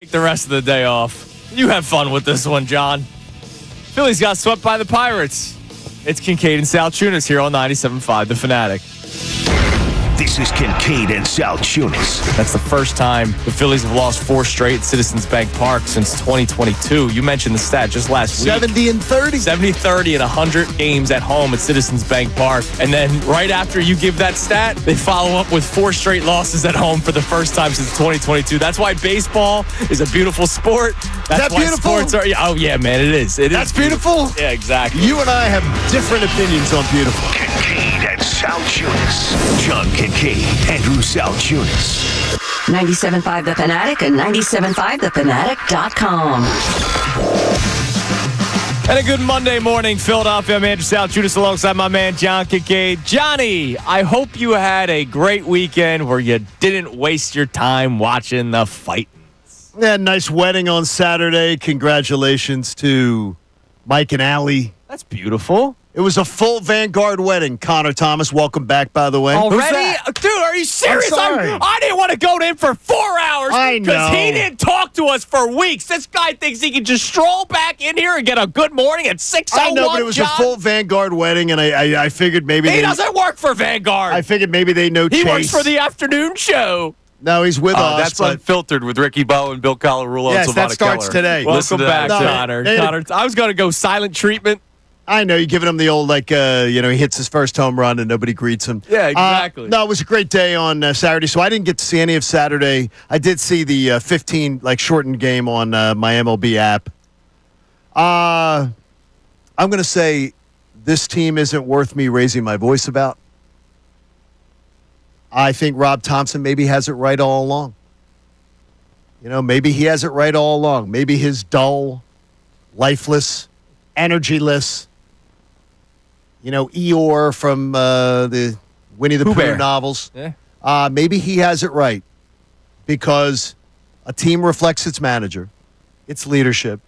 Take the rest of the day off. You have fun with this one, John. Phillies got swept by the Pirates. It's Kincade and Salciunas here on 97.5 The Fanatic. This is Kincade and Salciunas. That's the first time the Phillies have lost 4 straight at Citizens Bank Park since 2022. You mentioned the stat just last week. 70-30. 70-30 in 100 games at home at Citizens Bank Park. And then right after you give that stat, they follow up with 4 straight losses at home for the first time since 2022. That's why baseball is a beautiful sport. That's why beautiful? sports are. Oh, yeah, man, it is. That's beautiful? Yeah, exactly. You and I have different opinions on beautiful. Kincade and Salciunas. John Kincade, Andrew Salciunas. 97.5 The Fanatic and 97.5thefanatic.com. And a good Monday morning, Philadelphia. I'm Andrew Salciunas alongside my man, John Kincade. Johnny, I hope you had a great weekend where you didn't waste your time watching the fight. Yeah, nice wedding on Saturday. Congratulations to Mike and Allie. That's beautiful. It was a full Vanguard wedding. Connor Thomas, welcome back, by the way. Already? Dude, are you serious? I didn't want to go in for 4 hours I know. because he didn't talk to us for weeks. This guy thinks he can just stroll back in here and get a good morning at 6:01. I know, but it was a full Vanguard wedding, and I figured maybe He doesn't work for Vanguard. I figured maybe they know He Chase. works for the afternoon show. No, he's with us. That's but Unfiltered with Ricky Bowe and Bill Colarulo Yes, and that Savannah starts Keller. today. Welcome back, No, Connor. they- Connor, I was going to go silent treatment. I know, you're giving him the old, he hits his first home run and nobody greets him. Yeah, exactly. No, it was a great day on Saturday, so I didn't get to see any of Saturday. I did see the 15, shortened game on my MLB app. I'm going to say this team isn't worth me raising my voice about. I think Rob Thompson maybe has it right all along. Maybe he has it right all along. Maybe his dull, lifeless, energyless, Eeyore from the Winnie the Pooh novels. Yeah. Maybe he has it right because a team reflects its manager, its leadership.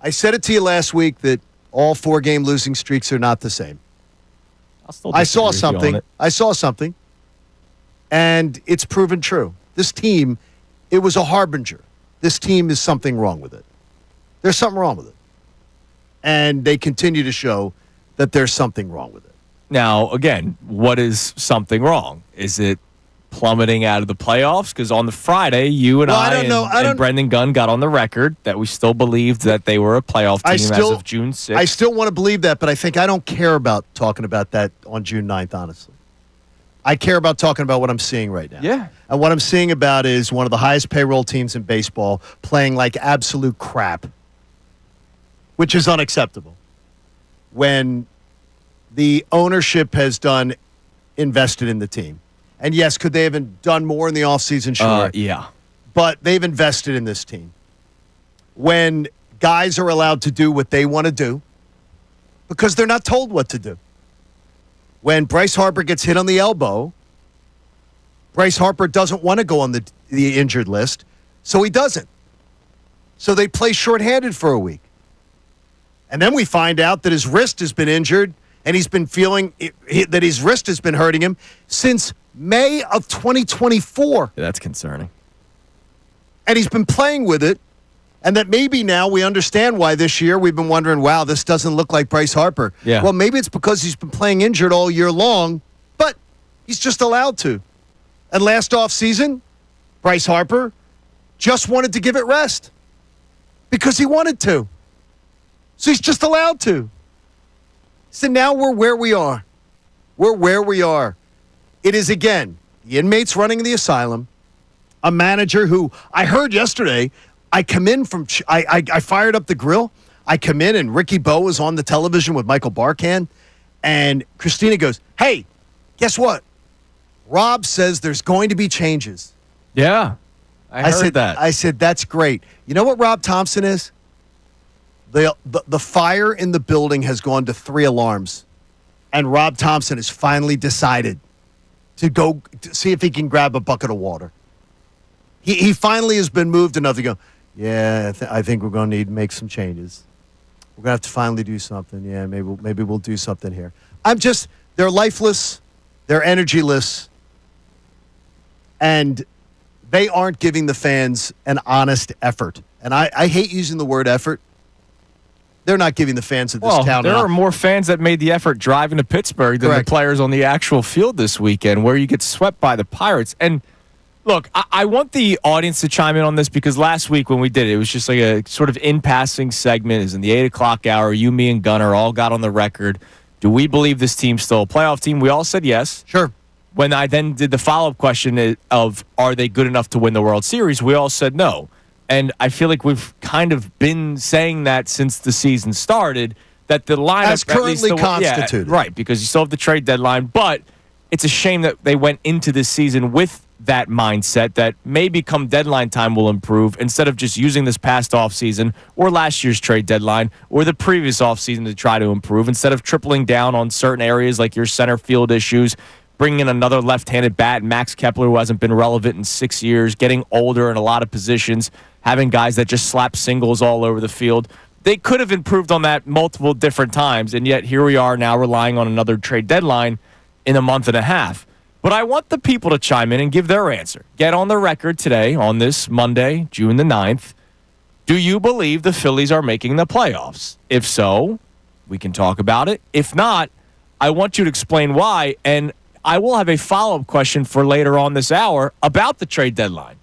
I said it to you last week that all 4-game losing streaks are not the same. I saw something. And it's proven true. This team, it was a harbinger. This team is something wrong with it. There's something wrong with it. And they continue to show that there's something wrong with it. Now, again, what is something wrong? Is it plummeting out of the playoffs? Because on the Friday, you and and Brendan Gunn got on the record that we still believed that they were a playoff team as of June 6th. I still want to believe that, but I think I don't care about talking about that on June 9th, honestly. I care about talking about what I'm seeing right now. Yeah. And what I'm seeing about is one of the highest payroll teams in baseball playing like absolute crap, which is unacceptable. When the ownership has invested in the team. And yes, could they have done more in the offseason? Sure. Yeah. But they've invested in this team. When guys are allowed to do what they want to do because they're not told what to do. When Bryce Harper gets hit on the elbow, Bryce Harper doesn't want to go on the injured list, so he doesn't. So they play shorthanded for a week. And then we find out that his wrist has been injured, and he's been feeling that his wrist has been hurting him since May of 2024. Yeah, that's concerning. And he's been playing with it, and that maybe now we understand why this year we've been wondering, wow, this doesn't look like Bryce Harper. Yeah. Well, maybe it's because he's been playing injured all year long, but he's just allowed to. And last offseason, Bryce Harper just wanted to give it rest because he wanted to. So he's just allowed to. So now we're where we are. We're where we are. It is, again, the inmates running the asylum, a manager who I heard yesterday, I come in from, I fired up the grill. I come in and Ricky Bowe was on the television with Michael Barkan. And Christina goes, hey, guess what? Rob says there's going to be changes. Yeah. I heard that. I said, that's great. You know what Rob Thompson is? The fire in the building has gone to 3 alarms. And Rob Thompson has finally decided to go to see if he can grab a bucket of water. He finally has been moved enough to go, yeah, I think we're going to need to make some changes. We're going to have to finally do something. Yeah, maybe we'll do something here. They're lifeless. They're energyless. And they aren't giving the fans an honest effort. And I hate using the word effort. They're not giving the fans of this town. There are more fans that made the effort driving to Pittsburgh than the players on the actual field this weekend, where you get swept by the Pirates. And look, I want the audience to chime in on this, because last week when we did it was just like a sort of in-passing segment. It was in the 8 o'clock hour. You, me, and Gunnar all got on the record. Do we believe this team's still a playoff team? We all said yes. Sure. When I then did the follow-up question of, are they good enough to win the World Series, we all said no. And I feel like we've kind of been saying that since the season started, that the lineup as currently constituted. Yeah, right, because you still have the trade deadline. But it's a shame that they went into this season with that mindset that maybe come deadline time will improve, instead of just using this past offseason or last year's trade deadline or the previous offseason to try to improve, instead of tripling down on certain areas like your center field issues, bringing in another left-handed bat, Max Kepler, who hasn't been relevant in 6 years, getting older in a lot of positions, having guys that just slap singles all over the field. They could have improved on that multiple different times, and yet here we are now relying on another trade deadline in a month and a half. But I want the people to chime in and give their answer. Get on the record today on this Monday, June the 9th. Do you believe the Phillies are making the playoffs? If so, we can talk about it. If not, I want you to explain why, and I will have a follow-up question for later on this hour about the trade deadline.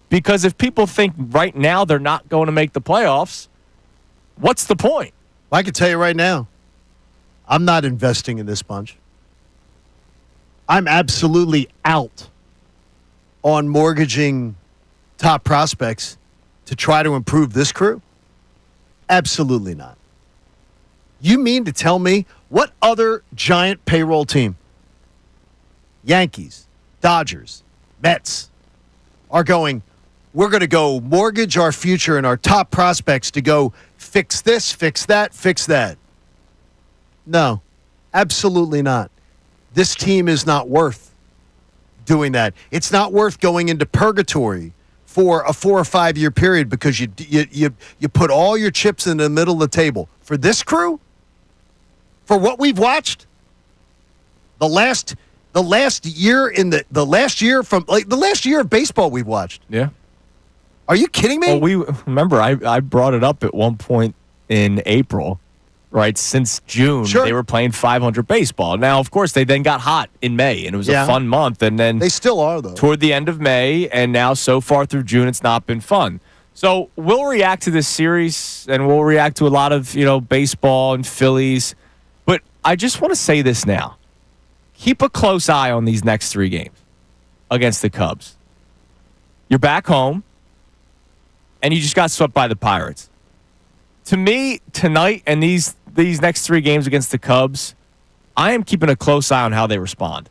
Because if people think right now they're not going to make the playoffs, what's the point? I can tell you right now, I'm not investing in this bunch. I'm absolutely out on mortgaging top prospects to try to improve this crew. Absolutely not. You mean to tell me what other giant payroll team, Yankees, Dodgers, Mets, are going, we're going to go mortgage our future and our top prospects to go fix this, fix that, fix that? No, absolutely not. This team is not worth doing that. It's not worth going into purgatory for a 4 or 5 year period because you put all your chips in the middle of the table. For this crew, for what we've watched, the last year the last year of baseball we've watched. Yeah. Are you kidding me? Well, remember I brought it up at one point in April, right? Since June, sure, they were playing 500 baseball. Now, of course, they then got hot in May, and it was a fun month. And then they still are, though. Toward the end of May, and now so far through June, it's not been fun. So we'll react to this series, and we'll react to a lot of baseball and Phillies. But I just want to say this now: keep a close eye on these next 3 games against the Cubs. You're back home, and you just got swept by the Pirates. To me, tonight and these next 3 games against the Cubs, I am keeping a close eye on how they respond.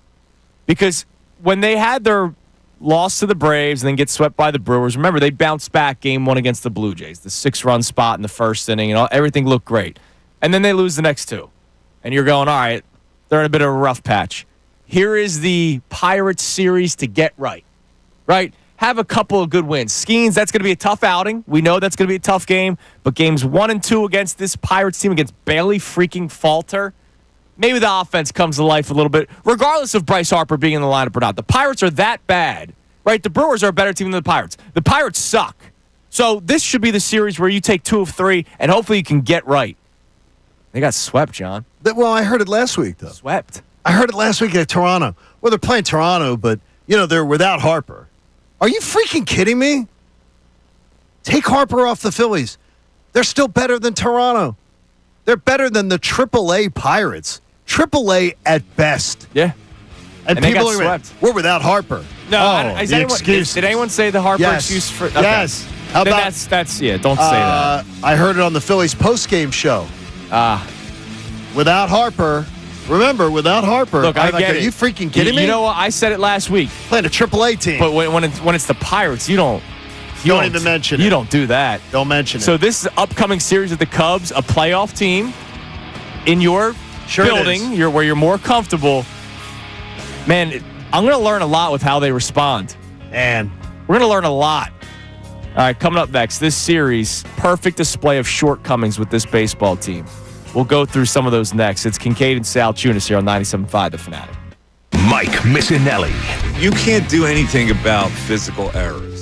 Because when they had their loss to the Braves and then get swept by the Brewers, remember, they bounced back game 1 against the Blue Jays, the 6-run spot in the first inning, and everything looked great. And then they lose the next 2. And you're going, all right, they're in a bit of a rough patch. Here is the Pirates series to get right? Have a couple of good wins. Skeens, that's going to be a tough outing. We know that's going to be a tough game. But games 1 and 2 against this Pirates team, against Bailey freaking Falter, maybe the offense comes to life a little bit, regardless of Bryce Harper being in the lineup or not. The Pirates are that bad, right? The Brewers are a better team than the Pirates. The Pirates suck. So this should be the series where you take 2 of 3, and hopefully you can get right. They got swept, John. Well, I heard it last week, though. Swept. I heard it last week at Toronto. Well, they're playing Toronto, but, they're without Harper. Are you freaking kidding me? Take Harper off the Phillies. They're still better than Toronto. They're better than the AAA Pirates. AAA at best. Yeah. And they people got swept. We're without Harper. No, did anyone say the Harper yes. excuse for? Okay. Yes. How then about that's don't say that. I heard it on the Phillies postgame show. Without Harper. Remember, without Harper. Look, I get it. Are you freaking kidding me? me? You know what? I said it last week. Playing a AAA team. But when it's the Pirates, you don't even mention it. You don't do that. Don't mention it. So this is the upcoming series of the Cubs, a playoff team in your building, where you're more comfortable. Man, I'm going to learn a lot with how they respond. And we're going to learn a lot. All right, coming up next, this series, perfect display of shortcomings with this baseball team. We'll go through some of those next. It's Kincade and Salciunas here on 97.5 The Fanatic. Mike Missanelli. You can't do anything about physical errors.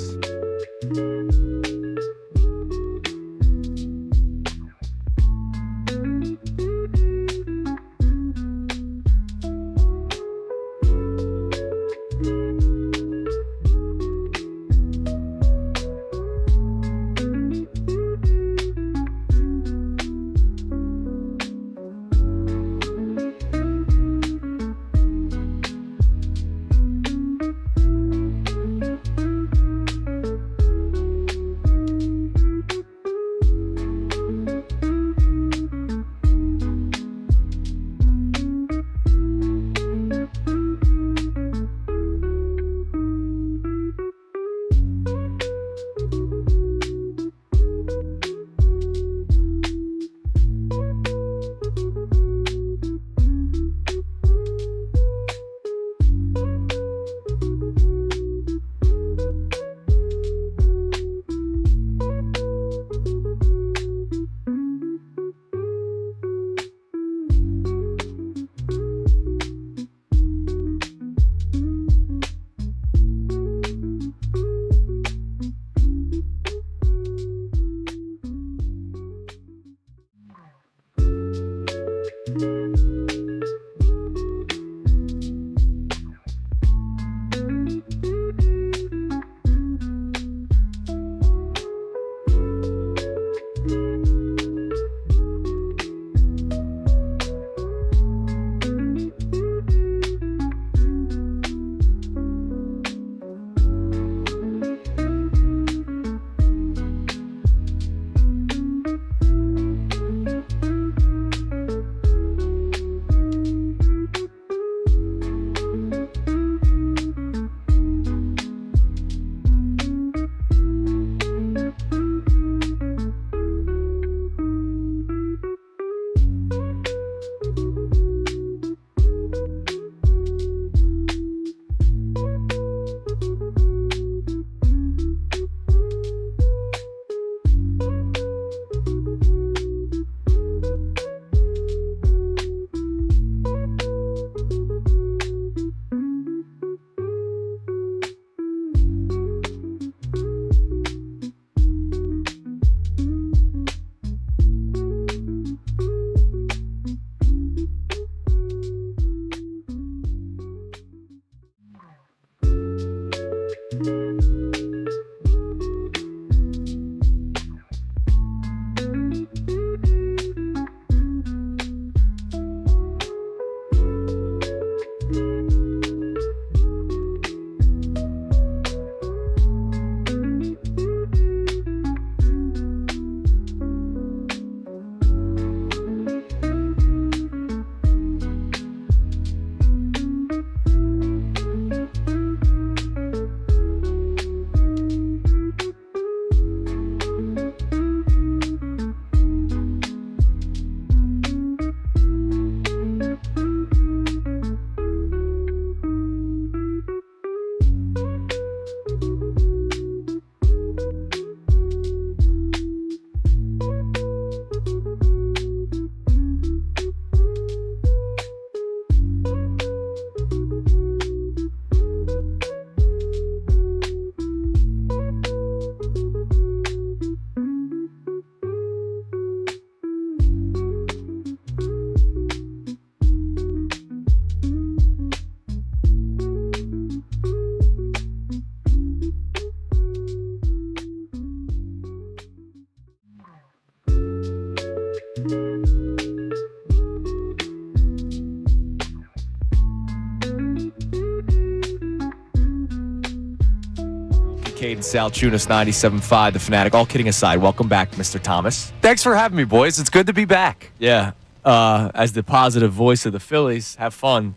Kincade Salciunas, 97.5, The Fanatic. All kidding aside, welcome back, Mr. Thomas. Thanks for having me, boys. It's good to be back. Yeah. As the positive voice of the Phillies, have fun.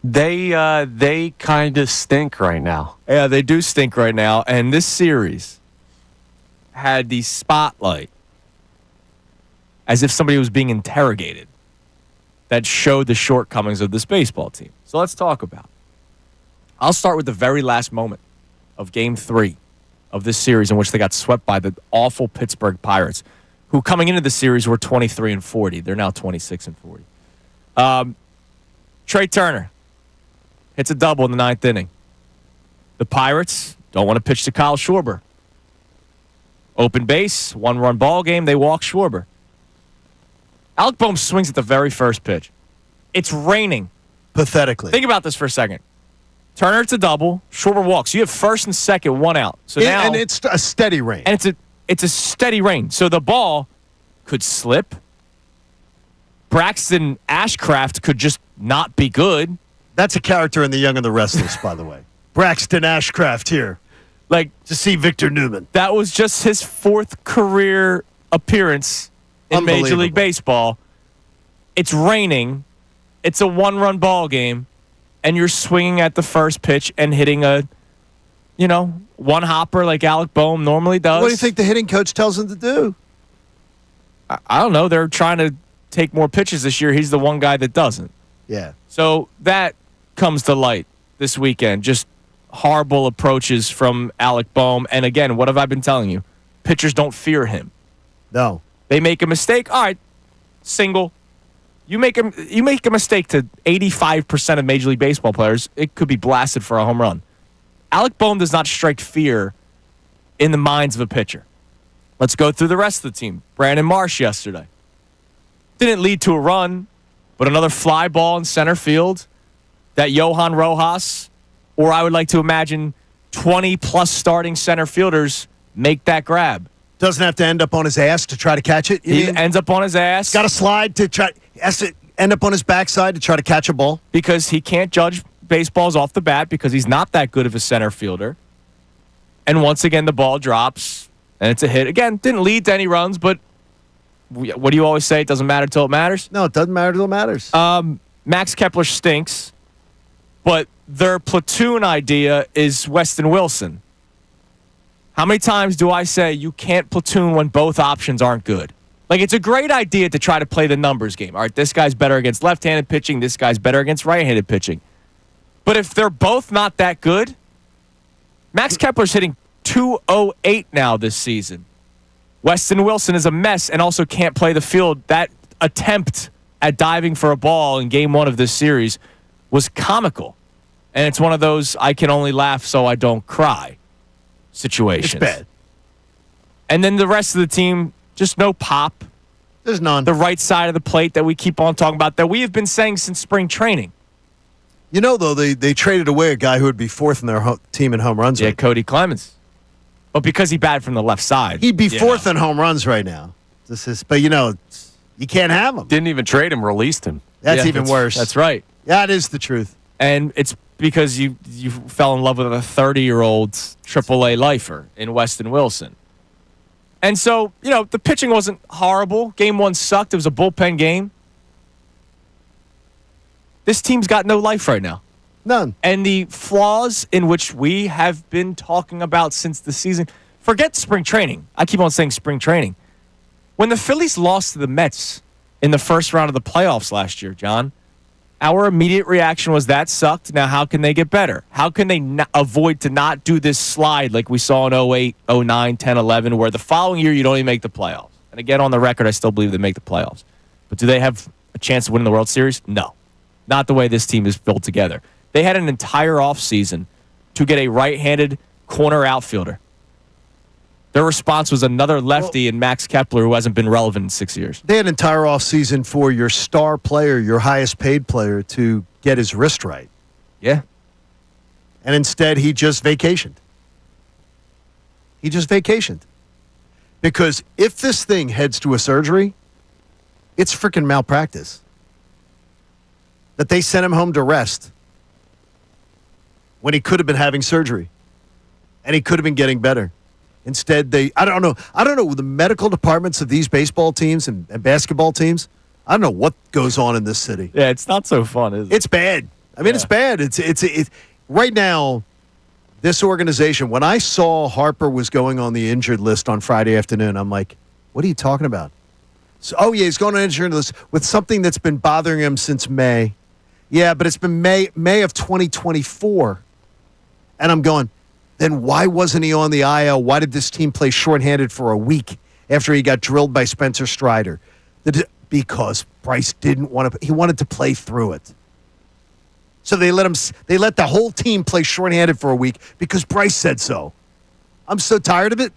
They kind of stink right now. Yeah, they do stink right now. And this series had the spotlight as if somebody was being interrogated that showed the shortcomings of this baseball team. So let's talk about it. I'll start with the very last moment of Game 3 of this series in which they got swept by the awful Pittsburgh Pirates, who coming into the series were 23-40. They're now 26-40. Trey Turner hits a double in the 9th inning. The Pirates don't want to pitch to Kyle Schwarber. Open base, 1-run ball game. They walk Schwarber. Alec Boehm swings at the very first pitch. It's raining. Pathetically. Think about this for a second. Turner, it's a double. Schwarber walks. You have first and second, 1 out. So now, and it's a steady rain. And it's a steady rain. So the ball could slip. Braxton Ashcraft could just not be good. That's a character in The Young and the Restless, by the way. Braxton Ashcraft here. Like, To see Victor Newman. that was just his 4th career appearance in Major League Baseball. It's raining. It's a 1-run ball game. And you're swinging at the first pitch and hitting a, one hopper like Alec Boehm normally does. What do you think the hitting coach tells him to do? I don't know. They're trying to take more pitches this year. He's the one guy that doesn't. Yeah. So that comes to light this weekend. Just horrible approaches from Alec Boehm. And again, what have I been telling you? Pitchers don't fear him. No. They make a mistake. All right, single. You make a mistake to 85% of Major League Baseball players, it could be blasted for a home run. Alec Boehm does not strike fear in the minds of a pitcher. Let's go through the rest of the team. Brandon Marsh yesterday. Didn't lead to a run, but another fly ball in center field that Johan Rojas, or I would like to imagine 20-plus starting center fielders make that grab. Doesn't have to end up on his ass to try to catch it. He ends up on his ass. Got to slide to try. Has to end up on his backside to try to catch a ball. Because he can't judge baseballs off the bat because he's not that good of a center fielder. And once again, the ball drops, and it's a hit. Again, didn't lead to any runs, but what do you always say? It doesn't matter till it matters? No, it doesn't matter till it matters. Max Kepler stinks, but their platoon idea is Weston Wilson. How many times do I say you can't platoon when both options aren't good? Like, it's a great idea to try to play the numbers game. All right, this guy's better against left-handed pitching. This guy's better against right-handed pitching. But if they're both not that good, Max Kepler's hitting .208 now this season. Weston Wilson is a mess and also can't play the field. That attempt at diving for a ball in Game 1 of this series was comical. And it's one of those I can only laugh so I don't cry situations. It's bad. And then the rest of the team, just no pop. There's none. The right side of the plate that we keep on talking about, that we have been saying since spring training. You know, though, they traded away a guy who would be 4th in their team in home runs. Yeah, rate. Cody Clemens. But because he batted from the left side. He'd be 4th in home runs right now. But, you can't have him. Didn't even trade him, released him. That's even worse. That's right. That is the truth. And it's because you fell in love with a 30-year-old AAA lifer in Weston Wilson. And so, the pitching wasn't horrible. Game 1 sucked. It was a bullpen game. This team's got no life right now. None. And the flaws in which we have been talking about since the season, forget spring training. I keep on saying spring training. When the Phillies lost to the Mets in the first round of the playoffs last year, John, our immediate reaction was that sucked. Now, how can they get better? How can they avoid to not do this slide like we saw in 08, 09, 10, 11, where the following year you don't even make the playoffs? And again, on the record, I still believe they make the playoffs. But do they have a chance of winning the World Series? No. Not the way this team is built together. They had an entire offseason to get a right-handed corner outfielder. Their response was another lefty in Max Kepler, who hasn't been relevant in 6 years. They had an entire offseason for your star player, your highest paid player, to get his wrist right. Yeah. And instead, he just vacationed. Because if this thing heads to a surgery, it's freaking malpractice. That they sent him home to rest when he could have been having surgery. And he could have been getting better. Instead, I don't know the medical departments of these baseball teams and basketball teams. I don't know what goes on in this city. Yeah, it's not so fun, is it? It's bad. I mean, It's bad. It's right now, this organization, when I saw Harper was going on the injured list on Friday afternoon, I'm like, what are you talking about? So, he's going on the injured list with something that's been bothering him since May. Yeah, but it's been May of 2024. And I'm going, then why wasn't he on the IL? Why did this team play shorthanded for a week after he got drilled by Spencer Strider? Because Bryce didn't want to. He wanted to play through it. So they let the whole team play shorthanded for a week because Bryce said so. I'm so tired of it.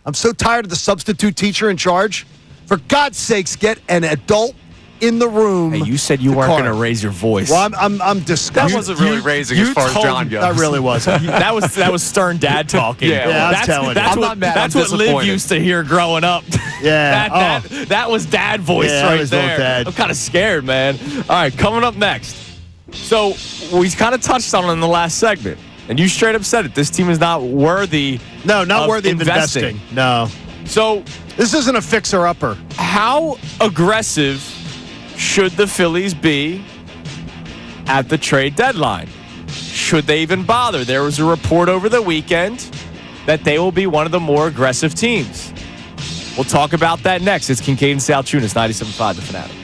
I'm so tired of the substitute teacher in charge. For God's sakes, get an adult in the room. Hey, you said you weren't going to raise your voice. Well, I'm disgusted. That wasn't really raising as far as John goes. That really wasn't. that was stern dad talking. Yeah, I'm telling you. That's I'm what, not mad, that's I'm what Liv disappointed. used to hear growing up. Yeah. that was dad voice Yeah, that right was there. little dad. I'm kind of scared, man. All right, coming up next. So we kind of touched on it in the last segment, and you straight up said it. This team is not worthy. No, not of worthy of investing. No. So This isn't a fixer-upper. how aggressive should the Phillies be at the trade deadline? Should they even bother? There was a report over the weekend that they will be one of the more aggressive teams. We'll talk about that next. It's Kincade Salciunas, 97.5 The Fanatic.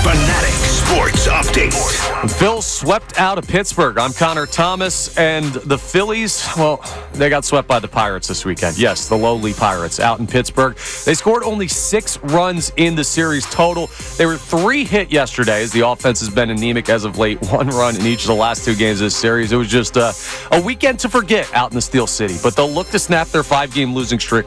Fanatic Sports Update. The Phils swept out of Pittsburgh. I'm Connor Thomas, and the Phillies, well, they got swept by the Pirates this weekend. Yes, the lowly Pirates out in Pittsburgh. They scored only 6 runs in the series total. They were 3 hit yesterday as the offense has been anemic as of late. 1 run in each of the last 2 games of this series. It was just a weekend to forget out in the Steel City, but they'll look to snap their 5-game losing streak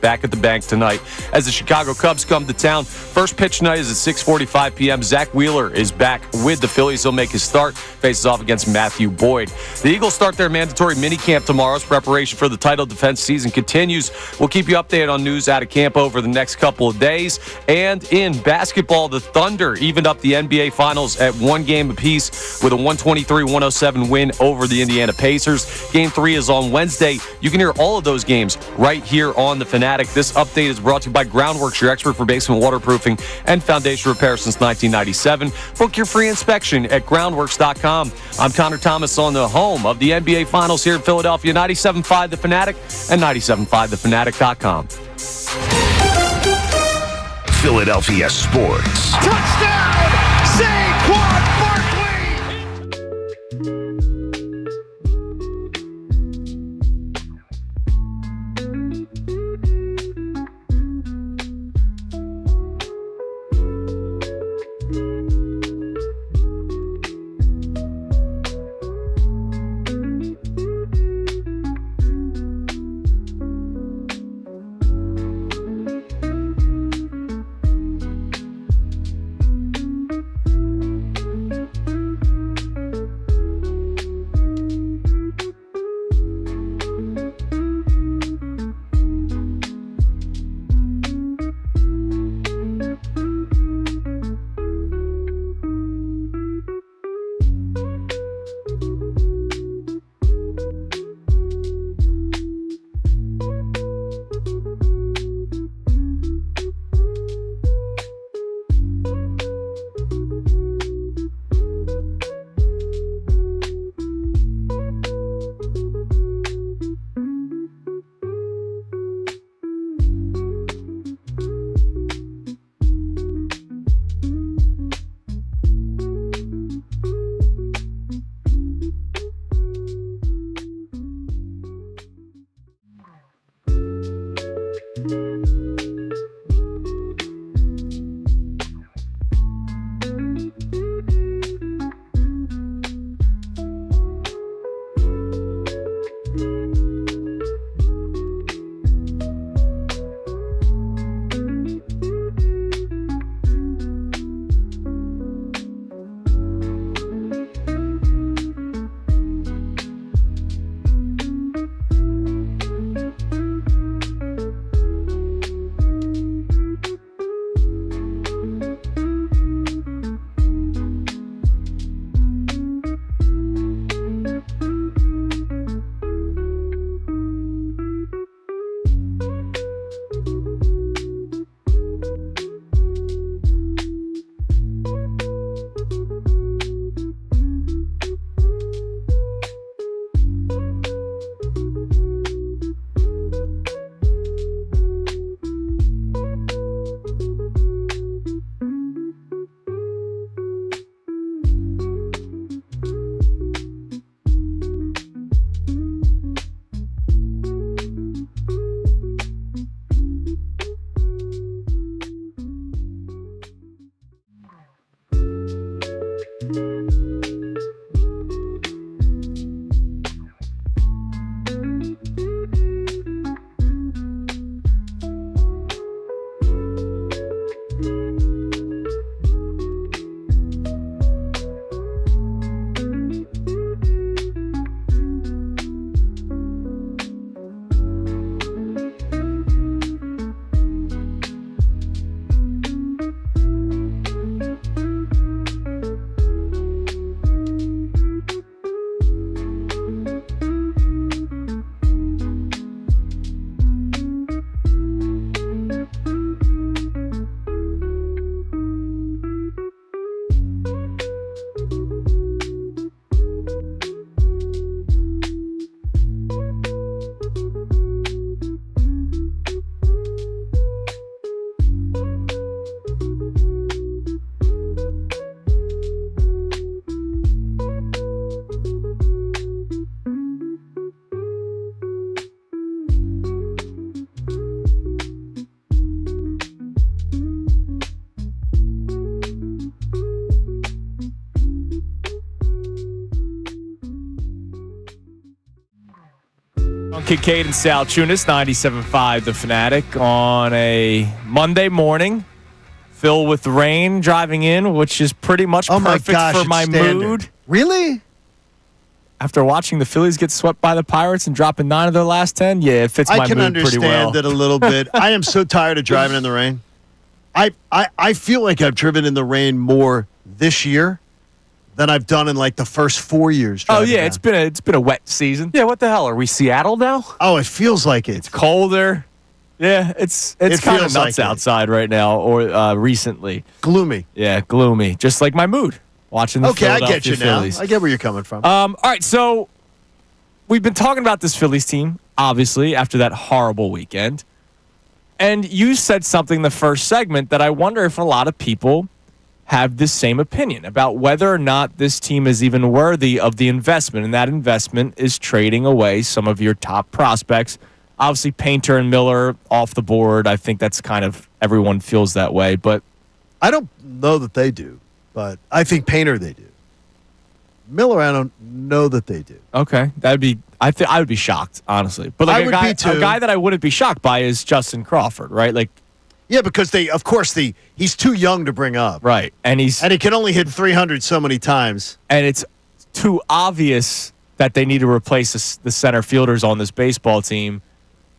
back at the bank tonight as the Chicago Cubs come to town. First pitch tonight is at 6:45 p.m. Zach Wheeler is back with the Phillies. He'll make his start, faces off against Matthew Boyd. The Eagles start their mandatory minicamp tomorrow as preparation for the title defense season continues. We'll keep you updated on news out of camp over the next couple of days. And in basketball, the Thunder evened up the NBA Finals at 1 game apiece with a 123-107 win over the Indiana Pacers. Game 3 is on Wednesday. You can hear all of those games right here on The Fanatic. This update is brought to you by Groundworks, your expert for basement waterproofing and foundation repair since 1997. Book your free inspection at groundworks.com. I'm Connor Thomas on the home of the NBA Finals here in Philadelphia, 97.5 The Fanatic and 97.5thefanatic.com. Philadelphia Sports. Touchdown! Saquon Barkley! Kincade and Salciunas, 97.5 The Fanatic on a Monday morning. Phil with rain driving in, which is pretty much perfect for my mood. Really? After watching the Phillies get swept by the Pirates and dropping 9 of their last 10, yeah, it fits my mood pretty well. I can understand it a little bit. I am so tired of driving in the rain. I feel like I've driven in the rain more this year than I've done in like the first 4 years. Oh yeah, down. it's been a wet season. Yeah, what the hell? Are we Seattle now? Oh, it feels like it. It's colder. Yeah, it's kind of feels nuts like outside right now, or recently. Gloomy. Yeah, gloomy. Just like my mood watching the Philadelphia I get you Phillies. now. I get where you're coming from. All right, so we've been talking about this Phillies team, obviously, after that horrible weekend. And you said something in the first segment that I wonder if a lot of people have this same opinion about whether or not this team is even worthy of the investment. And that investment is trading away some of your top prospects. Obviously, Painter and Miller off the board. I think that's kind of everyone feels that way. But I don't know that they do, but I think Painter they do. Miller, I don't know that they do. okay, that'd be. I would be shocked, honestly. But like I would be too. a guy that I wouldn't be shocked by is Justin Crawford, right? Like, Yeah, because he's too young to bring up. right, and And he can only hit 300 so many times. and it's too obvious that they need to replace the center fielders on this baseball team.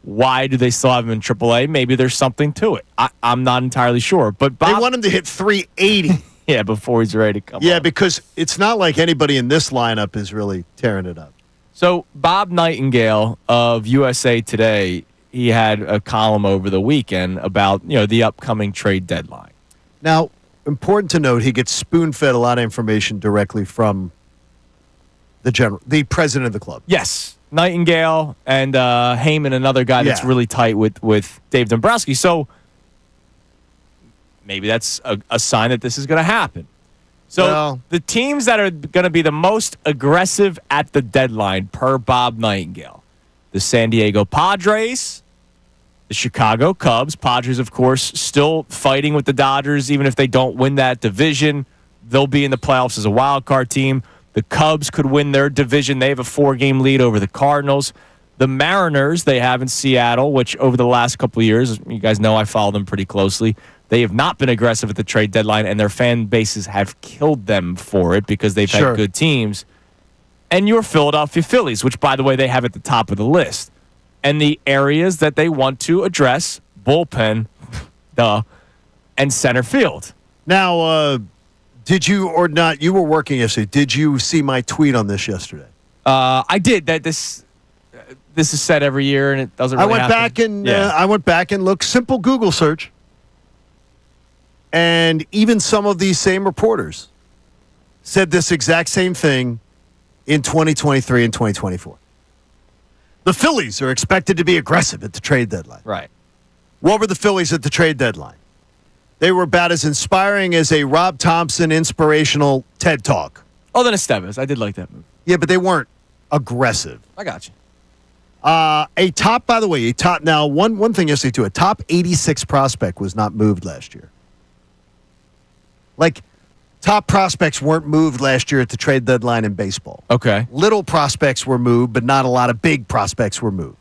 Why do they still have him in AAA? Maybe there's something to it. I'm not entirely sure. But They Bob, want him to hit 380. yeah, before he's ready to come Yeah, up. because it's not like anybody in this lineup is really tearing it up. So Bob Nightingale of USA Today, he had a column over the weekend about the upcoming trade deadline. Now, important to note, he gets spoon-fed a lot of information directly from the president of the club. Yes, Nightingale and Heyman, another guy that's Yeah. really tight with Dave Dombrowski. So maybe that's a sign that this is going to happen. So Well- the teams that are going to be the most aggressive at the deadline, per Bob Nightingale, the San Diego Padres, the Chicago Cubs. Padres, of course, still fighting with the Dodgers. Even if they don't win that division, they'll be in the playoffs as a wild card team. The Cubs could win their division. They have a 4-game lead over the Cardinals. The Mariners, they have in Seattle, which over the last couple of years, you guys know I follow them pretty closely. They have not been aggressive at the trade deadline, and their fan bases have killed them for it because they've Sure. had good teams. And your Philadelphia Phillies, which, by the way, they have at the top of the list. And the areas that they want to address, bullpen, and center field. Now, did you or not? You were working yesterday. Did you see my tweet on this yesterday? I did. That this is said every year, and it doesn't really I went back and looked. Simple Google search. And even some of these same reporters said this exact same thing in 2023 and 2024. The Phillies are expected to be aggressive at the trade deadline. Right. What were the Phillies at the trade deadline? They were about as inspiring as a Rob Thompson inspirational TED Talk. Oh, then Estevez. I did like that move. Yeah, but they weren't aggressive. I got you. Now, one thing yesterday, too, a top 86 prospect was not moved last year. Like, top prospects weren't moved last year at the trade deadline in baseball. Okay. Little prospects were moved, but not a lot of big prospects were moved.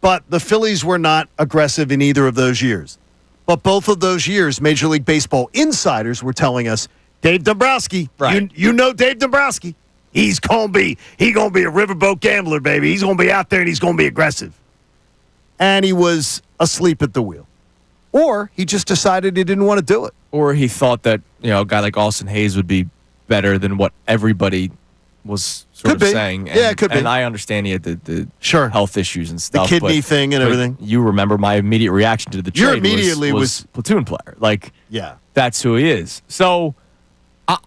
But the Phillies were not aggressive in either of those years. But both of those years, Major League Baseball insiders were telling us, Dave Dombrowski, right. you know Dave Dombrowski. He's gonna be a riverboat gambler, baby. He's gonna be out there and he's gonna be aggressive. And he was asleep at the wheel. Or he just decided he didn't want to do it. Or he thought that a guy like Austin Hayes would be better than what everybody was sort Could of be. saying. Yeah, it could be. And I understand he had the Sure. health issues and The stuff. kidney but- thing and but everything. You remember my immediate reaction to the Your trade immediately was platoon player. Like, Yeah. that's who he is. So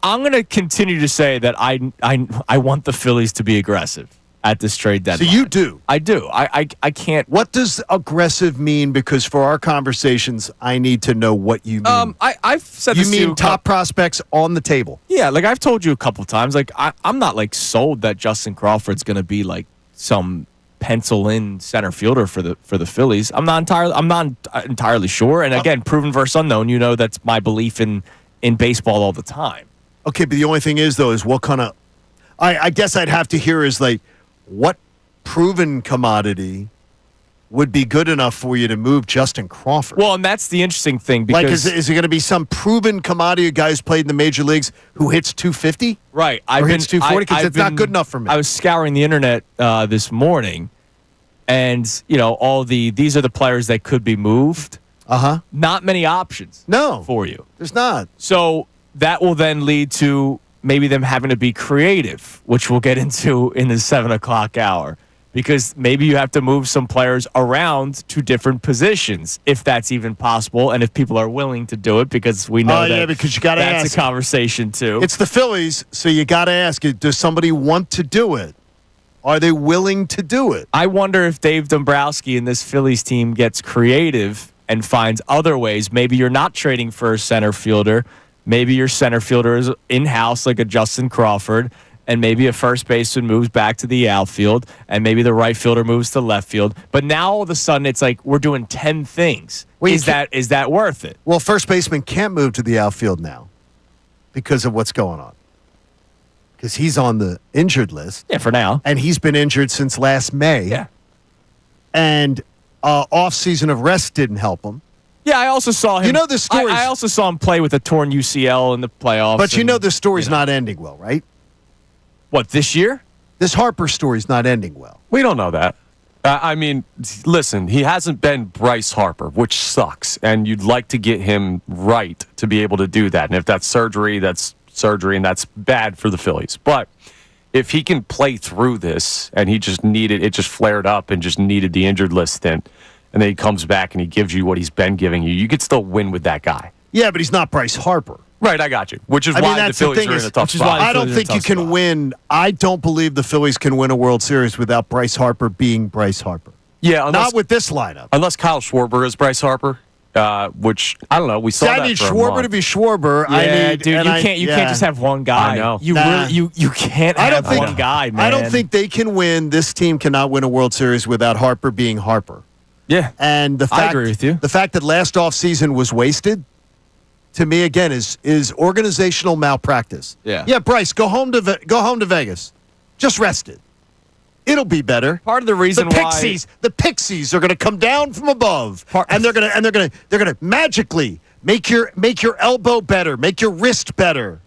I'm going to continue to say that I want the Phillies to be aggressive at this trade So deadline. you do. I do. I can't. What does aggressive mean? Because for our conversations, I need to know what you mean. I've said you this to mean top prospects on the table? Yeah, like I've told you a couple times, like I'm not like sold that Justin Crawford's going to be like some pencil in center fielder for the Phillies. I'm not entirely sure. And again, proven versus unknown. That's my belief in baseball all the time. Okay, but the only thing is though is what kind of I guess I'd have to hear is like what proven commodity would be good enough for you to move Justin Crawford. Well, and that's the interesting thing because is it going to be some proven commodity, a guy who's played in the major leagues who hits 250? Right. Or hits 240? Because it's not good enough for me. I was scouring the internet this morning, and these are the players that could be moved. Not many options. No, for you. There's not. So that will then lead to maybe them having to be creative, which we'll get into in the 7 o'clock hour. Because maybe you have to move some players around to different positions, if that's even possible, and if people are willing to do it, because we know because you gotta that's ask. a conversation too. It's the Phillies, so you got to ask, does somebody want to do it? Are they willing to do it? I wonder if Dave Dombrowski and this Phillies team gets creative and finds other ways. Maybe you're not trading for a center fielder. Maybe your center fielder is in-house like a Justin Crawford, and maybe a first baseman moves back to the outfield, and maybe the right fielder moves to left field. But now all of a sudden it's like we're doing 10 things. Well, is that worth it? Well, first baseman can't move to the outfield now because of what's going on. Because he's on the injured list. Yeah, for now. And he's been injured since last May. Yeah. And off-season of rest didn't help him. Yeah, I also saw him. You know the story. I also saw him play with a torn UCL in the playoffs. But you know the story's not ending well, right? What, this year? This Harper story's not ending well. We don't know that. I mean, listen, he hasn't been Bryce Harper, which sucks. And you'd like to get him right to be able to do that. And if that's surgery, and that's bad for the Phillies. But if he can play through this and it just flared up and just needed the injured list stint, and then he comes back and he gives you what he's been giving you, you could still win with that guy. Yeah, but he's not Bryce Harper. Right, I got you. Which is why the Phillies are in a tough spot. I don't think you can win. I don't believe the Phillies can win a World Series without Bryce Harper being Bryce Harper. Yeah, not with this lineup. Unless Kyle Schwarber is Bryce Harper, which I don't know. We saw that. I need Schwarber to be Schwarber. Yeah, you can't just have one guy. I know. You can't have one guy, man. I don't think they can win. This team cannot win a World Series without Harper being Harper. Yeah, and I agree with you. The fact that last offseason was wasted, to me, again, is organizational malpractice. Yeah, Bryce, go home to Vegas. Just rest it. It'll be better. Part of the reason the Pixies are going to come down from above, and they're going to magically make your elbow better, make your wrist better.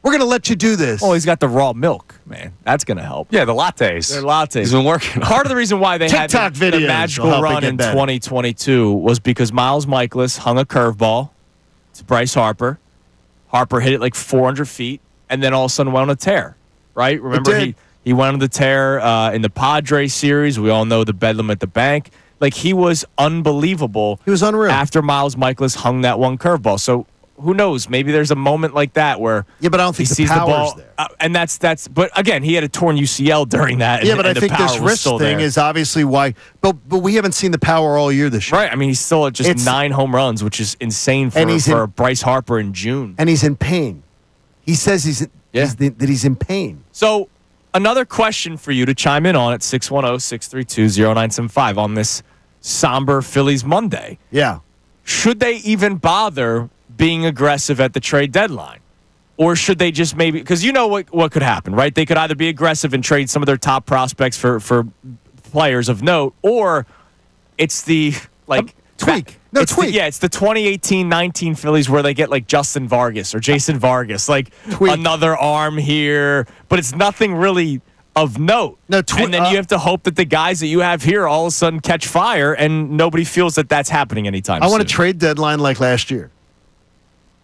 We're going to let you do this. Oh, he's got the raw milk, man. That's going to help. Yeah, the lattes. They're lattes. He's been working on. Part of the reason why they had the magical run in 2022 was because Miles Michaelis hung a curveball to Bryce Harper. Harper hit it like 400 feet, and then all of a sudden went on a tear, right? Remember, he went on the tear in the Padres series. We all know the bedlam at the bank. Like, he was unbelievable. He was unreal. After Miles Michaelis hung that one curveball. So, who knows? Maybe there's a moment like that where but I don't think he sees the ball there. And that's. But again, he had a torn UCL during that. Yeah, but I think this wrist thing is obviously why. But we haven't seen the power all year this year. Right. I mean, he's still at just 9 home runs, which is insane for Bryce Harper in June. And he's in pain. He says that he's in pain. So another question for you to chime in on at 610-632-0975 on this somber Phillies Monday. Yeah. Should they even bother being aggressive at the trade deadline? Or should they just maybe, because you know what could happen, right? They could either be aggressive and trade some of their top prospects for players of note, or it's the tweak. It's the 2018-19 Phillies where they get like Justin Vargas or Jason Vargas, like another arm here, but it's nothing really of note. And then you have to hope that the guys that you have here all of a sudden catch fire, and nobody feels that that's happening anytime soon. I want a trade deadline like last year.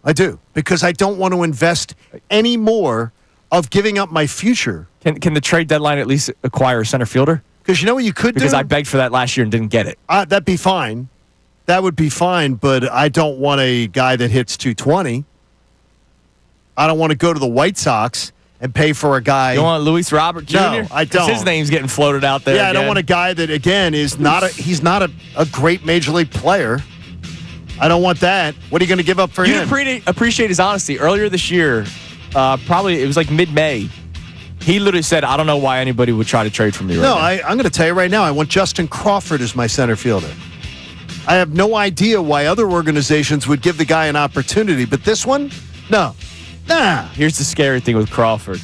I do, because I don't want to invest any more of giving up my future. Can the trade deadline at least acquire a center fielder? Because you know what you could do? Because I begged for that last year and didn't get it. That'd be fine. That would be fine, but I don't want a guy that hits 220. I don't want to go to the White Sox and pay for a guy. You want Luis Robert Jr.? No, I don't. His name's getting floated out there. Yeah, I don't want a guy that, again, is not a great major league player. I don't want that. What are you going to give up for him? You appreciate his honesty. Earlier this year, probably it was like mid-May, he literally said, I don't know why anybody would try to trade for me right now. I'm going to tell you right now, I want Justin Crawford as my center fielder. I have no idea why other organizations would give the guy an opportunity, but this one, no. Nah. Here's the scary thing with Crawford.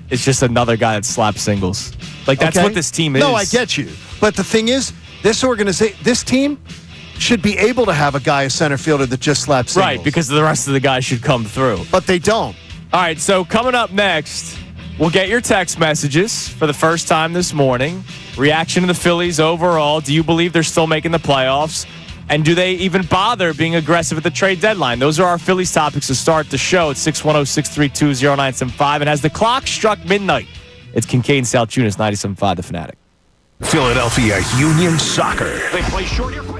It's just another guy that slaps singles. Like, that's what this team is. No, I get you. But the thing is, this team should be able to have a guy, a center fielder that just slaps singles. Right, because the rest of the guys should come through. But they don't. All right, so coming up next, we'll get your text messages for the first time this morning. Reaction to the Phillies overall. Do you believe they're still making the playoffs? And do they even bother being aggressive at the trade deadline? Those are our Phillies topics to start the show at 610-632-0975. And as the clock struck midnight, it's Kincade Salciunas, 97.5 The Fanatic. Philadelphia Union Soccer. They play short here. Quit.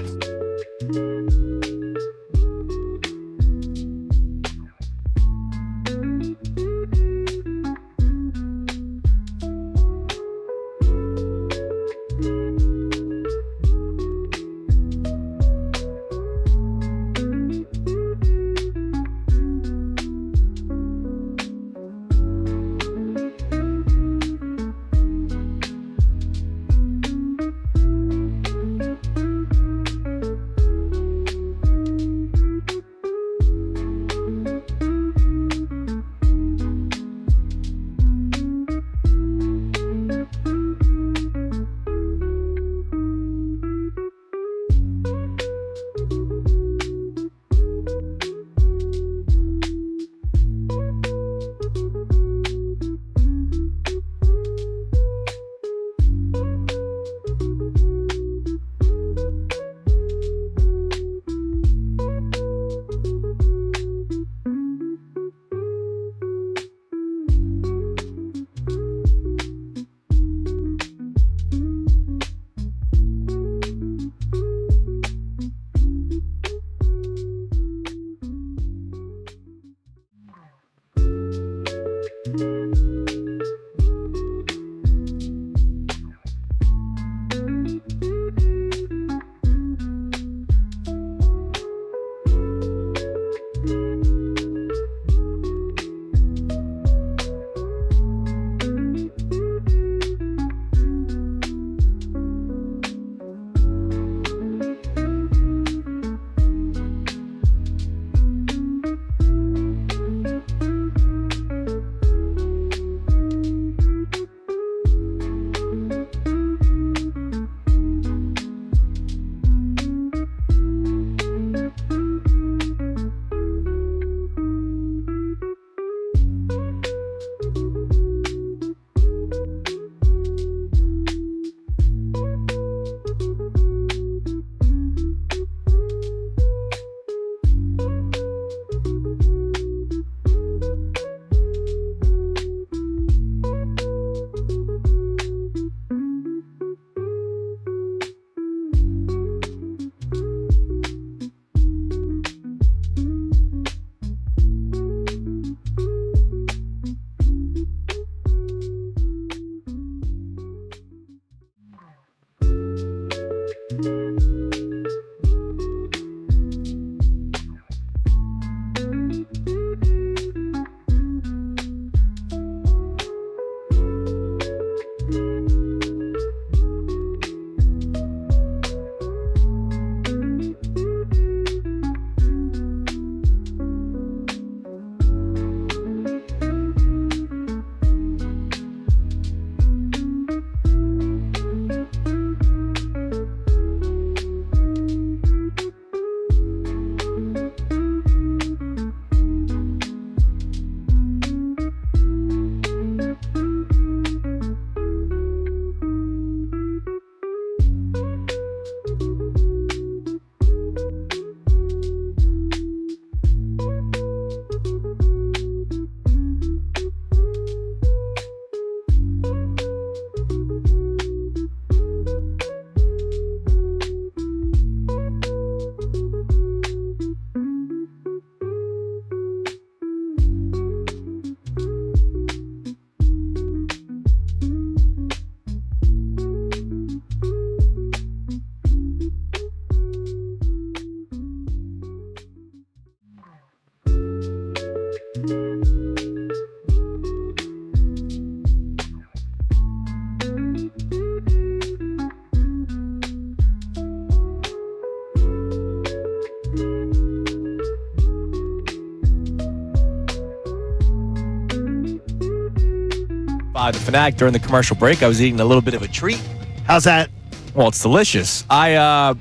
The Fanatic during the commercial break. I was eating a little bit of a treat. How's that? Well, it's delicious. I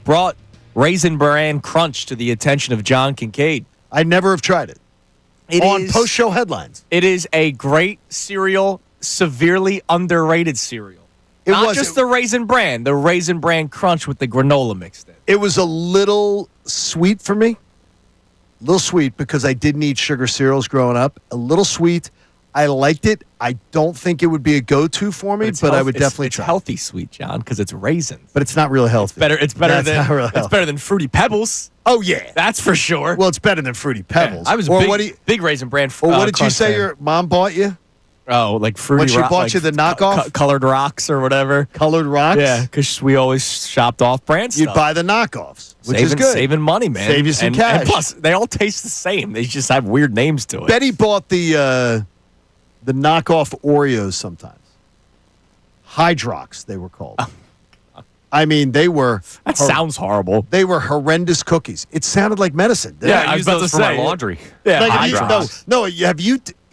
brought Raisin Bran Crunch to the attention of John Kincade. I never have tried it. On post-show headlines. It is a great cereal, severely underrated cereal. Not just the Raisin Bran, the Raisin Bran Crunch with the granola mixed in. It was a little sweet for me. A little sweet because I didn't eat sugar cereals growing up. A little sweet. I liked it. I don't think it would be a go-to for me, but I would definitely try. It's healthy sweet, John, because it's raisins. But it's not really healthy. It's better than Fruity Pebbles. Oh yeah, that's for sure. Well, it's better than Fruity Pebbles. Yeah, I was a big Raisin Bran. Or what did you say your mom bought you? Oh, like Fruity. When she bought you the knockoff, Colored Rocks or whatever. Colored Rocks. Yeah, because we always shopped off brand stuff. You'd buy the knockoffs, which is good. Saving money, man. Save you some cash. And plus, they all taste the same. They just have weird names to it. Betty bought the knockoff Oreos sometimes. Hydrox, they were called. I mean, they were. That sounds horrible. They were horrendous cookies. It sounded like medicine. I use those for my laundry. Yeah,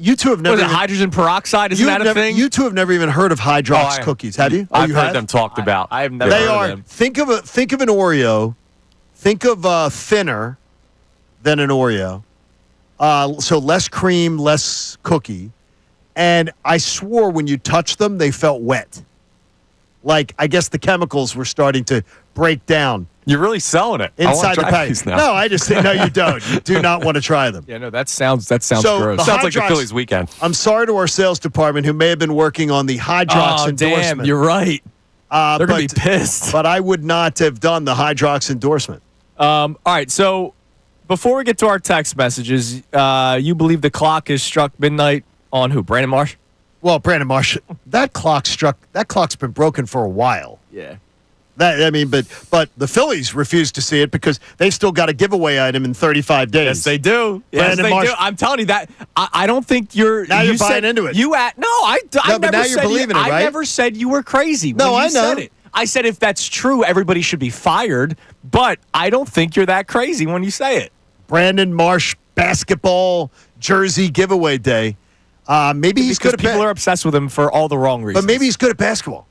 you two have never. Was it hydrogen peroxide? Isn't that a thing? You two have never even heard of Hydrox cookies, have you? I've heard them talked about. I've never heard of them. Think of an Oreo. Think of thinner than an Oreo. So less cream, less cookie. And I swore when you touched them, they felt wet. Like, I guess the chemicals were starting to break down. You're really selling it. Inside the package. No, I just think, no, you don't. You do not want to try them. Yeah, no, that sounds gross. Sounds like the Phillies weekend. I'm sorry to our sales department who may have been working on the Hydrox endorsement. Damn, you're right. They're going to be pissed. But I would not have done the Hydrox endorsement. All right, so before we get to our text messages, you believe the clock has struck midnight on who? Brandon Marsh? Well, Brandon Marsh, that clock's been broken for a while. Yeah. But the Phillies refuse to see it because they've still got a giveaway item in 35 days. Yes, they do. Yes, they do. I'm telling you that. I don't think you're. Now you're buying into it. But now you're believing it, right? I never said you were crazy. No, I know. Said it. I said if that's true, everybody should be fired. But I don't think you're that crazy when you say it. Brandon Marsh basketball jersey giveaway day. Maybe he's good at people are obsessed with him for all the wrong reasons. But maybe he's good at basketball.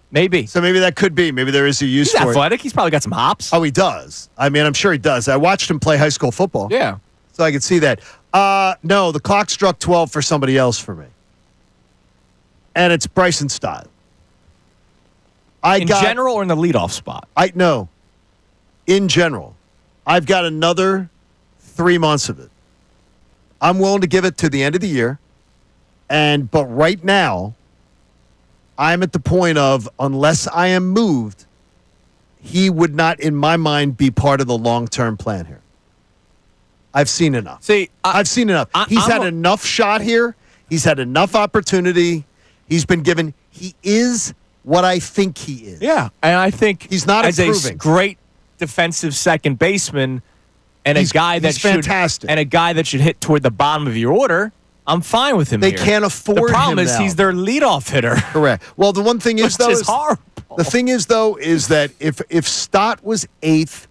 Maybe. So maybe that could be. Maybe there is a use for it. He's athletic. It. He's probably got some hops. Oh, he does. I mean, I'm sure he does. I watched him play high school football. Yeah. So I could see that. No, the clock struck 12 for somebody else for me. And it's Bryson Stott. In general or in the leadoff spot? No. In general. I've got another 3 months of it. I'm willing to give it to the end of the year. But right now, I'm at the point of, unless I am moved, he would not, in my mind, be part of the long-term plan here. I've seen enough. I've seen enough. He's had enough shot here. He's had enough opportunity. He's been given. He is what I think he is. Yeah, and I think he's not as improving. A great defensive second baseman and a guy that fantastic. And a guy that should hit toward the bottom of your order. I'm fine with him. They can't afford him. The problem is now. He's their leadoff hitter. Correct. Well, the one thing is, though, is horrible. The thing is, though, is that if Stott was 8th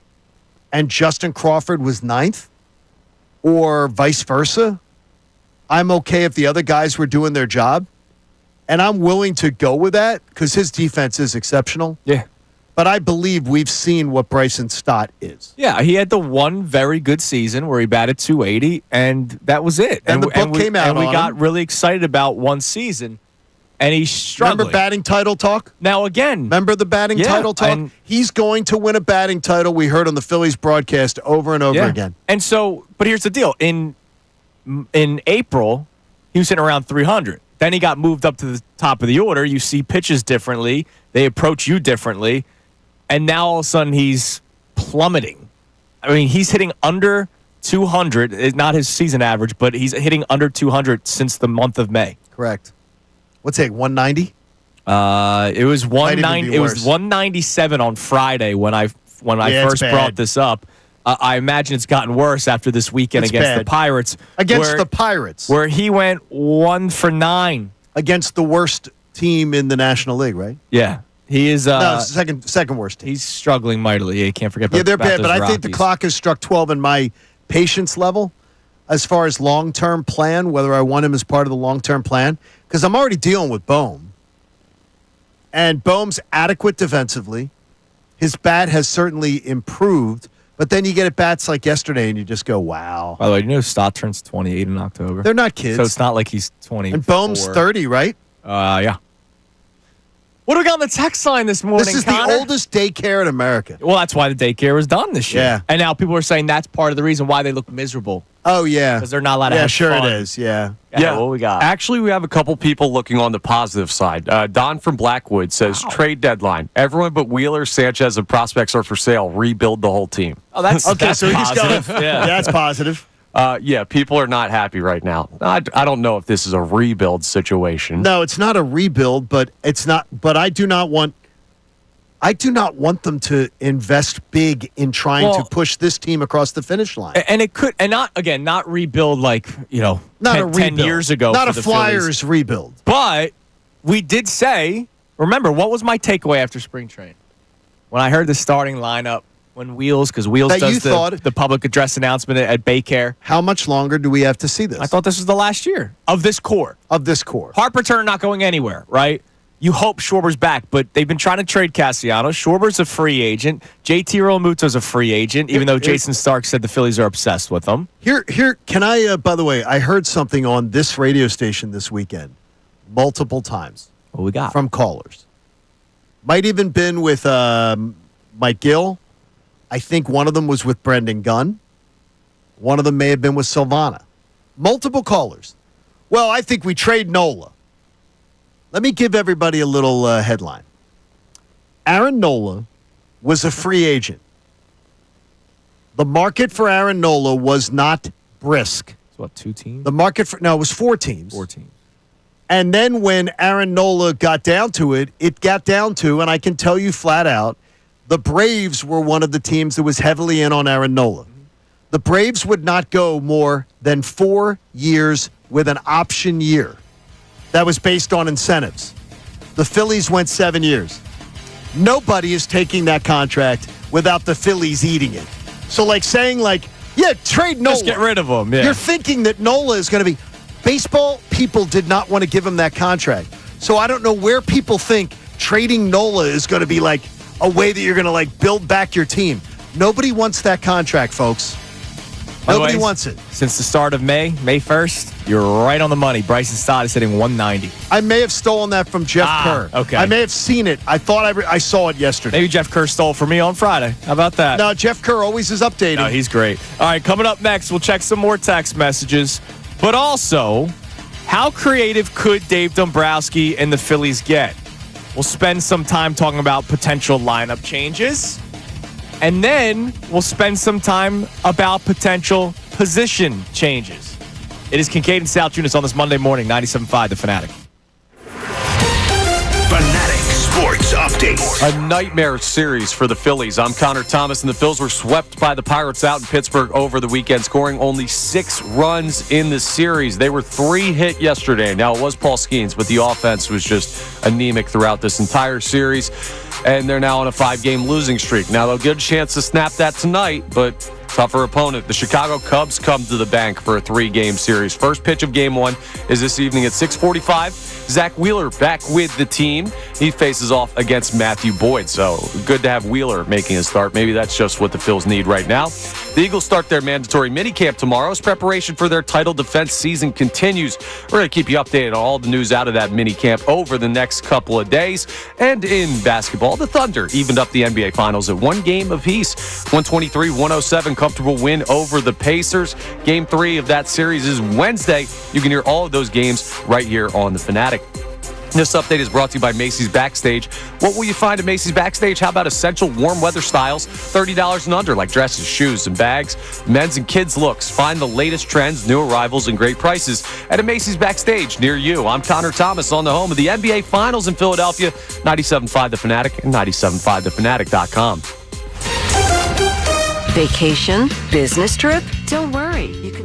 and Justin Crawford was 9th, or vice versa, I'm okay if the other guys were doing their job. And I'm willing to go with that because his defense is exceptional. Yeah. But I believe we've seen what Bryson Stott is. Yeah, he had the one very good season where he batted .280, and that was it. And the book came out and we got really excited about one season, and he's struggling. Remember batting title talk? Now, again. Remember the batting title talk? He's going to win a batting title. We heard on the Phillies broadcast over and over again. And so, but here's the deal. In April, he was sitting around 300. Then he got moved up to the top of the order. You see pitches differently. They approach you differently. And now all of a sudden he's plummeting. I mean, he's hitting under 200. It's not his season average, but he's hitting under 200 since the month of May. Correct. What's it, 190? It was 190. It was 197 on Friday when I first brought this up. I imagine it's gotten worse after this weekend against the Pirates. The Pirates. Where he went 1 for 9. Against the worst team in the National League, right? Yeah. He is second worst team. He's struggling mightily. You can't forget about they're bad, but I Rockies. think the clock has struck 12 in my patience level as far as long-term plan, whether I want him as part of the long-term plan, because I'm already dealing with Bohm. And Bohm's adequate defensively. His bat has certainly improved. But then you get at bats like yesterday, and you just go, wow. By the way, you know Stott turns 28 in October? They're not kids. So it's not like he's 20. And Bohm's 30, right? Yeah. What do we got on the text line this morning, This is Connor? the oldest daycare in America. Well, that's why the daycare was done this year. Yeah. And now people are saying that's part of the reason why they look miserable. Oh, yeah. Because they're not allowed to have sure fun. it is, yeah. Yeah, what we got? Actually, we have a couple people looking on the positive side. Don from Blackwood says, trade deadline. Everyone but Wheeler, Sanchez, and prospects are for sale. Rebuild the whole team. Oh, that's Okay, that's so he's positive. going. Yeah. That's positive. Yeah, people are not happy right now. I don't know if this is a rebuild situation. No, it's not a rebuild, but it's not. But I do not want them to invest big in trying to push this team across the finish line. And it could, and not rebuild like, Not 10 rebuild. years ago. Not for a the Flyers Phillies. rebuild. But we did say, remember, what was my takeaway after spring training? When I heard the starting lineup, because Wheels That you does thought- the public address announcement at Baycare. How much longer do we have to see this? I thought this was the last year of this core. Of this core. Harper Turner not going anywhere, right? You hope Schwarber's back, but they've been trying to trade Castellanos. Schwarber's a free agent. JT Realmuto's a free agent, even though Jason Stark said the Phillies are obsessed with him. Here. Can I? By the way, I heard something on this radio station this weekend, multiple times. What we got? From callers. Might even been with Mike Gill. I think one of them was with Brendan Gunn. One of them may have been with Silvana. Multiple callers. Well, I think we trade Nola. Let me give everybody a little headline. Aaron Nola was a free agent. The market for Aaron Nola was not brisk. It's what, 2 teams? The market for, no, it was 4 teams. 4 teams. And then when Aaron Nola got down to it got down to, and I can tell you flat out, the Braves were one of the teams that was heavily in on Aaron Nola. The Braves would not go more than 4 years with an option year. That was based on incentives. The Phillies went 7 years. Nobody is taking that contract without the Phillies eating it. So saying trade Nola. Just get rid of him, yeah. You're thinking that Nola is going to be. Baseball people did not want to give him that contract. So I don't know where people think trading Nola is going to be a way that you're going to build back your team. Nobody wants that contract, folks. Nobody wants it. Since the start of May 1st, you're right on the money. Bryson Stott is hitting 190. I may have stolen that from Jeff Kerr. Okay. I may have seen it. I thought I saw it yesterday. Maybe Jeff Kerr stole from me on Friday. How about that? No, Jeff Kerr always is updating. No, he's great. All right, coming up next, we'll check some more text messages. But also, how creative could Dave Dombrowski and the Phillies get? We'll spend some time talking about potential lineup changes. And then we'll spend some time about potential position changes. It is Kincade and Salciunas on this Monday morning, 97.5 The Fanatic. Fanatic Sports Update. A nightmare series for the Phillies. I'm Connor Thomas, and the Phils were swept by the Pirates out in Pittsburgh over the weekend, scoring only 6 runs in the series. They were 3 hit yesterday. Now, it was Paul Skeens, but the offense was just anemic throughout this entire series, and they're now on a 5-game losing streak. Now, they'll get a chance to snap that tonight, but tougher opponent. The Chicago Cubs come to the bank for a 3-game series. First pitch of Game 1 is this evening at 6:45. Zach Wheeler back with the team. He faces off against Matthew Boyd. So good to have Wheeler making a start. Maybe that's just what the Phils need right now. The Eagles start their mandatory minicamp tomorrow as preparation for their title defense season continues. We're going to keep you updated on all the news out of that minicamp over the next couple of days. And in basketball, the Thunder evened up the NBA Finals at 1 game apiece. 123-107, comfortable win over the Pacers. Game 3 of that series is Wednesday. You can hear all of those games right here on The Fanatic. This update is brought to you by Macy's Backstage. What will you find at Macy's Backstage? How about essential warm weather styles, $30 and under, like dresses, shoes, and bags, men's and kids' looks. Find the latest trends, new arrivals, and great prices at a Macy's Backstage near you. I'm Connor Thomas on the home of the NBA Finals in Philadelphia, 97.5 The Fanatic and 97.5thefanatic.com. Vacation? Business trip? Don't worry. You can.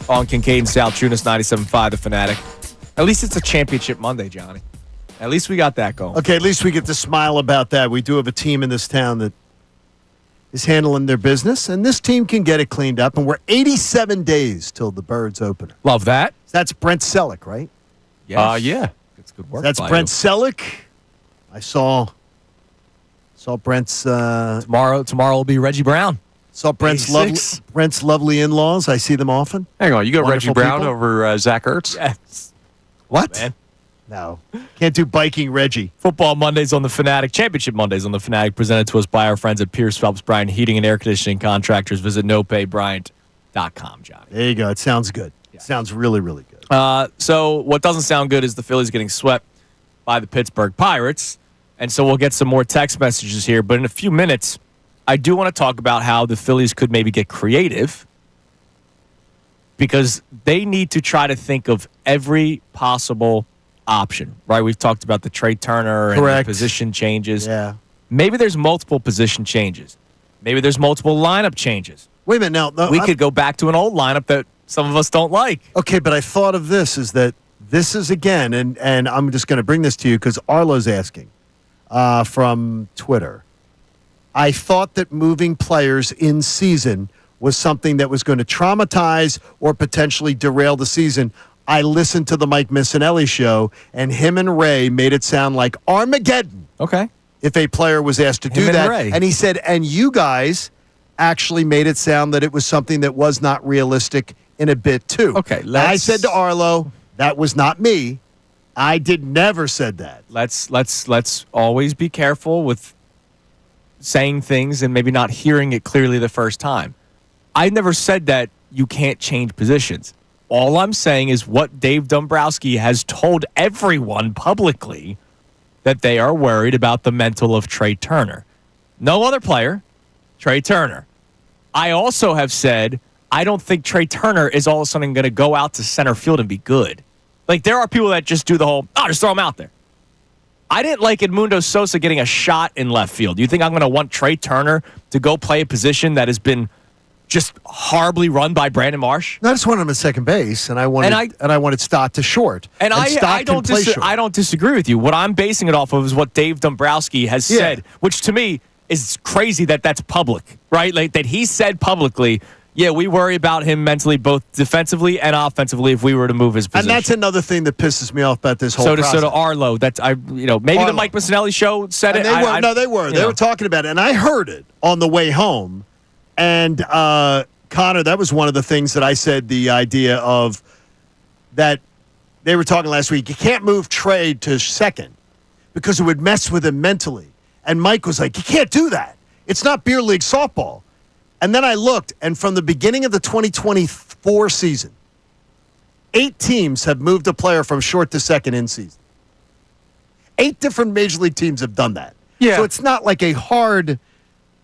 on Kincade Salciunas 97.5 The Fanatic. At least it's a championship Monday, Johnny. At least we got that going. Okay, at least we get to smile about that. We do have a team in this town that is handling their business, and this team can get it cleaned up. And we're 87 days till the Birds opener. Love that. That's Brent Selleck, right? Yes. Yeah. It's good work. That's by Brent you. Selleck. I saw Brent's Tomorrow will be Reggie Brown. saw Brent's 86. lovely in-laws. I see them often. Hang on, you got Wonderful Reggie Brown people. over Zach Ertz? Yes. What? Man. No. Can't do biking Reggie. Football Mondays on the Fanatic. Championship Mondays on the Fanatic. Presented to us by our friends at Pier, Phelps Bryant Heating and Air Conditioning Contractors. Visit nopaybryant.com, Johnny. There you go. It sounds good. It sounds really, really good. So what doesn't sound good is the Phillies getting swept by the Pittsburgh Pirates. And so we'll get some more text messages here. But in a few minutes, I do want to talk about how the Phillies could maybe get creative because they need to try to think of every possible option, right? We've talked about the Trey Turner and the position changes. Yeah. Maybe there's multiple position changes. Maybe there's multiple lineup changes. Wait a minute. Now, no, We could go back to an old lineup that some of us don't like. Okay, but I thought of this is that this is again, and I'm just going to bring this to you because Arlo's asking from Twitter. I thought that moving players in season was something that was going to traumatize or potentially derail the season. I listened to the Mike Missanelli show, and him and Ray made it sound like Armageddon Okay. if a player was asked to do Him and that. Ray. And he said, and you guys actually made it sound that it was something that was not realistic in a bit too. Okay, And I said to Arlo, that was not me. I never said that. Let's always be careful with saying things and maybe not hearing it clearly the first time. I never said that you can't change positions. All I'm saying is what Dave Dombrowski has told everyone publicly that they are worried about the mental of Trey Turner. No other player, Trey Turner. I also have said I don't think Trey Turner is all of a sudden going to go out to center field and be good. Like, there are people that just do the whole, just throw him out there. I didn't like Edmundo Sosa getting a shot in left field. Do you think I'm going to want Trey Turner to go play a position that has been just horribly run by Brandon Marsh? No, I just wanted him at second base, and I wanted Stott to short. And I don't disagree with you. What I'm basing it off of is what Dave Dombrowski has said, which to me is crazy that that's public, right? Like that he said publicly, yeah, we worry about him mentally, both defensively and offensively, if we were to move his position. And that's another thing that pisses me off about this whole process. So to Arlo, maybe Arlo. the Mike Missanelli show said and it. They were. They were talking about it, and I heard it on the way home. And Connor, that was one of the things that I said. The idea of that they were talking last week. You can't move Trey to second because it would mess with him mentally. And Mike was like, "You can't do that. It's not beer league softball." And then I looked, and from the beginning of the 2024 season, 8 teams have moved a player from short to second in season. 8 different major league teams have done that. Yeah. So it's not like a hard,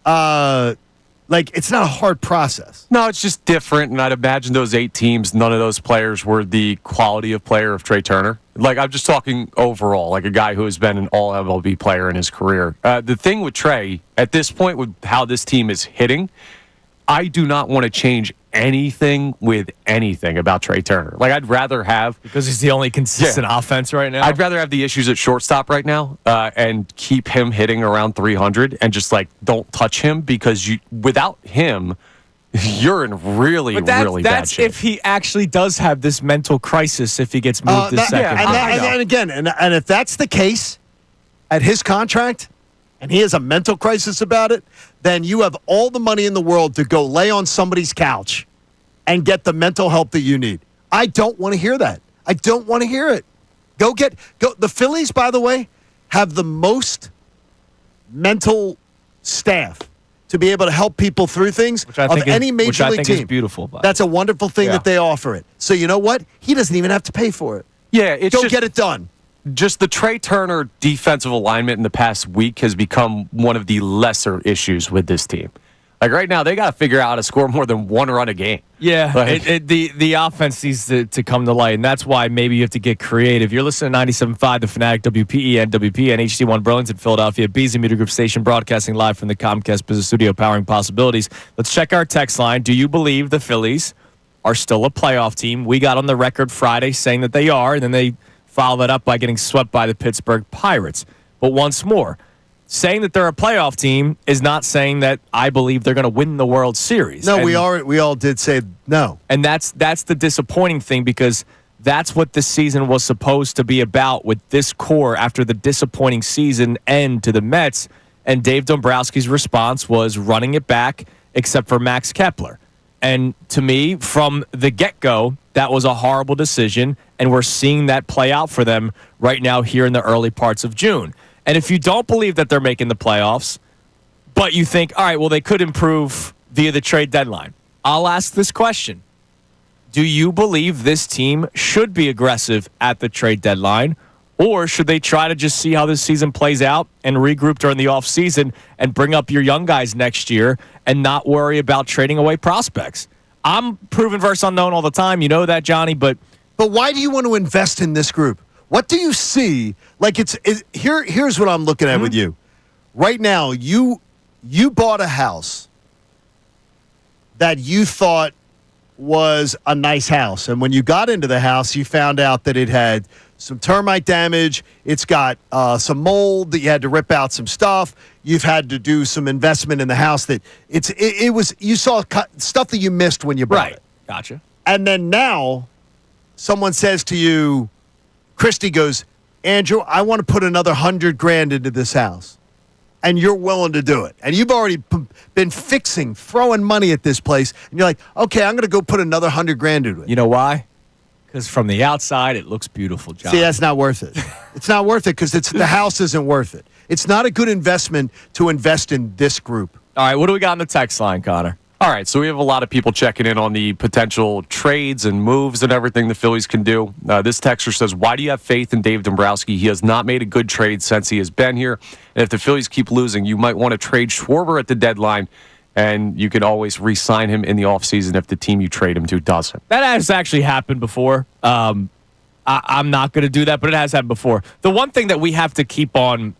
it's not a hard process. No, it's just different, and I'd imagine those 8 teams, none of those players were the quality of player of Trey Turner. Like, I'm just talking overall, like a guy who has been an all-MLB player in his career. The thing with Trey, at this point, with how this team is hitting, I do not want to change anything with anything about Trey Turner. Like, I'd rather have... Because he's the only consistent offense right now? I'd rather have the issues at shortstop right now and keep him hitting around 300 and just, don't touch him because without him, you're in really bad shape. That's if he actually does have this mental crisis if he gets moved to second. And again, if that's the case at his contract and he has a mental crisis about it, then you have all the money in the world to go lay on somebody's couch and get the mental help that you need. I don't want to hear that. I don't want to hear it. Go. The Phillies, by the way, have the most mental staff to be able to help people through things of any major league team. Is beautiful. That's a wonderful thing that they offer it. So you know what? He doesn't even have to pay for it. Yeah, get it done. Just the Trey Turner defensive alignment in the past week has become one of the lesser issues with this team. Like right now, they got to figure out how to score more than 1 run a game. Yeah, the offense needs to come to light, and that's why maybe you have to get creative. You're listening to 97.5, The Fanatic, WPEN, WPN, HD1 Burlington, Philadelphia, Beasley Media Group Station, broadcasting live from the Comcast Business Studio, powering possibilities. Let's check our text line. Do you believe the Phillies are still a playoff team. We got on the record Friday saying that they are, and then they followed that up by getting swept by the Pittsburgh Pirates. But once more, saying that they're a playoff team is not saying that I believe they're going to win the World Series. No, we all did say no. And that's the disappointing thing, because that's what this season was supposed to be about with this core after the disappointing season end to the Mets. And Dave Dombrowski's response was running it back, except for Max Kepler. And to me, from the get-go, that was a horrible decision, and we're seeing that play out for them right now here in the early parts of June. And if you don't believe that they're making the playoffs, but you think, all right, well, they could improve via the trade deadline, I'll ask this question. Do you believe this team should be aggressive at the trade deadline, or should they try to just see how this season plays out and regroup during the offseason and bring up your young guys next year and not worry about trading away prospects? I'm proven versus unknown all the time. You know that, Johnny, but why do you want to invest in this group? What do you see? Like here's what I'm looking at with you. Right now, you bought a house that you thought was a nice house. And when you got into the house, you found out that it had some termite damage. It's got some mold that you had to rip out some stuff. You've had to do some investment in the house that it was, you saw stuff that you missed when you bought it. Gotcha. And then now someone says to you, Christy goes, Andrew, I want to put another $100,000 into this house. And you're willing to do it. And you've already been throwing money at this place. And you're like, okay, I'm going to go put another $100,000 into it. You know why? Because from the outside, it looks beautiful, John. See, that's not worth it. It's not worth it because the house isn't worth it. It's not a good investment to invest in this group. All right, what do we got on the text line, Connor? All right, so we have a lot of people checking in on the potential trades and moves and everything the Phillies can do. This texter says, why do you have faith in Dave Dombrowski? He has not made a good trade since he has been here. And if the Phillies keep losing, you might want to trade Schwarber at the deadline, and you can always re-sign him in the offseason if the team you trade him to doesn't. That has actually happened before. I'm not going to do that, but it has happened before. The one thing that we have to keep on,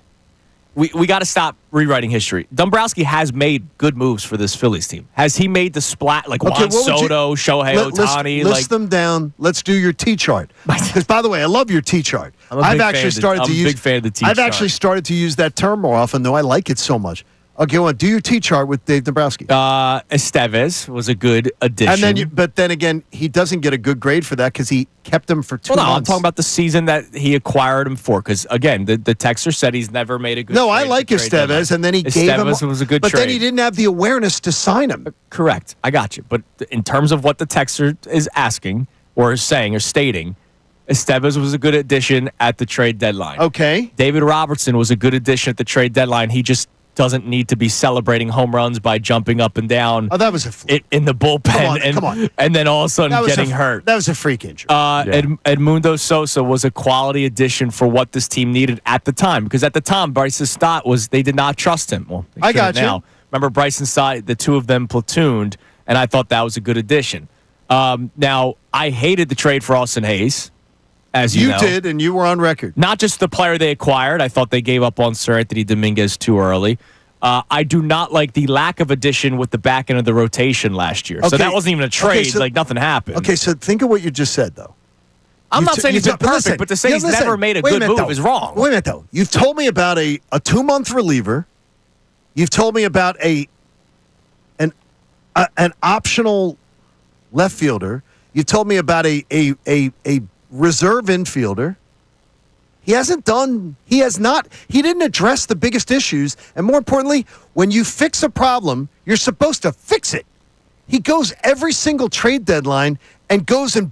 we got to stop rewriting history. Dombrowski has made good moves for this Phillies team. Has he made the splat like Juan Soto, Shohei Ohtani? List them down. Let's do your T chart. Because, by the way, I love your T chart. I'm a big fan of the T chart. I've actually started to use that term more often, though I like it so much. Okay, well, do your T chart with Dave Dombrowski. Estevez was a good addition. And then, but then again, he doesn't get a good grade for that because he kept him for 2 months. I'm talking about the season that he acquired him for. Because again, the texter said he's never made a good. No, I like Estevez, and then he gave him. Estevez was a good trade, but then he didn't have the awareness to sign him. Correct, I got you. But in terms of what the texter is asking or is saying or stating, Estevez was a good addition at the trade deadline. Okay, David Robertson was a good addition at the trade deadline. He just doesn't need to be celebrating home runs by jumping up and down. Oh, that was in the bullpen. Come on. And then all of a sudden getting hurt. That was a freak injury. Edmundo Sosa was a quality addition for what this team needed at the time. Because at the time, Bryson Stott they did not trust him. Well, I got you. Now. Remember Bryson Stott, the two of them platooned, and I thought that was a good addition. Now, I hated the trade for Austin Hayes. As you know. Did, and you were on record. Not just the player they acquired. I thought they gave up on Sir Anthony Dominguez too early. I do not like the lack of addition with the back end of the rotation last year. Okay. So that wasn't even a trade. Nothing happened. Okay, so think of what you just said, though. I'm not saying he's been perfect, but to say he's never made a good move is wrong. Wait a minute, though. You've told me about a 2-month reliever. You've told me about an optional left fielder. You've told me about a reserve infielder. He didn't address the biggest issues. And more importantly, when you fix a problem, you're supposed to fix it. He goes every single trade deadline and goes and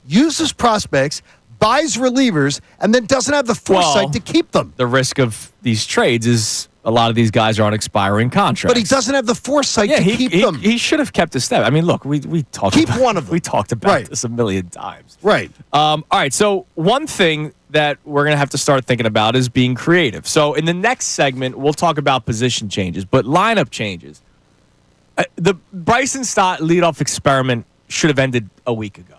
uses prospects, buys relievers, and then doesn't have the foresight to keep them. The risk of these trades is a lot of these guys are on expiring contracts. But he doesn't have the foresight to keep them. He should have kept his step. I mean, look, we talked about one of them. We talked about this a million times. Right. All right, so one thing that we're going to have to start thinking about is being creative. So in the next segment, we'll talk about position changes, but lineup changes. The Bryson Stott leadoff experiment should have ended a week ago.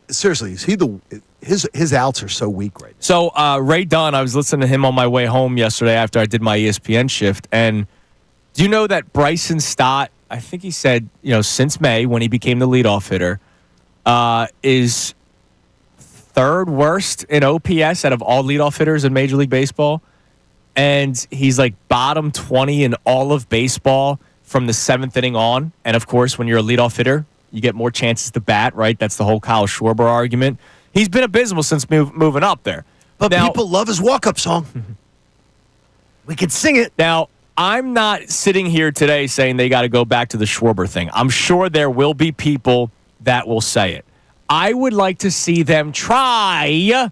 Seriously, is he his outs are so weak right now. So Ray Dunn, I was listening to him on my way home yesterday after I did my ESPN shift, and do you know that Bryson Stott I think he said, since May when he became the leadoff hitter, is third worst in OPS out of all leadoff hitters in Major League Baseball. And he's like bottom 20 in all of baseball from the 7th inning on. And of course, when you're a leadoff hitter, you get more chances to bat, right? That's the whole Kyle Schwarber argument. He's been abysmal since moving up there. But now, people love his walk-up song. We could sing it. Now, I'm not sitting here today saying they got to go back to the Schwarber thing. I'm sure there will be people that will say it. I would like to see them try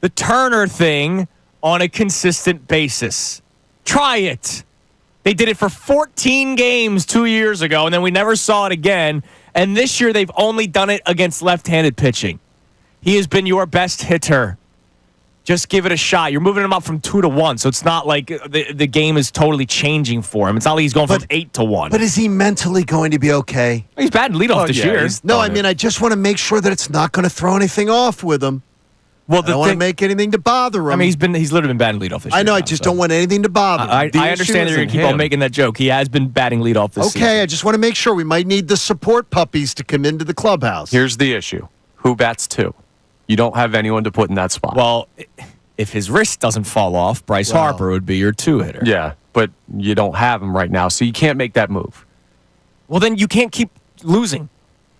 the Turner thing on a consistent basis. Try it. They did it for 14 games 2 years ago, and then we never saw it again. And this year, they've only done it against left-handed pitching. He has been your best hitter. Just give it a shot. You're moving him up from 2 to 1, so it's not like the game is totally changing for him. It's not like he's going from 8 to 1. But is he mentally going to be okay? He's batting leadoff this year. No, I mean, I just want to make sure that it's not going to throw anything off with him. Well, I don't want to make anything to bother him. I mean, he's literally been batting leadoff this year. I know. I just don't want anything to bother him. I understand that you're going to keep on making that joke. He has been batting leadoff this season. Okay, I just want to make sure. We might need the support puppies to come into the clubhouse. Here's the issue. Who bats 2? You don't have anyone to put in that spot. Well, if his wrist doesn't fall off, Bryce Harper would be your 2 hitter. Yeah, but you don't have him right now, so you can't make that move. Well, then you can't keep losing.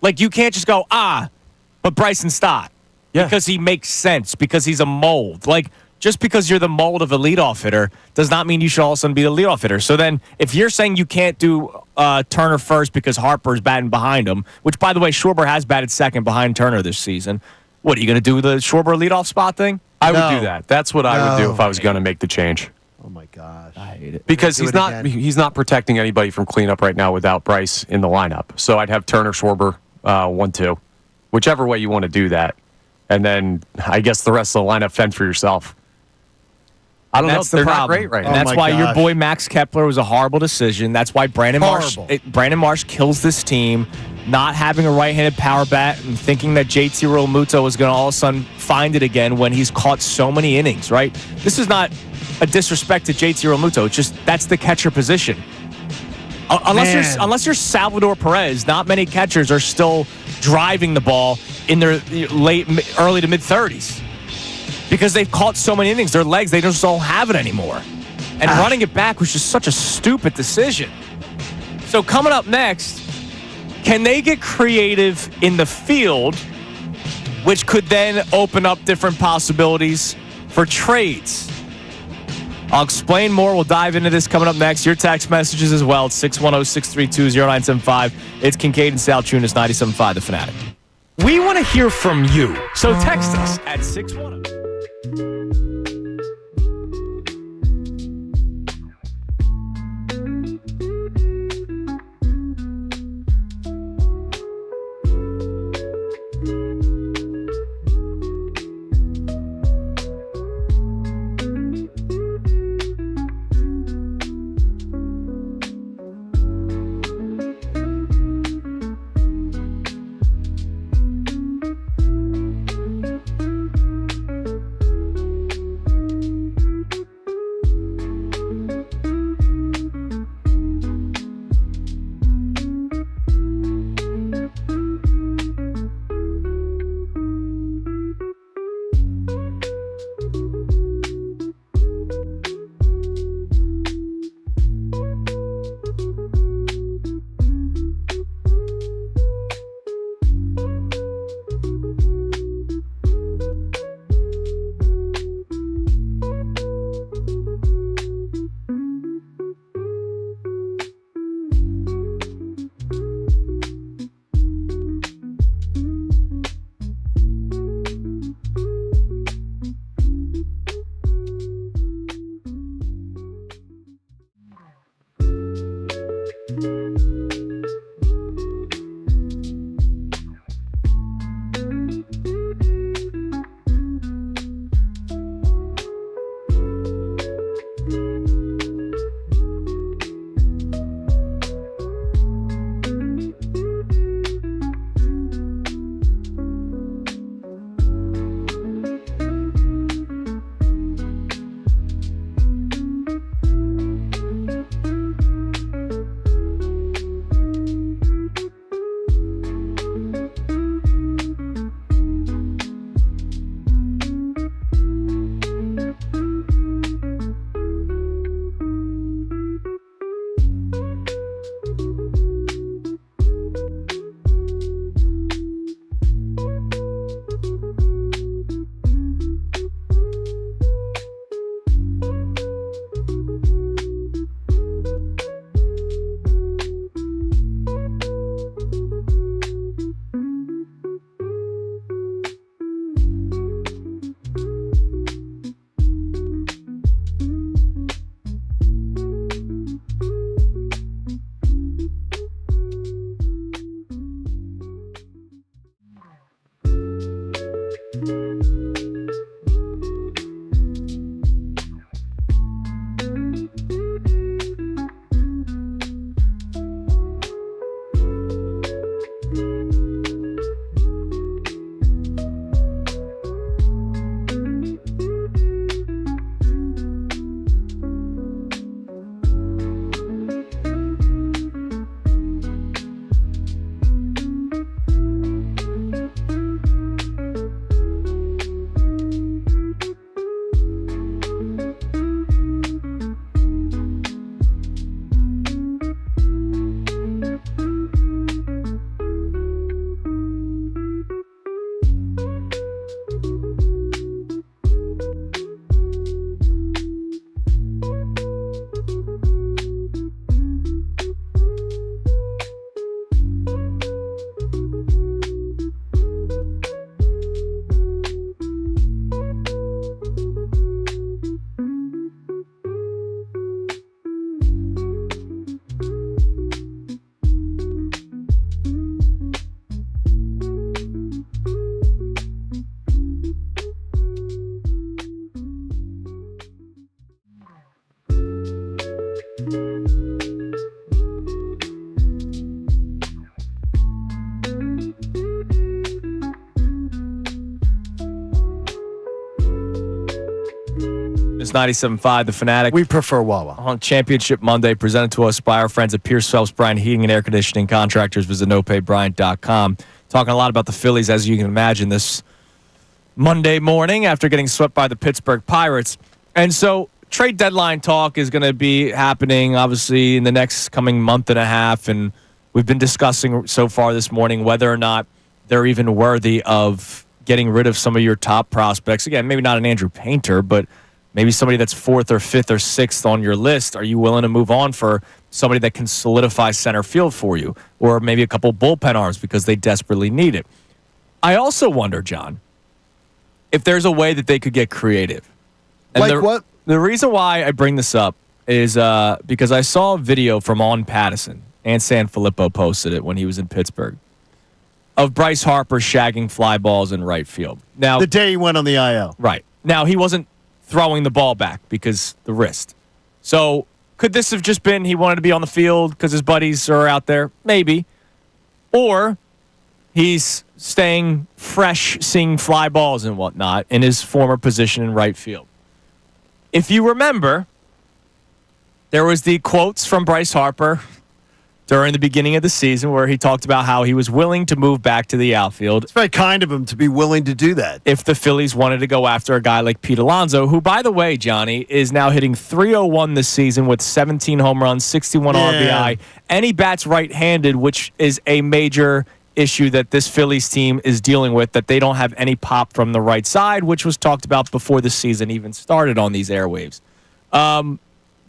Like, you can't just go, but Bryson Stott. Yeah. Because he makes sense, because he's a mold. Like, just because you're the mold of a leadoff hitter does not mean you should all of a sudden be the leadoff hitter. So then, if you're saying you can't do Turner first because Harper's batting behind him, which, by the way, Schwarber has batted second behind Turner this season, what, are you going to do the Schwarber leadoff spot thing? I would do that. That's what I would do if I was going to make the change. Oh, my gosh. I hate it. Because he's not protecting anybody from cleanup right now without Bryce in the lineup. So I'd have Turner, Schwarber, 1-2. Whichever way you want to do that. And then I guess the rest of the lineup fend for yourself. I don't know. They're not great right now. And that's why your boy Max Kepler was a horrible decision. That's why Brandon Marsh kills this team. Not having a right-handed power bat and thinking that JT Realmuto was going to all of a sudden find it again when he's caught so many innings, right? This is not a disrespect to JT Realmuto. It's just that's the catcher position. Unless you're Salvador Perez, not many catchers are still driving the ball in their early to mid-30s because they've caught so many innings. Their legs, they just don't have it anymore. And running it back was just such a stupid decision. So coming up next, can they get creative in the field, which could then open up different possibilities for trades? I'll explain more. We'll dive into this coming up next. Your text messages as well. It's 610-632-0975. It's Kincade and Salciunas, 97.5 The Fanatic. We want to hear from you. So text us at 610. 97.5, The Fanatic. We prefer Wawa. On Championship Monday, presented to us by our friends at Pier, Phelps, Bryant Heating and Air Conditioning Contractors. Visit nopaybryant.com. Talking a lot about the Phillies, as you can imagine, this Monday morning after getting swept by the Pittsburgh Pirates. And so trade deadline talk is going to be happening, obviously, in the next coming month and a half. And we've been discussing so far this morning whether or not they're even worthy of getting rid of some of your top prospects. Again, maybe not an Andrew Painter, but maybe somebody that's 4th or 5th or 6th on your list. Are you willing to move on for somebody that can solidify center field for you? Or maybe a couple bullpen arms because they desperately need it. I also wonder, John, if there's a way that they could get creative. And like what? The reason why I bring this up is because I saw a video from On Pattison, and Sanfilippo posted it when he was in Pittsburgh, of Bryce Harper shagging fly balls in right field. Now, the day he went on the IL. Right. Now, he wasn't throwing the ball back because the wrist. So could this have just been he wanted to be on the field because his buddies are out there? Maybe. Or he's staying fresh, seeing fly balls and whatnot in his former position in right field. If you remember, there was the quotes from Bryce Harper during the beginning of the season where he talked about how he was willing to move back to the outfield. It's very kind of him to be willing to do that. If the Phillies wanted to go after a guy like Pete Alonso, who, by the way, Johnny, is now hitting .301 this season with 17 home runs, 61 RBI, and he bats right-handed, which is a major issue that this Phillies team is dealing with, that they don't have any pop from the right side, which was talked about before the season even started on these airwaves.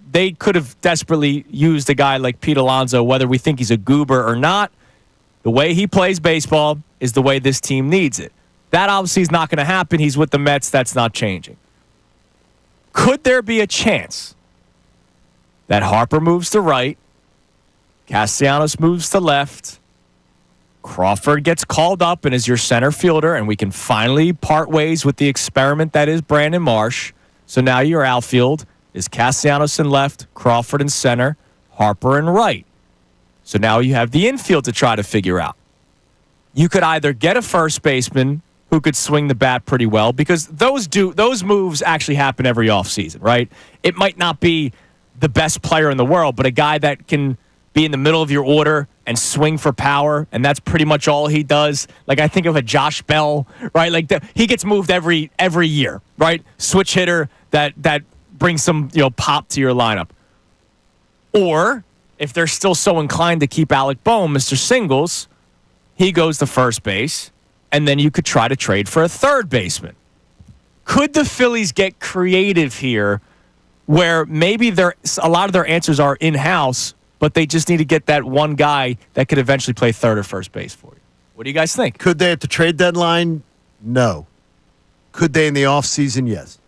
They could have desperately used a guy like Pete Alonso, whether we think he's a goober or not. The way he plays baseball is the way this team needs it. That obviously is not going to happen. He's with the Mets. That's not changing. Could there be a chance that Harper moves to right, Castellanos moves to left, Crawford gets called up and is your center fielder, and we can finally part ways with the experiment that is Brandon Marsh? So now your outfield is Castellanos in left, Crawford in center, Harper in right. So now you have the infield to try to figure out. You could either get a first baseman who could swing the bat pretty well, because those moves actually happen every offseason, right? It might not be the best player in the world, but a guy that can be in the middle of your order and swing for power, and that's pretty much all he does. Like, I think of a Josh Bell, right? Like, he gets moved every year, right? Switch hitter that bring some pop to your lineup. Or if they're still so inclined to keep Alec Bohm, Mr. Singles, he goes to first base, and then you could try to trade for a third baseman. Could the Phillies get creative here where maybe a lot of their answers are in-house, but they just need to get that one guy that could eventually play third or first base for you? What do you guys think? Could they at the trade deadline? No. Could they in the offseason? Yes.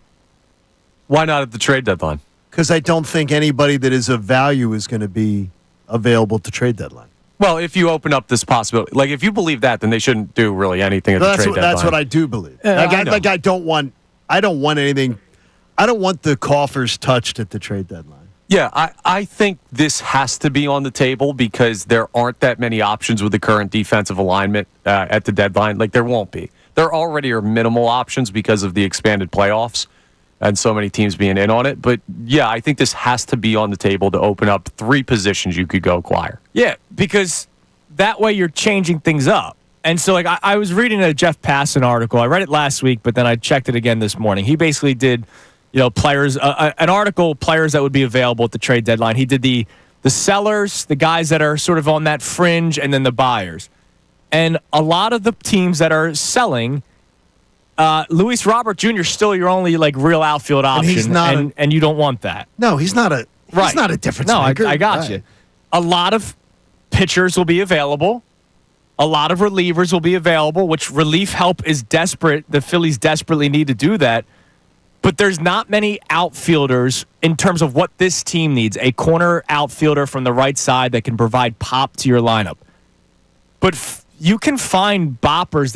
Why not at the trade deadline? Because I don't think anybody that is of value is going to be available to trade deadline. Well, if you open up this possibility, like if you believe that, then they shouldn't do really anything at the trade deadline. That's what I do believe. I don't want anything. I don't want the coffers touched at the trade deadline. Yeah, I think this has to be on the table because there aren't that many options with the current defensive alignment at the deadline. Like, there won't be. There already are minimal options because of the expanded playoffs and so many teams being in on it. But, yeah, I think this has to be on the table to open up 3 positions you could go acquire. Yeah, because that way you're changing things up. And so, like, I was reading a Jeff Passan article. I read it last week, but then I checked it again this morning. He basically did, players, an article, players that would be available at the trade deadline. He did the sellers, the guys that are sort of on that fringe, and then the buyers. And a lot of the teams that are selling, Luis Robert Jr. is still your only real outfield option, and he's not and you don't want that. No, he's not a difference maker. I got you. A lot of pitchers will be available. A lot of relievers will be available, which relief help is desperate. The Phillies desperately need to do that. But there's not many outfielders in terms of what this team needs. A corner outfielder from the right side that can provide pop to your lineup. But you can find boppers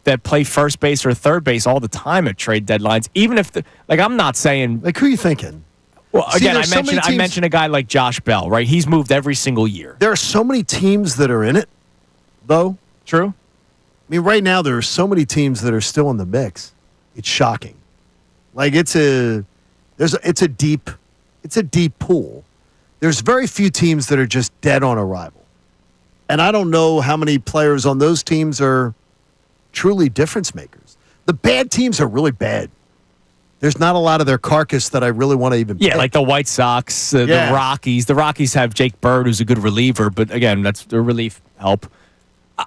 that play first base or third base all the time at trade deadlines. Even if, I'm not saying... Like, who are you thinking? Well, again, I mentioned a guy like Josh Bell, right? He's moved every single year. There are so many teams that are in it, though. True. I mean, right now, there are so many teams that are still in the mix. It's shocking. Like, there's It's a deep pool. There's very few teams that are just dead on arrival. And I don't know how many players on those teams are truly difference makers. The bad teams are really bad. There's not a lot of their carcass that I really want to even pick. Like the White Sox, the Rockies. The Rockies have Jake Bird, who's a good reliever, but again, that's their relief help.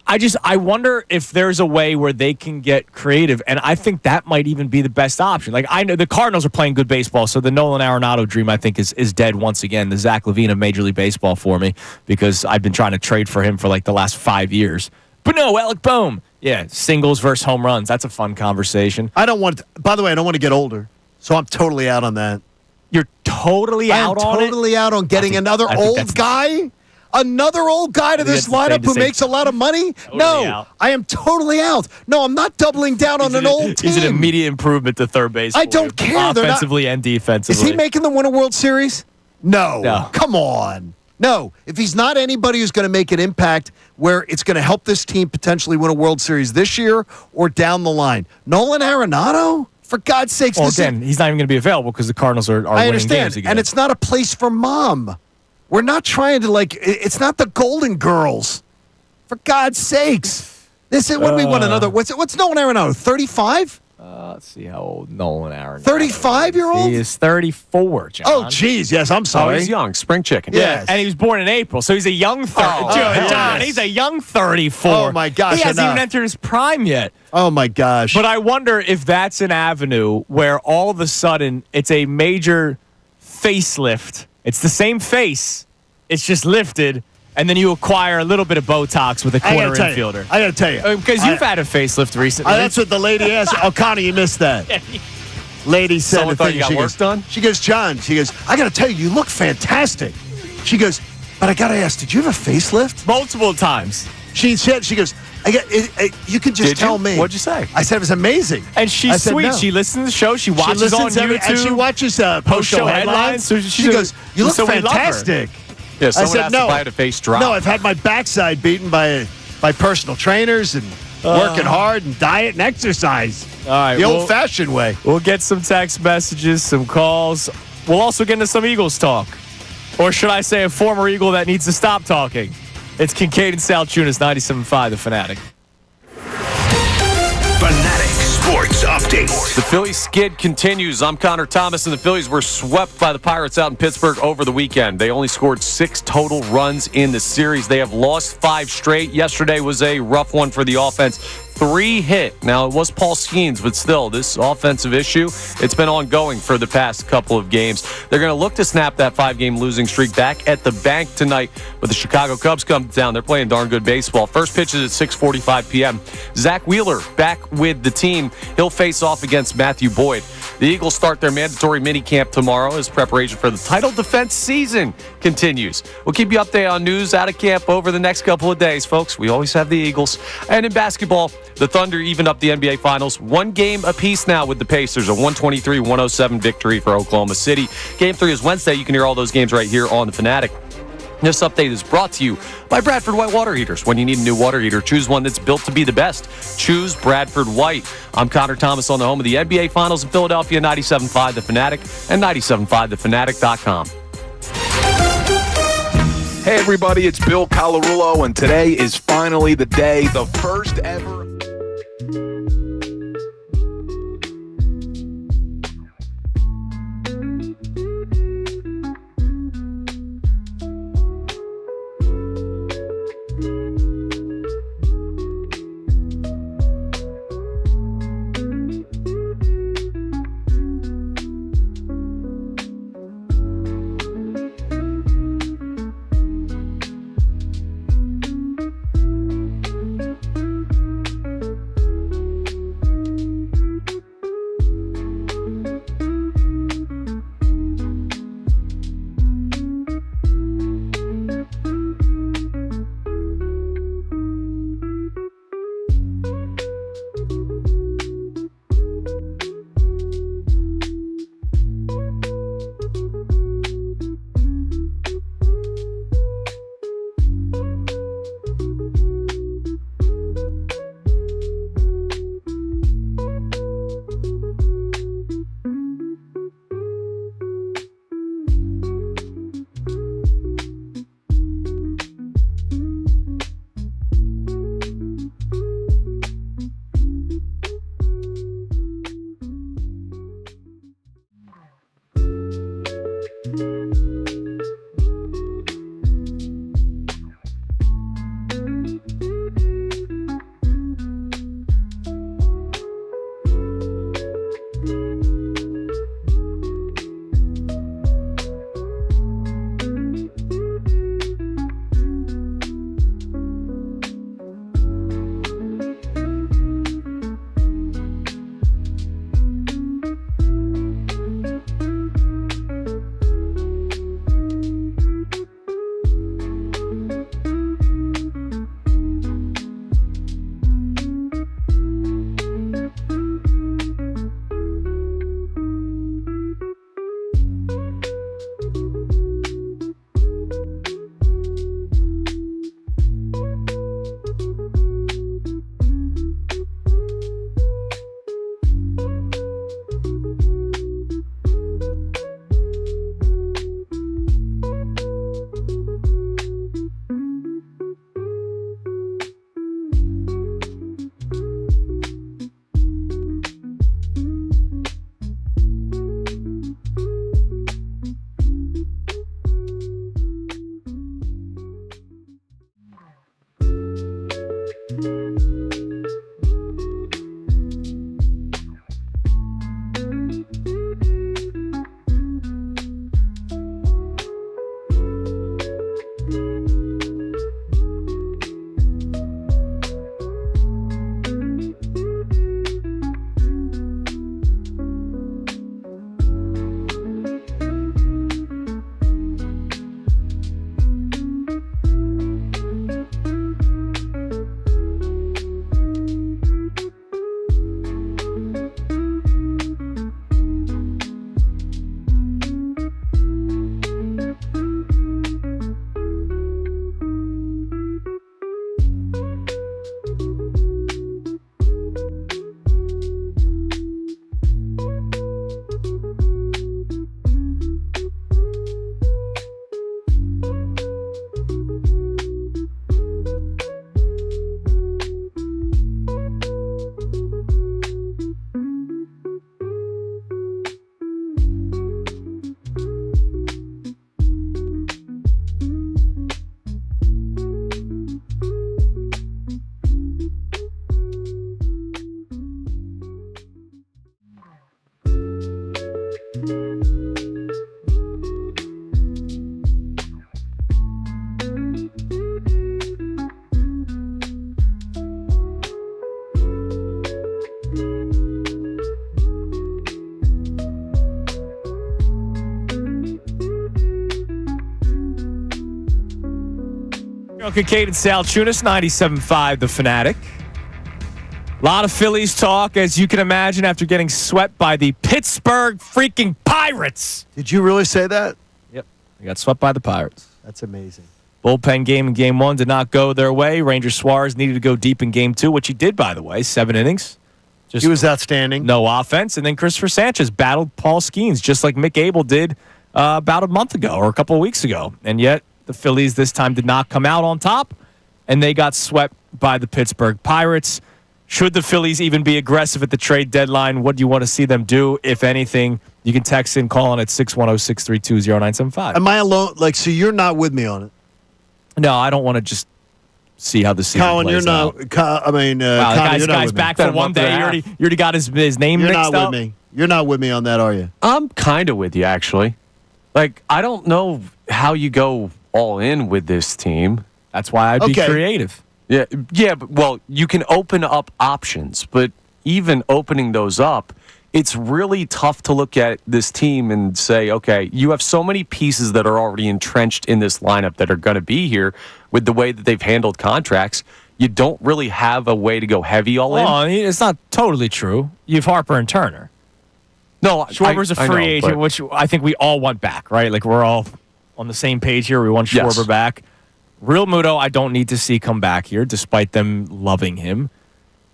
I wonder if there's a way where they can get creative, and I think that might even be the best option. Like, I know the Cardinals are playing good baseball, so the Nolan Arenado dream, I think, is dead once again. The Zach Levine of Major League Baseball for me, because I've been trying to trade for him for like the last 5 years. But no, Alec Boehm. Yeah, singles versus home runs. That's a fun conversation. By the way, I don't want to get older, so I'm totally out on that. You're totally out on it? I'm totally out on getting another old guy? Another old guy to this lineup who makes a lot of money? No, out. I am totally out. No, I'm not doubling down on an old team. He's an immediate improvement to third base. I don't care. Offensively and defensively. Is he making them win a World Series? No. Come on. No. If he's not anybody who's going to make an impact where it's going to help this team potentially win a World Series this year or down the line. Nolan Arenado? For God's sakes. Well, again, he's not even going to be available because the Cardinals are winning games again. And it's not a place for mom. We're not trying to, it's not the Golden Girls. For God's sakes. This is when we won another. What's Nolan Arenado? 35? Let's see how old Nolan Arenado is. 35-year-old? He is 34, John. Oh, geez. Yes, I'm sorry. Oh, he's young. Spring chicken. Yes. And he was born in April, so he's a young 34. John, he's a young 34. Oh, my gosh. He hasn't even entered his prime yet. Oh, my gosh. But I wonder if that's an avenue where all of a sudden it's a major facelift. It's the same face. It's just lifted. And then you acquire a little bit of Botox with a corner infielder. I got to tell you. Because you've had a facelift recently. That's what the lady asked. Oh, Connie, you missed that. Lady said, someone thought you got work done? She goes, John, I got to tell you look fantastic. She goes, but I got to ask, did you have a facelift? Multiple times. She goes, you can just tell me. What'd you say? I said it was amazing. And she's sweet. No. She listens to the show. She watches on YouTube. And she watches post-show headlines. So she goes, you look fantastic. Yeah, someone I said, asked no. if I had a face drop. No, I've had my backside beaten by personal trainers and working hard and diet and exercise. All right. The old-fashioned way. We'll get some text messages, some calls. We'll also get into some Eagles talk. Or should I say a former Eagle that needs to stop talking? It's Kincade Salciunas, 97.5, The Fanatic. Fanatic Sports Update. The Phillies skid continues. I'm Connor Thomas, and the Phillies were swept by the Pirates out in Pittsburgh over the weekend. They only scored 6 total runs in the series. They have lost 5 straight. Yesterday was a rough one for the offense. 3 hit. Now, it was Paul Skeens, but still, this offensive issue, it's been ongoing for the past couple of games. They're going to look to snap that 5-game losing streak back at the bank tonight, but the Chicago Cubs come down. They're playing darn good baseball. First pitch is at 6:45 p.m. Zach Wheeler back with the team. He'll face off against Matthew Boyd. The Eagles start their mandatory minicamp tomorrow as preparation for the title defense season continues. We'll keep you updated on news out of camp over the next couple of days, folks. We always have the Eagles. And in basketball, the Thunder evened up the NBA Finals. 1 game apiece now with the Pacers. A 123-107 victory for Oklahoma City. Game 3 is Wednesday. You can hear all those games right here on The Fanatic. This update is brought to you by Bradford White Water Heaters. When you need a new water heater, choose one that's built to be the best. Choose Bradford White. I'm Connor Thomas on the home of the NBA Finals in Philadelphia, 97.5 The Fanatic and 97.5thefanatic.com. Hey everybody, it's Bill Colarulo, and today is finally the day, the first ever... Kincade Salciunas, 97.5, The Fanatic. A lot of Phillies talk, as you can imagine, after getting swept by the Pittsburgh freaking Pirates. Did you really say that? Yep. They got swept by the Pirates. That's amazing. Bullpen game in Game 1 did not go their way. Ranger Suarez needed to go deep in Game 2, which he did, by the way. 7 innings. He was outstanding. No offense. And then Christopher Sanchez battled Paul Skeens, just like Mick Abel did about a month ago or a couple of weeks ago. And yet the Phillies this time did not come out on top, and they got swept by the Pittsburgh Pirates. Should the Phillies even be aggressive at the trade deadline? What do you want to see them do, if anything? You can text in, call in at 610-632-0975. Am I alone? So you're not with me on it? No, I don't want to just see how the season Colin, plays you're out. not. Colin, Guy's back for one day. You already got his name you're mixed not up. with me. You're not with me on that, are you? I'm kind of with you, actually. I don't know how you go all in with this team. That's why I'd be creative. Yeah. But you can open up options, but even opening those up, it's really tough to look at this team and say, okay, you have so many pieces that are already entrenched in this lineup that are going to be here with the way that they've handled contracts. You don't really have a way to go heavy all in. Well, it's not totally true. You have Harper and Turner. No, Schwarber's a free agent, which I think we all want back, right? We're all on the same page here. We want Schwarber back. Real Muto, I don't need to see come back here, despite them loving him.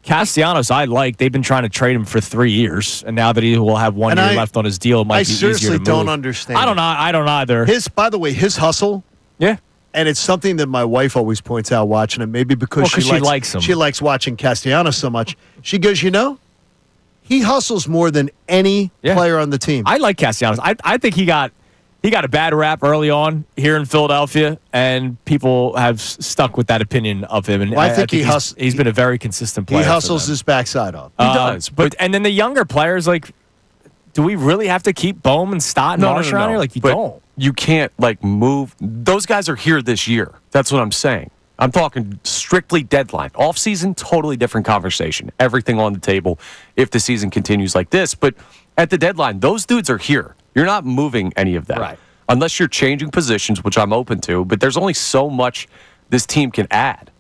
Castellanos, I like. They've been trying to trade him for 3 years, and now that he will have 1 year left on his deal, it might be easier to move. I seriously don't understand. I don't either. By the way, his hustle. Yeah. And it's something that my wife always points out watching him, maybe because she likes him. She likes watching Castellanos so much. She goes, he hustles more than any player on the team. I like Castellanos. I think he got a bad rap early on here in Philadelphia, and people have stuck with that opinion of him. And I think he's been a very consistent player. He hustles his backside off. He does. And then the younger players, do we really have to keep Bohm and Stott and Marsh around here? You don't. You can't move. Those guys are here this year. That's what I'm saying. I'm talking strictly deadline. Off-season, totally different conversation. Everything on the table if the season continues like this. But at the deadline, those dudes are here. You're not moving any of them. Right. Unless you're changing positions, which I'm open to. But there's only so much this team can add.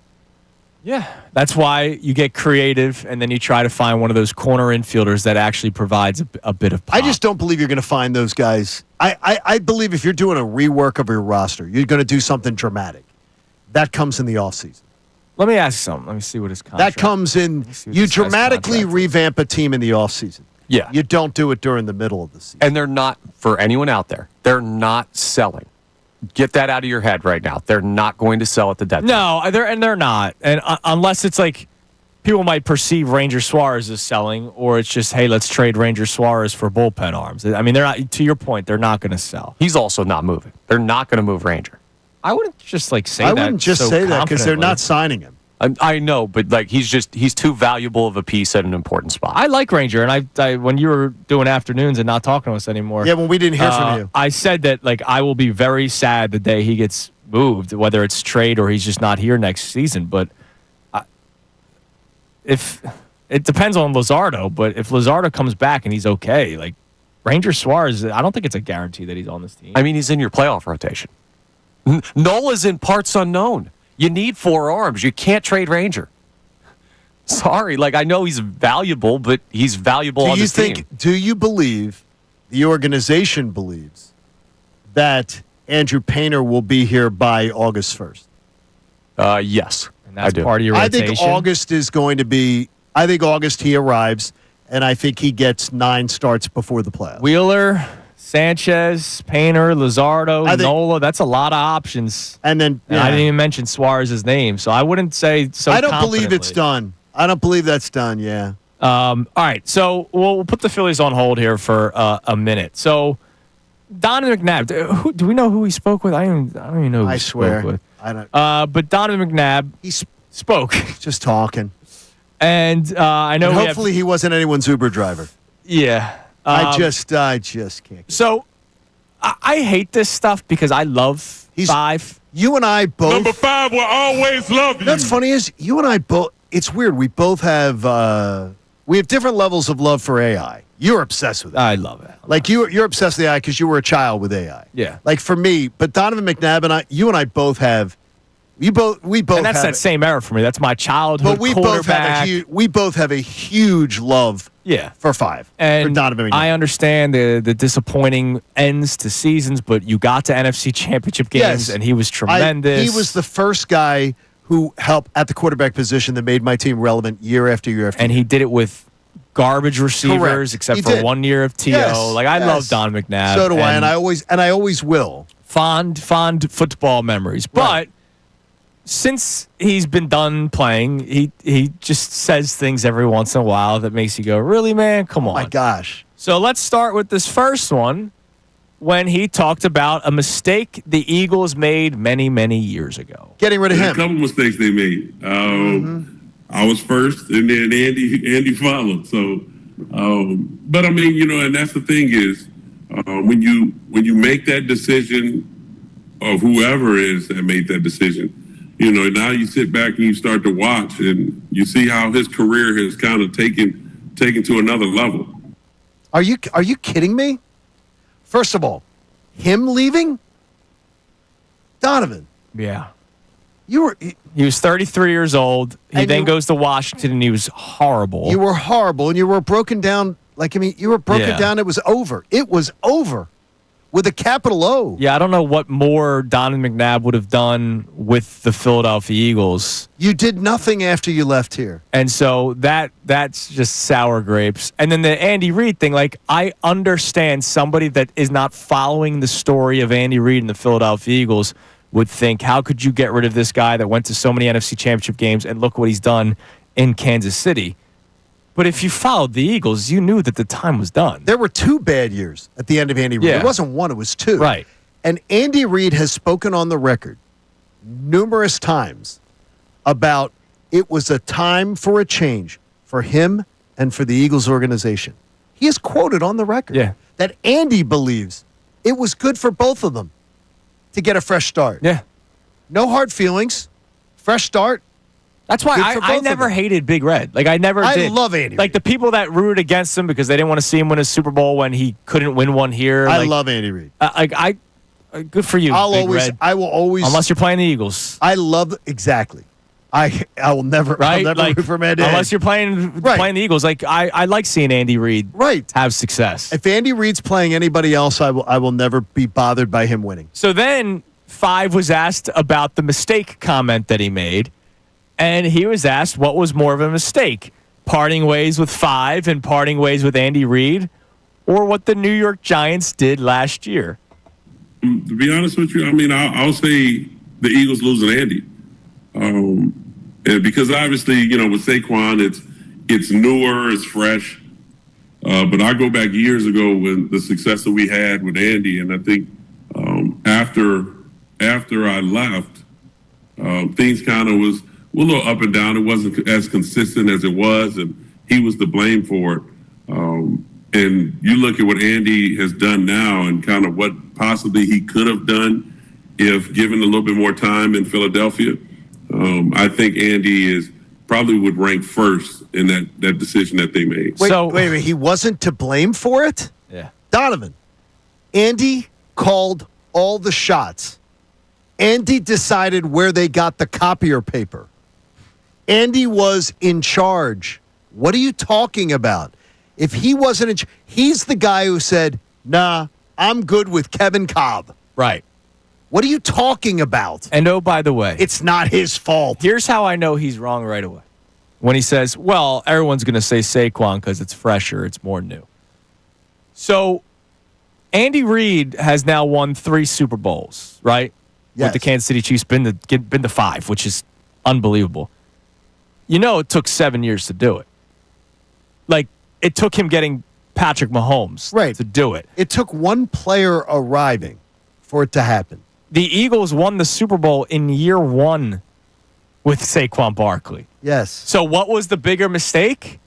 Yeah. That's why you get creative, and then you try to find one of those corner infielders that actually provides a bit of pop. I just don't believe you're going to find those guys. I believe if you're doing a rework of your roster, you're going to do something dramatic. That comes in the offseason. Let me ask you something. Let me see what his contract. That comes in. You dramatically revamp a team in the offseason. Yeah. You don't do it during the middle of the season. And they're not, for anyone out there, they're not selling. Get that out of your head right now. They're not going to sell at the deadline. No, they're not. And unless it's people might perceive Ranger Suarez as selling, or it's just, hey, let's trade Ranger Suarez for bullpen arms. I mean, they're not. To your point, they're not going to sell. He's also not moving. They're not going to move Ranger. I wouldn't just say that. I wouldn't just say that because they're not signing him. I know, but he's too valuable of a piece at an important spot. I like Ranger, and I when you were doing afternoons and not talking to us anymore. Yeah, when we didn't hear from you, I said that I will be very sad the day he gets moved, whether it's trade or he's just not here next season. But if it depends on Luzardo, but if Luzardo comes back and he's okay, Ranger Suarez, I don't think it's a guarantee that he's on this team. I mean, he's in your playoff rotation. Nola's in parts unknown. You need 4 arms. You can't trade Ranger. Sorry, I know he's valuable, but he's valuable on this team. Do you believe the organization believes that Andrew Painter will be here by August 1st? Yes, and that's I do. part of your rotation. I think August is going to be. I think August he arrives, and I think he gets 9 starts before the playoffs. Wheeler, Sanchez, Painter, Luzardo, Nola. That's a lot of options. And then I didn't even mention Suarez's name, so I wouldn't say so. I don't believe it's done. I don't believe that's done. Yeah. All right, so we'll put the Phillies on hold here for a minute. So Donovan McNabb, do we know who he spoke with? I don't even know who he spoke with. I don't. But Donovan McNabb, he spoke. Just talking. And I know. And hopefully he wasn't anyone's Uber driver. Yeah. I just can't. So I hate this stuff because I love 5. You and I both. Number 5 will always love you. That's funny is you and I both. It's weird. We both have. We have different levels of love for AI. You're obsessed with it. I love it. You're obsessed with AI because you were a child with AI. Yeah. For me, but Donovan McNabb and you and I both have We both and that's that same era for me. That's my childhood but we quarterback. both have a huge love for 5. And for Donovan McNabb. I understand the disappointing ends to seasons, but you got to NFC Championship games, and he was tremendous. He was the first guy who helped at the quarterback position that made my team relevant year after year after and year. he did it with garbage receivers, Correct. except He for did. 1 year of TO. Yes, I love Don McNabb. So do I, and I always will. Fond football memories. Right. But since he's been done playing, he just says things every once in a while that makes you go, really, man? Come on. My gosh. So let's start with this first one when he talked about a mistake the Eagles made many, many years ago. Getting rid of There's him. a couple mistakes they made. I was first, and then Andy followed. So, but I mean, and that's the thing is, when you make that decision, of whoever it is that made that decision, now you sit back and you start to watch, and you see how his career has kind of taken to another level. Are you kidding me? First of all, him leaving? Donovan. Yeah. He was 33 years old. He And then you- goes to Washington, and he was horrible. You were horrible, and you were broken down. You were broken Yeah. down. It was over. It was over with a capital O. Yeah, I don't know what more Donovan McNabb would have done with the Philadelphia Eagles. You did nothing after you left here. And so that's just sour grapes. And then the Andy Reid thing, I understand somebody that is not following the story of Andy Reid and the Philadelphia Eagles would think, how could you get rid of this guy that went to so many NFC Championship games and look what he's done in Kansas City? But if you followed the Eagles, you knew that the time was done. There were 2 bad years at the end of Andy Reid. Yeah. It wasn't 1, it was 2. Right. And Andy Reid has spoken on the record numerous times about it was a time for a change for him and for the Eagles organization. He is quoted on the record that Andy believes it was good for both of them to get a fresh start. Yeah. No hard feelings. Fresh start. That's why I never hated Big Red. I never did. I love Andy Reid. The people that rooted against him because they didn't want to see him win a Super Bowl when he couldn't win one here. I love Andy Reid. Good for you, I will always. Unless you're playing the Eagles. I love exactly. I will never. Right? I'll never root for Andy. Unless you're playing the Eagles. I like seeing Andy Reid have success. If Andy Reid's playing anybody else, I will never be bothered by him winning. So then 5 was asked about the mistake comment that he made. And he was asked what was more of a mistake, parting ways with 5 and parting ways with Andy Reid, or what the New York Giants did last year. To be honest with you, I mean, I'll say the Eagles losing Andy, and because obviously, with Saquon, it's newer, it's fresh. But I go back years ago when the success that we had with Andy, and I think after I left, things kind of was a little up and down. It wasn't as consistent as it was, and he was to blame for it. And you look at what Andy has done now and kind of what possibly he could have done if given a little bit more time in Philadelphia. I think Andy probably would rank first in that decision that they made. Wait, he wasn't to blame for it? Yeah. Donovan, Andy called all the shots. Andy decided where they got the copier paper. Andy was in charge. What are you talking about? If he wasn't he's the guy who said, nah, I'm good with Kevin Cobb. Right. What are you talking about? And oh, by the way, it's not his fault. Here's how I know he's wrong right away. When he says, well, everyone's going to say Saquon because it's fresher, it's more new. So Andy Reid has now won 3 Super Bowls, right? Yes. With the Kansas City Chiefs, been to 5, which is unbelievable. It took 7 years to do it. It took him getting Patrick Mahomes to do it. It took one player arriving for it to happen. The Eagles won the Super Bowl in year 1 with Saquon Barkley. Yes. So what was the bigger mistake?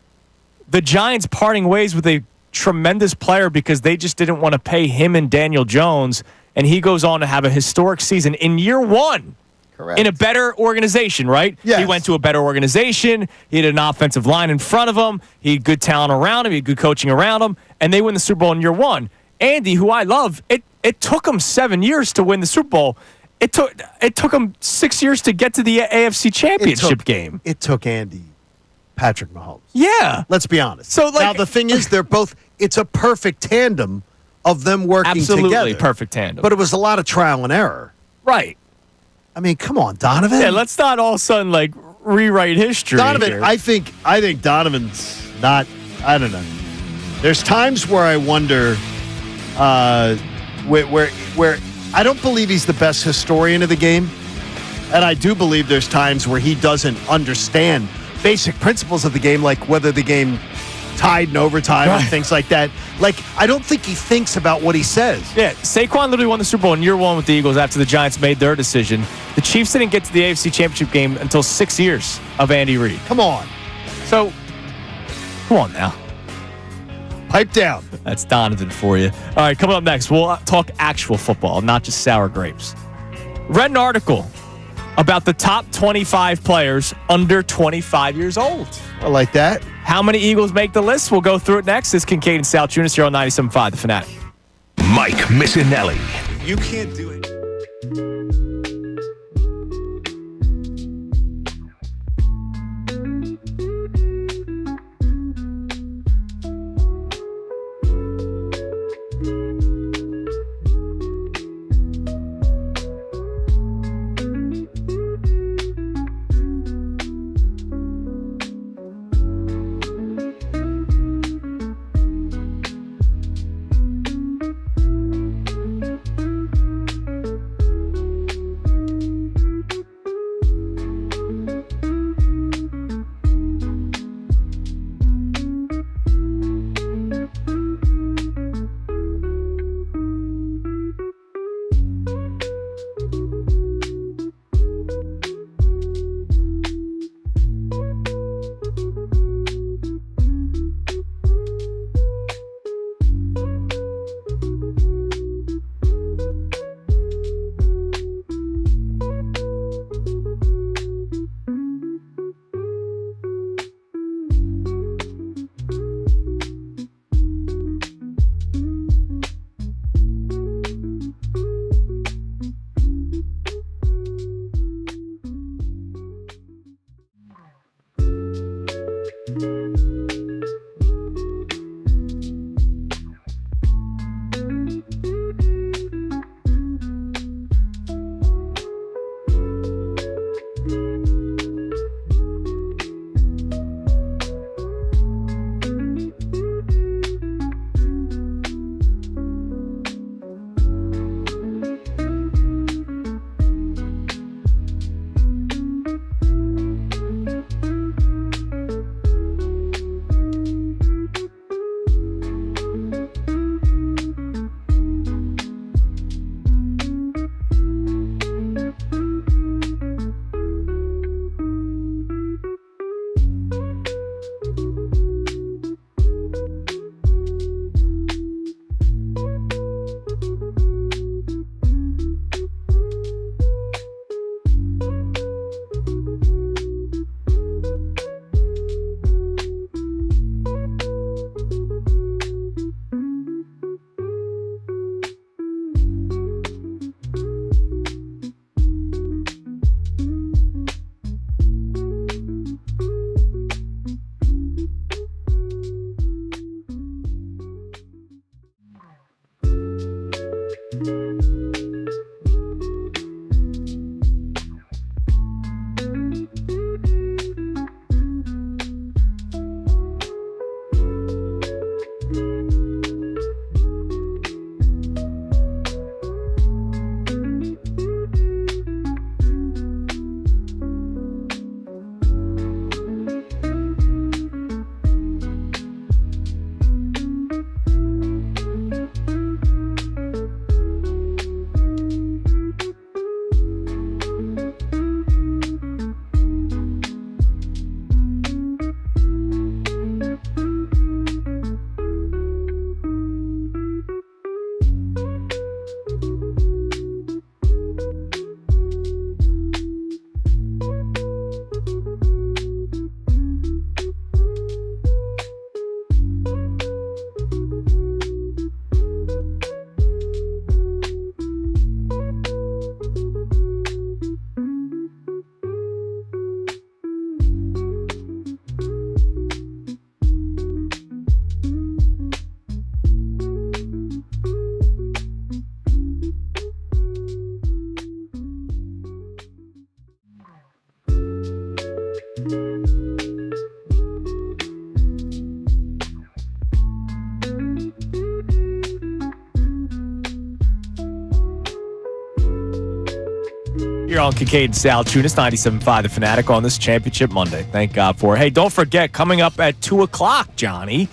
The Giants parting ways with a tremendous player because they just didn't want to pay him and Daniel Jones, and he goes on to have a historic season in year 1. Correct. In a better organization, right? Yes. He went to a better organization. He had an offensive line in front of him. He had good talent around him. He had good coaching around him. And they win the Super Bowl in year 1. Andy, who I love, it took him 7 years to win the Super Bowl. It took him 6 years to get to the AFC Championship game. It took Andy Patrick Mahomes. Yeah. Let's be honest. So, now, the thing is, it's a perfect tandem of them working absolutely together. Perfect tandem. But it was a lot of trial and error. Right. I mean, come on, Donovan. Yeah, let's not all of a sudden, rewrite history. Donovan, here. I think Donovan's not, I don't know. There's times where I wonder where I don't believe he's the best historian of the game. And I do believe there's times where he doesn't understand basic principles of the game, like whether the game tied in overtime and things like that. I don't think he thinks about what he says. Yeah, Saquon literally won the Super Bowl in year one with the Eagles after the Giants made their decision. The Chiefs didn't get to the AFC Championship game until 6 years of Andy Reid. Come on. So, come on now. Pipe down. That's Donovan for you. All right, coming up next, we'll talk actual football, not just sour grapes. Read an article about the top 25 players under 25 years old. I like that. How many Eagles make the list? We'll go through it next. It's Kincade and Salciunas here on 97.5 The Fanatic. Mike Missanelli. You can't do it. Here on Kincade Salciunas, 97.5 The Fanatic on this Championship Monday. Thank God for it. Hey, don't forget, coming up at 2 o'clock, Johnny,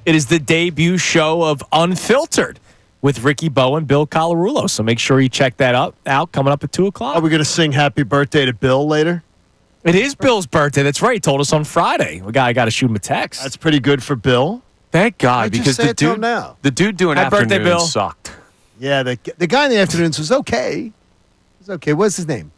it is the debut show of Unfiltered with Ricky Bowe and Bill Colarulo. So make sure you check that out coming up at 2 o'clock. Are we going to sing happy birthday to Bill later? It is Bill's birthday. That's right. He told us on Friday. I got to shoot him a text. That's pretty good for Bill. Thank God, Why'd you because say the it to him dude, now? the dude doing Happy birthday, afternoons Bill. sucked. Yeah, the guy in the afternoons was okay. He's okay. What's his name?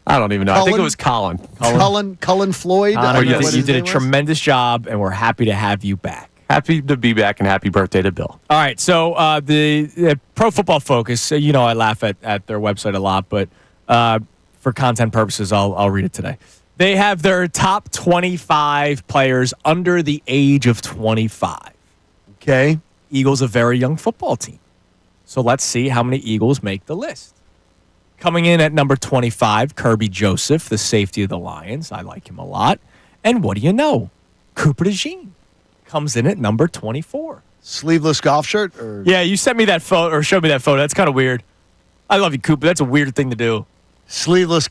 I don't even know. I think it was Colin. Cullen Floyd. I Connor, don't know you what did his a name was. tremendous job, and we're happy to have you back. Happy to be back and happy birthday to Bill. All right, so the Pro Football Focus, I laugh at their website a lot, but for content purposes, I'll read it today. They have their top 25 players under the age of 25. Okay. Eagles a very young football team. So let's see how many Eagles make the list. Coming in at number 25, Kirby Joseph, the safety of the Lions. I like him a lot. And what do you know? Cooper DeJean comes in at number 24. Sleeveless golf shirt? Or Yeah, you sent me that photo or showed me that photo. That's kind of weird. I love you, Cooper. That's a weird thing to do. sleeveless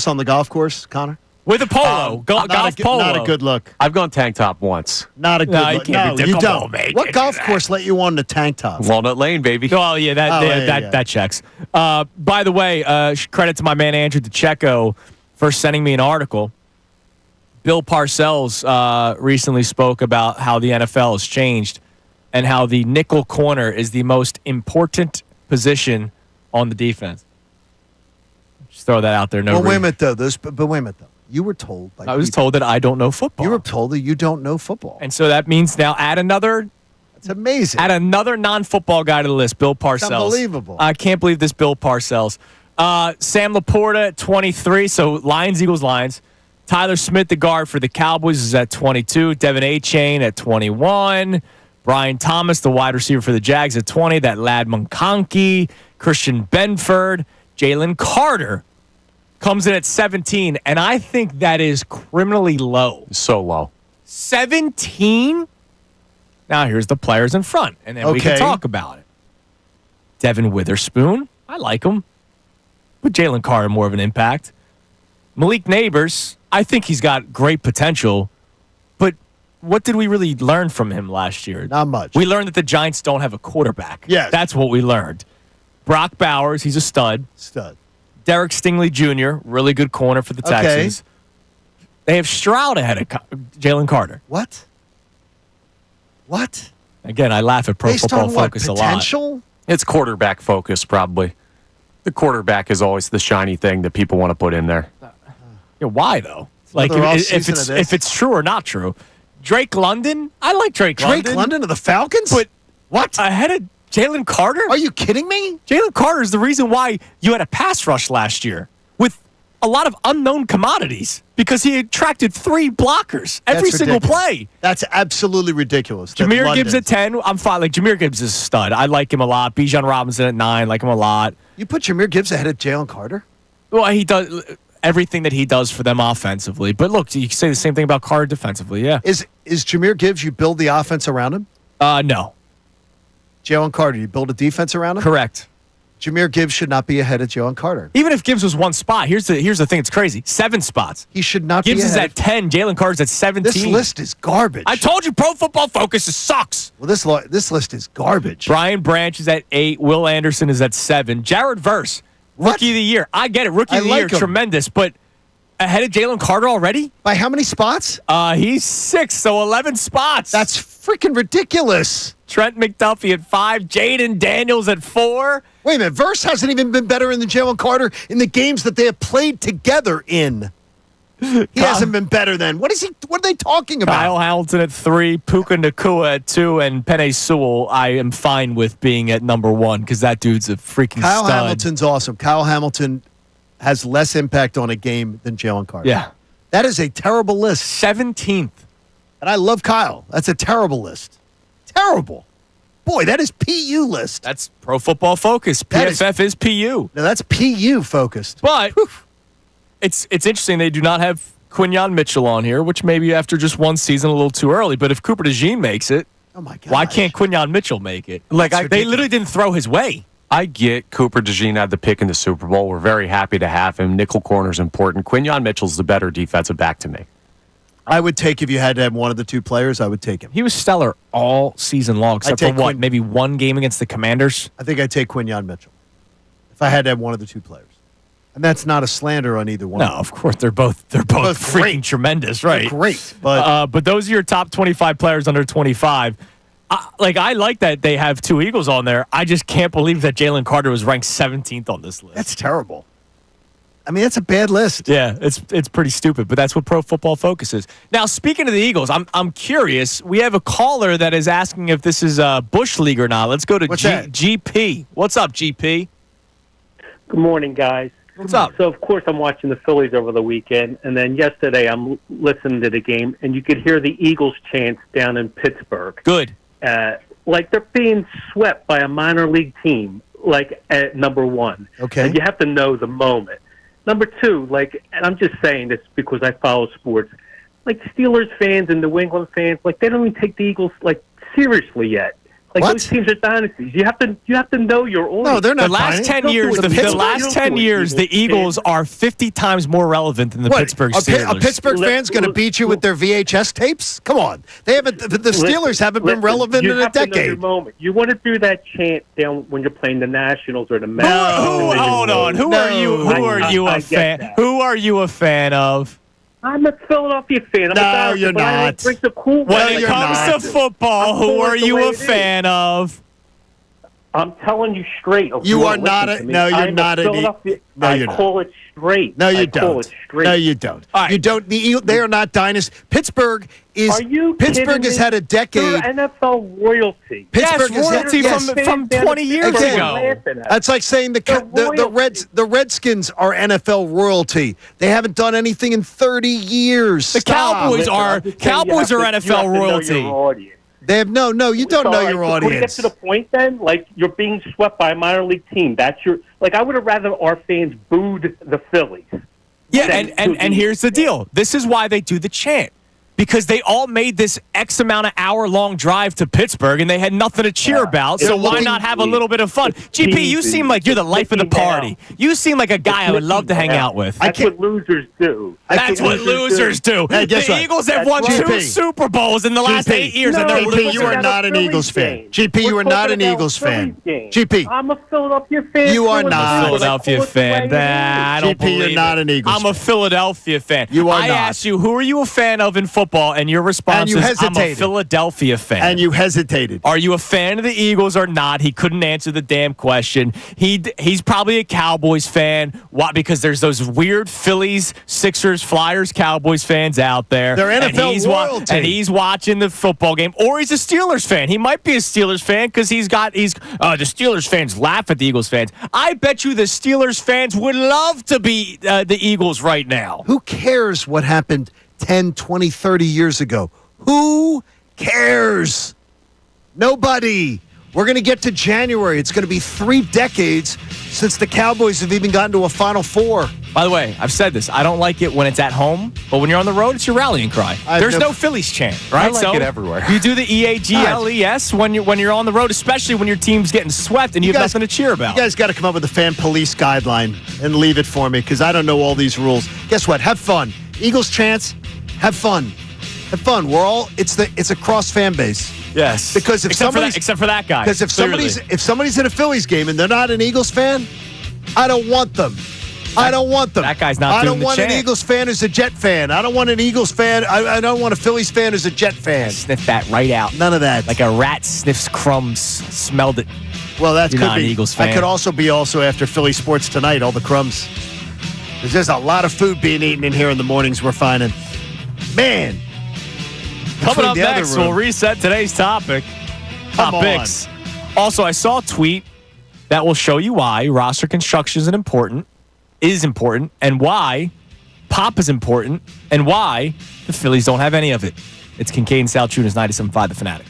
on the golf course, Connor? With a polo. Golf polo. Not a good look. I've gone tank top once. Not a good No, you look. can't No, be you come don't. on, man. What Can't do golf that. course let you on the tank top? Walnut Lane, baby. Oh, yeah, yeah. that checks. By the way, credit to my man Andrew DeCecco for sending me an article. Bill Parcells recently spoke about how the NFL has changed and how the nickel corner is the most important position on the defense. Just throw that out there. Well, wait a minute, though. But wait a minute, though. You were told. I was told that I don't know football. You were told that you don't know football. And so that means now add another non-football guy to the list, Bill Parcells. It's unbelievable. I can't believe this Bill Parcells. Sam Laporta at 23, so Lions, Eagles, Lions. Tyler Smith, the guard for the Cowboys, is at 22. Devin A-Chain at 21. Brian Thomas, the wide receiver for the Jags, at 20. That lad McConkey. Christian Benford. Jalen Carter comes in at 17, and I think that is criminally low. So low. 17? Now here's the players in front, and then we can talk about it. Devin Witherspoon, I like him. But Jalen Carter, more of an impact. Malik Neighbors, I think he's got great potential. But what did we really learn from him last year? Not much. We learned that the Giants don't have a quarterback. Yes. That's what we learned. Brock Bowers, he's a stud. Derek Stingley Jr., really good corner for the Texans. They have Stroud ahead of Jalen Carter. What? Again, I laugh at Pro Based Football on what? Focus a lot. Potential? It's quarterback focus, probably. The quarterback is always the shiny thing that people want to put in there. Yeah, why though? Like Another off if season of it's this. if it's true or not true. Drake London, I like Drake London. of the Falcons? But what? Ahead of Jalen Carter? Are you kidding me? Jalen Carter is the reason why you had a pass rush last year with a lot of unknown commodities because he attracted 3 blockers every That's single ridiculous. play. That's absolutely ridiculous. That Jameer Gibbs London- at 10. I'm fine. Like Jameer Gibbs is a stud. I like him a lot. Bijan Robinson at 9. Like him a lot. You put Jameer Gibbs ahead of Jalen Carter? Well, he does everything that he does for them offensively. But look, you can say the same thing about Carter defensively. Yeah. Is Jameer Gibbs, you build the offense around him? No. Jalen Carter, you build a defense around him? Correct. Jameer Gibbs should not be ahead of Jalen Carter. Even if Gibbs was one spot, here's the thing that's crazy. 7 spots. He should not Gibbs be is ahead. at 10. Jalen Carter's at 17. This list is garbage. I told you Pro Football Focus sucks. Well, this list is garbage. Brian Branch is at 8. Will Anderson is at 7. Jared Verse, Rookie of the Year. I get it. Rookie of the Year, him. tremendous. But ahead of Jalen Carter already? By how many spots? He's 6, so 11 spots. That's freaking ridiculous. Trent McDuffie at 5. Jaden Daniels at 4. Wait a minute. Verse hasn't even been better than Jalen Carter in the games that they have played together in. He hasn't been better than. What are they talking about? Kyle Hamilton at 3. Puka Nacua at 2. And Penei Sewell, I am fine with being at number 1 because that dude's a freaking Kyle stud. Hamilton's awesome. Kyle Hamilton has less impact on a game than Jalen Carter. Yeah. That is a terrible list. 17th. And I love Kyle. That's a terrible list. Terrible. Boy, that is PU list. That's Pro Football Focus. That PFF is PU. No, that's PU focused. But it's interesting they do not have Quinyon Mitchell on here, which maybe after just one season a little too early. But if Cooper DeJean makes it, Oh my God. why can't Quinyon Mitchell make it? Like They literally didn't throw his way. I get Cooper DeJean had the pick in the Super Bowl. We're very happy to have him. Nickel corner's important. Quinyon Mitchell's the better defensive back to me. I would take, if you had to have one of the two players, I would take him. He was stellar all season long, except for what, maybe one game against the Commanders? I think I'd take Quinyon Mitchell if I had to have one of the two players. And that's not a slander on either one. No, of course they're both freaking great. tremendous, right? They're great, but those are your top 25 players under 25. I like that they have two Eagles on there. I just can't believe that Jalen Carter was ranked 17th on this list. that's terrible. I mean, that's a bad list. Yeah, it's pretty stupid, but that's what Pro Football Focus is. Now, speaking of the Eagles, I'm curious. We have a caller that is asking if this is a Bush League or not. Let's go to GP. What's up, GP? Good morning, guys. What's up? So, of course, I'm watching the Phillies over the weekend, and then yesterday I'm listening to the game, and you could hear the Eagles chants down in Pittsburgh. Good. Like they're being swept by a minor league team, like at number one. Okay. And you have to know the moment. Number two, and I'm just saying this because I follow sports, like Steelers fans and New England fans, they don't even take the Eagles, seriously yet. What? Those teams are dynasties. You have to know your audience. No, they're not. The last 10 years, the Eagles are 50 times more relevant than the Pittsburgh Steelers. A Pittsburgh fan's going to beat you with their VHS tapes? Come on. They haven't. The Steelers haven't been relevant in a decade. To know your moment. You want to do that chant down when you're playing the Nationals or the Mets. Hold on. Who are you a fan? Who are you a fan of? I'm a Philadelphia fan. No, you're not. When it comes to football, who are you a fan of? I'm telling you straight. You are not. No, you're not. No, you're not. I call it straight. No, you don't. Call it straight. No, you don't. Right. You don't. They are not dynasty. Pittsburgh is. Are you Pittsburgh has had a decade. You're NFL royalty. Pittsburgh yes, royalty from 20 years ago. That's like saying the Redskins are NFL royalty. They haven't done anything in 30 years. The Cowboys are NFL royalty. They have no. You don't know your audience. When you get to the point, then, you're being swept by a minor league team. That's your. I would have rather our fans booed the Phillies. Yeah, and here's the deal. This is why they do the chant. Because they all made this X amount of hour-long drive to Pittsburgh, and they had nothing to cheer about, so why not have a little bit of fun? GP, you seem like you're the life of the party. You seem like a guy I would love to hang out with. That's what losers do. That's what losers do. Hey, the Eagles have won 2 Super Bowls in the last 8 years, and they're losers. GP, you are not an Eagles fan. GP, you are not an Eagles fan. GP. I'm a Philadelphia fan. You are not. A Philadelphia fan. I don't believe GP, you're not an Eagles fan. I'm a Philadelphia fan. You are not. I asked you, who are you a fan of in football, and your response is, I'm a Philadelphia fan. And you hesitated. Are you a fan of the Eagles or not? He couldn't answer the damn question. He's probably a Cowboys fan. Why? Because there's those weird Phillies, Sixers, Flyers, Cowboys fans out there. They're NFL royalty. And he's watching the football game. Or he's a Steelers fan. He might be a Steelers fan because the Steelers fans laugh at the Eagles fans. I bet you the Steelers fans would love to be the Eagles right now. Who cares what happened 10, 20, 30 years ago? Who cares? Nobody. We're going to get to January. It's going to be 3 decades since the Cowboys have even gotten to a Final Four. By the way, I've said this. I don't like it when it's at home, but when you're on the road, it's your rallying cry. There's no Phillies chant, right? I like it everywhere. You do the EAGLES when you're on the road, especially when your team's getting swept and you have nothing to cheer about. You guys got to come up with a fan police guideline and leave it for me because I don't know all these rules. Guess what? Have fun. Eagles chants. Have fun. Have fun. It's a cross fan base. Yes. Because except for that guy. Because if somebody's at a Phillies game and they're not an Eagles fan, I don't want them. I don't want them. That guy's not doing the chant. I don't want an Eagles fan who's a Jet fan. I don't want an Eagles fan. I don't want a Phillies fan who's a Jet fan. Sniff that right out. None of that. Like a rat sniffs crumbs. Smelled it. Well, that could not be. An Eagles fan. That could also be after Philly sports tonight, all the crumbs. Because there's a lot of food being eaten in here in the mornings we're finding. Man. Coming up next, we'll reset today's topics. Also, I saw a tweet that will show you why roster construction is important, and why pop is important, and why the Phillies don't have any of it. It's Kincade Salciunas, 97.5 The Fanatic.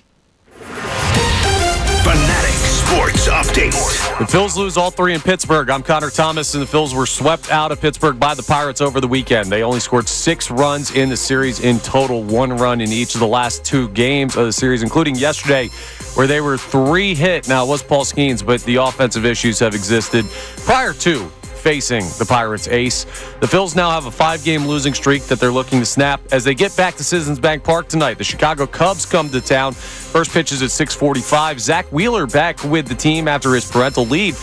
Fanatic Sports Update. The Phils lose all 3 in Pittsburgh. I'm Connor Thomas, and the Phils were swept out of Pittsburgh by the Pirates over the weekend. They only scored 6 runs in the series in total, 1 run in each of the last 2 games of the series, including yesterday where they were 3 hit. Now, it was Paul Skeens, but the offensive issues have existed prior to facing the Pirates ace. The Phils now have a 5-game losing streak that they're looking to snap as they get back to Citizens Bank Park tonight. The Chicago Cubs come to town. First pitch is at 6:45. Zach Wheeler back with the team after his parental leave.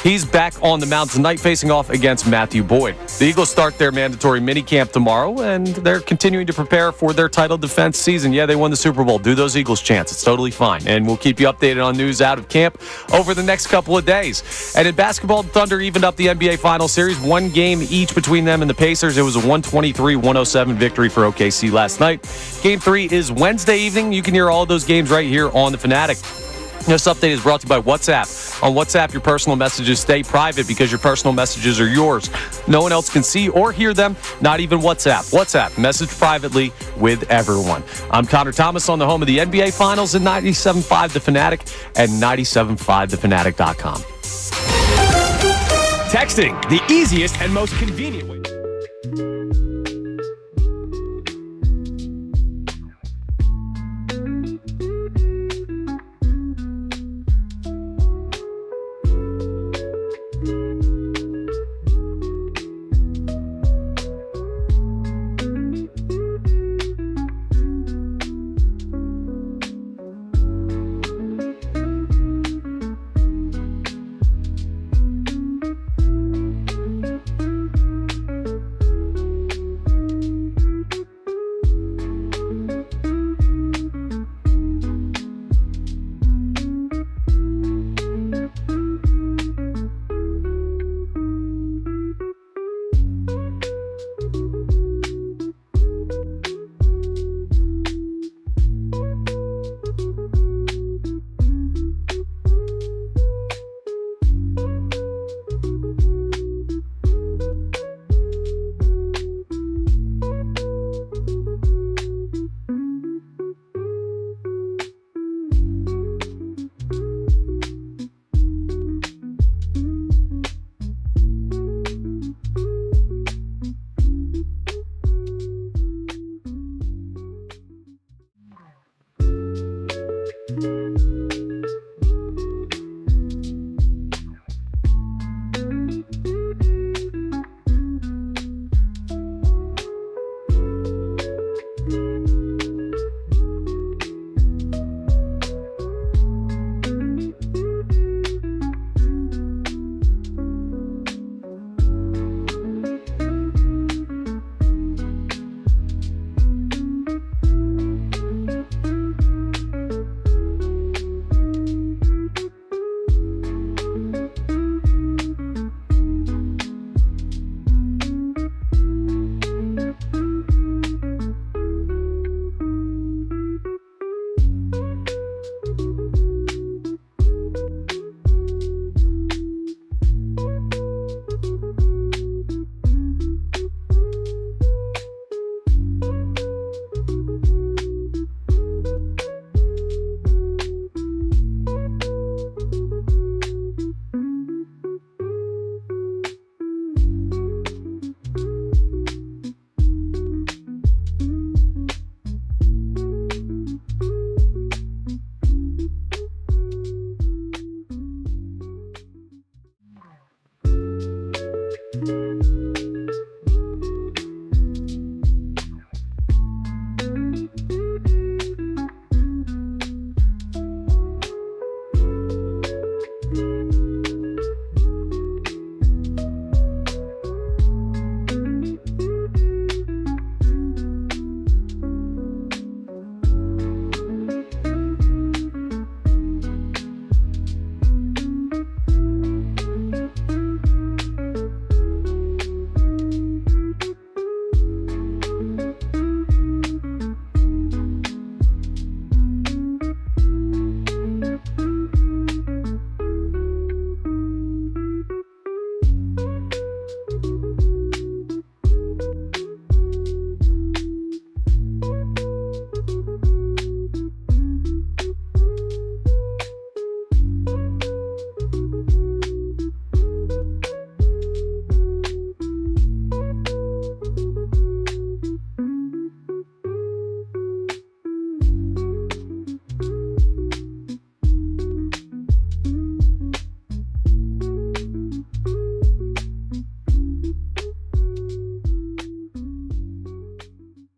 He's back on the mound tonight facing off against Matthew Boyd. The Eagles start their mandatory minicamp tomorrow, and they're continuing to prepare for their title defense season. Yeah, they won the Super Bowl. Do those Eagles chants. It's totally fine. And we'll keep you updated on news out of camp over the next couple of days. And in basketball, the Thunder evened up the NBA Finals series. 1 game each between them and the Pacers. It was a 123-107 victory for OKC last night. Game 3 is Wednesday evening. You can hear all of those games right here on The Fanatic. This update is brought to you by WhatsApp. On WhatsApp, your personal messages stay private because your personal messages are yours. No one else can see or hear them, not even WhatsApp. WhatsApp, message privately with everyone. I'm Connor Thomas on the home of the NBA Finals at 97.5 The Fanatic and 97.5thefanatic.com. Texting, the easiest and most convenient way.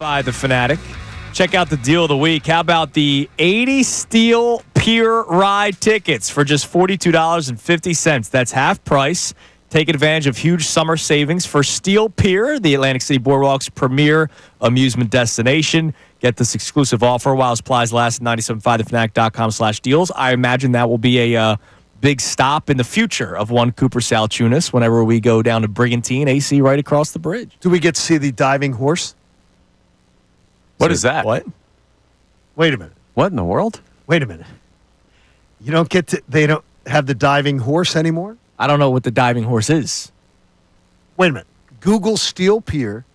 by the Fanatic. Check out the deal of the week. How about the 80 Steel Pier ride tickets for just $42.50? That's half price. Take advantage of huge summer savings for Steel Pier, the Atlantic City Boardwalk's premier amusement destination. Get this exclusive offer while supplies last at 975thefanatic.com/deals. I imagine that will be a big stop in the future of one Cooper Salciunas whenever we go down to Brigantine, AC right across the bridge. Do we get to see the diving horse? What is that? What? Wait a minute. What in the world? Wait a minute. You don't get to. They don't have the diving horse anymore? I don't know what the diving horse is. Wait a minute. Google Steel Pier.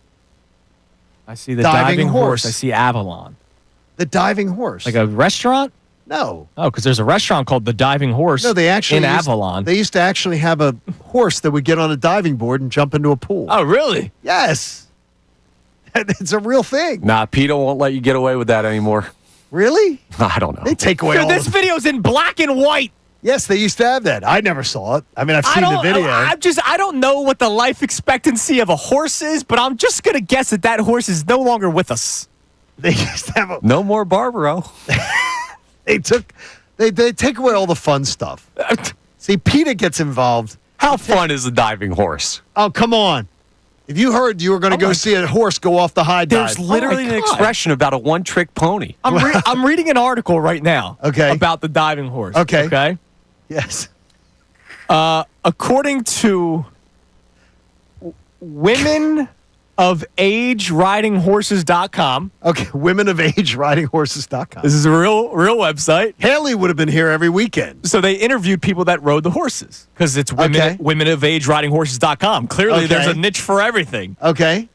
I see the diving horse. horse. I see Avalon. The diving horse. Like a restaurant? No. Oh, because there's a restaurant called the Diving Horse No, they actually in used- Avalon. They used to actually have a horse that would get on a diving board and jump into a pool. Oh, really? Yes. It's a real thing. Nah, PETA won't let you get away with that anymore. Really? I don't know. They take away Dude, all this the... video's in black and white. Yes, they used to have that. I never saw it. I mean, I've seen the video. I don't know what the life expectancy of a horse is, but I'm just going to guess that horse is no longer with us. They used to have a... No more Barbaro. They take away all the fun stuff. See, PETA gets involved. How fun is a diving horse? Oh, come on. If you heard you were going to go see a horse go off the high dive. There's literally an expression about a one-trick pony. I'm reading an article right now about the diving horse. Okay. Yes. According to womenofAgeRidingHorses.com. Okay, womenofAgeRidingHorses.com. This is a real website. Haley would have been here every weekend. So they interviewed people that rode the horses because it's womenofAgeRidingHorses.com. Clearly, there's a niche for everything. Okay.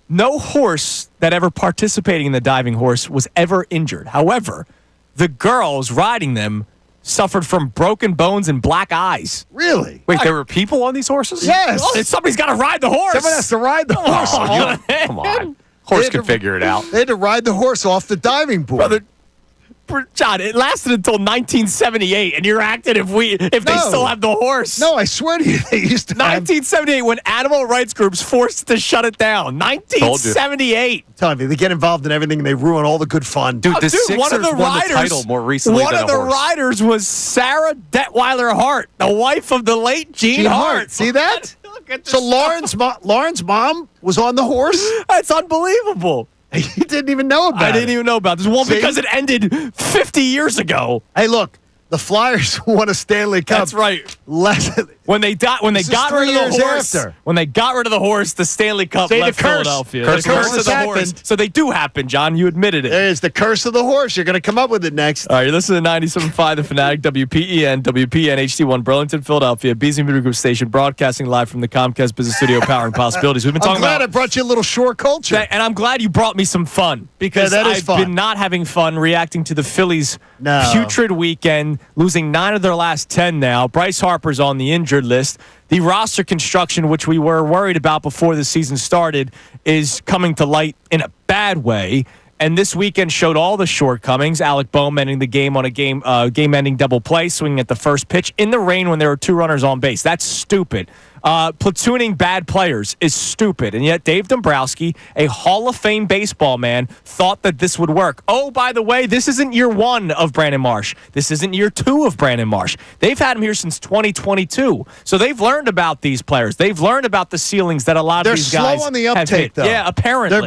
No horse that ever participating in the diving horse was ever injured. However, the girls riding them suffered from broken bones and black eyes. Really? Wait, there were people on these horses? Yes. Oh, somebody's got to ride the horse. Someone has to ride the horse. Come on. Horse can figure it out. They had to ride the horse off the diving board. Brother, John, it lasted until 1978, and you're acting if they still have the horse. No, I swear to you, they used to 1978 when animal rights groups forced to shut it down. 1978. I'm telling you, they get involved in everything and they ruin all the good fun. Dude, the Sixers one of the won riders, the title more recently one than of the a horse. riders was Sarah Detweiler Hart, the wife of the late Gene Hart. See that? Look at this So stuff. Lauren's mom was on the horse? That's unbelievable. You didn't even know about it. I didn't even know about this. Well, See? because it ended 50 years ago. Hey, look, the Flyers won a Stanley Cup. That's right. When they got rid of the horse. When they got rid of the horse, the Stanley Cup left Philadelphia. Curse The curse of the happened. horse. So they do happen, John. You admitted it. There's the curse of the horse. You're going to come up with it next. All right, you're listening to 97.5 The Fanatic, WPEN, WPN, HD1, Burlington, Philadelphia, Beasley Media Group Station, broadcasting live from the Comcast Business Studio, powering possibilities. We've been talking I'm glad about. I brought you a little shore culture. And I'm glad you brought me some fun because Yeah, that is I've fun. been not having fun reacting to the Phillies' No. putrid weekend, losing 9 of their last 10 now. Bryce Harper's on the injured list. The roster construction, which we were worried about before the season started, is coming to light in a bad way. And this weekend showed all the shortcomings. Alec Boehm ending the game on a game-ending double play, swinging at the first pitch in the rain when there were 2 runners on base. That's stupid. Platooning bad players is stupid. And yet Dave Dombrowski, a Hall of Fame baseball man, thought that this would work. Oh, by the way, this isn't year 1 of Brandon Marsh. This isn't year 2 of Brandon Marsh. They've had him here since 2022. So they've learned about these players. They've learned about the ceilings that a lot of these guys They're slow on the have uptake, hit. though. Yeah, apparently. They're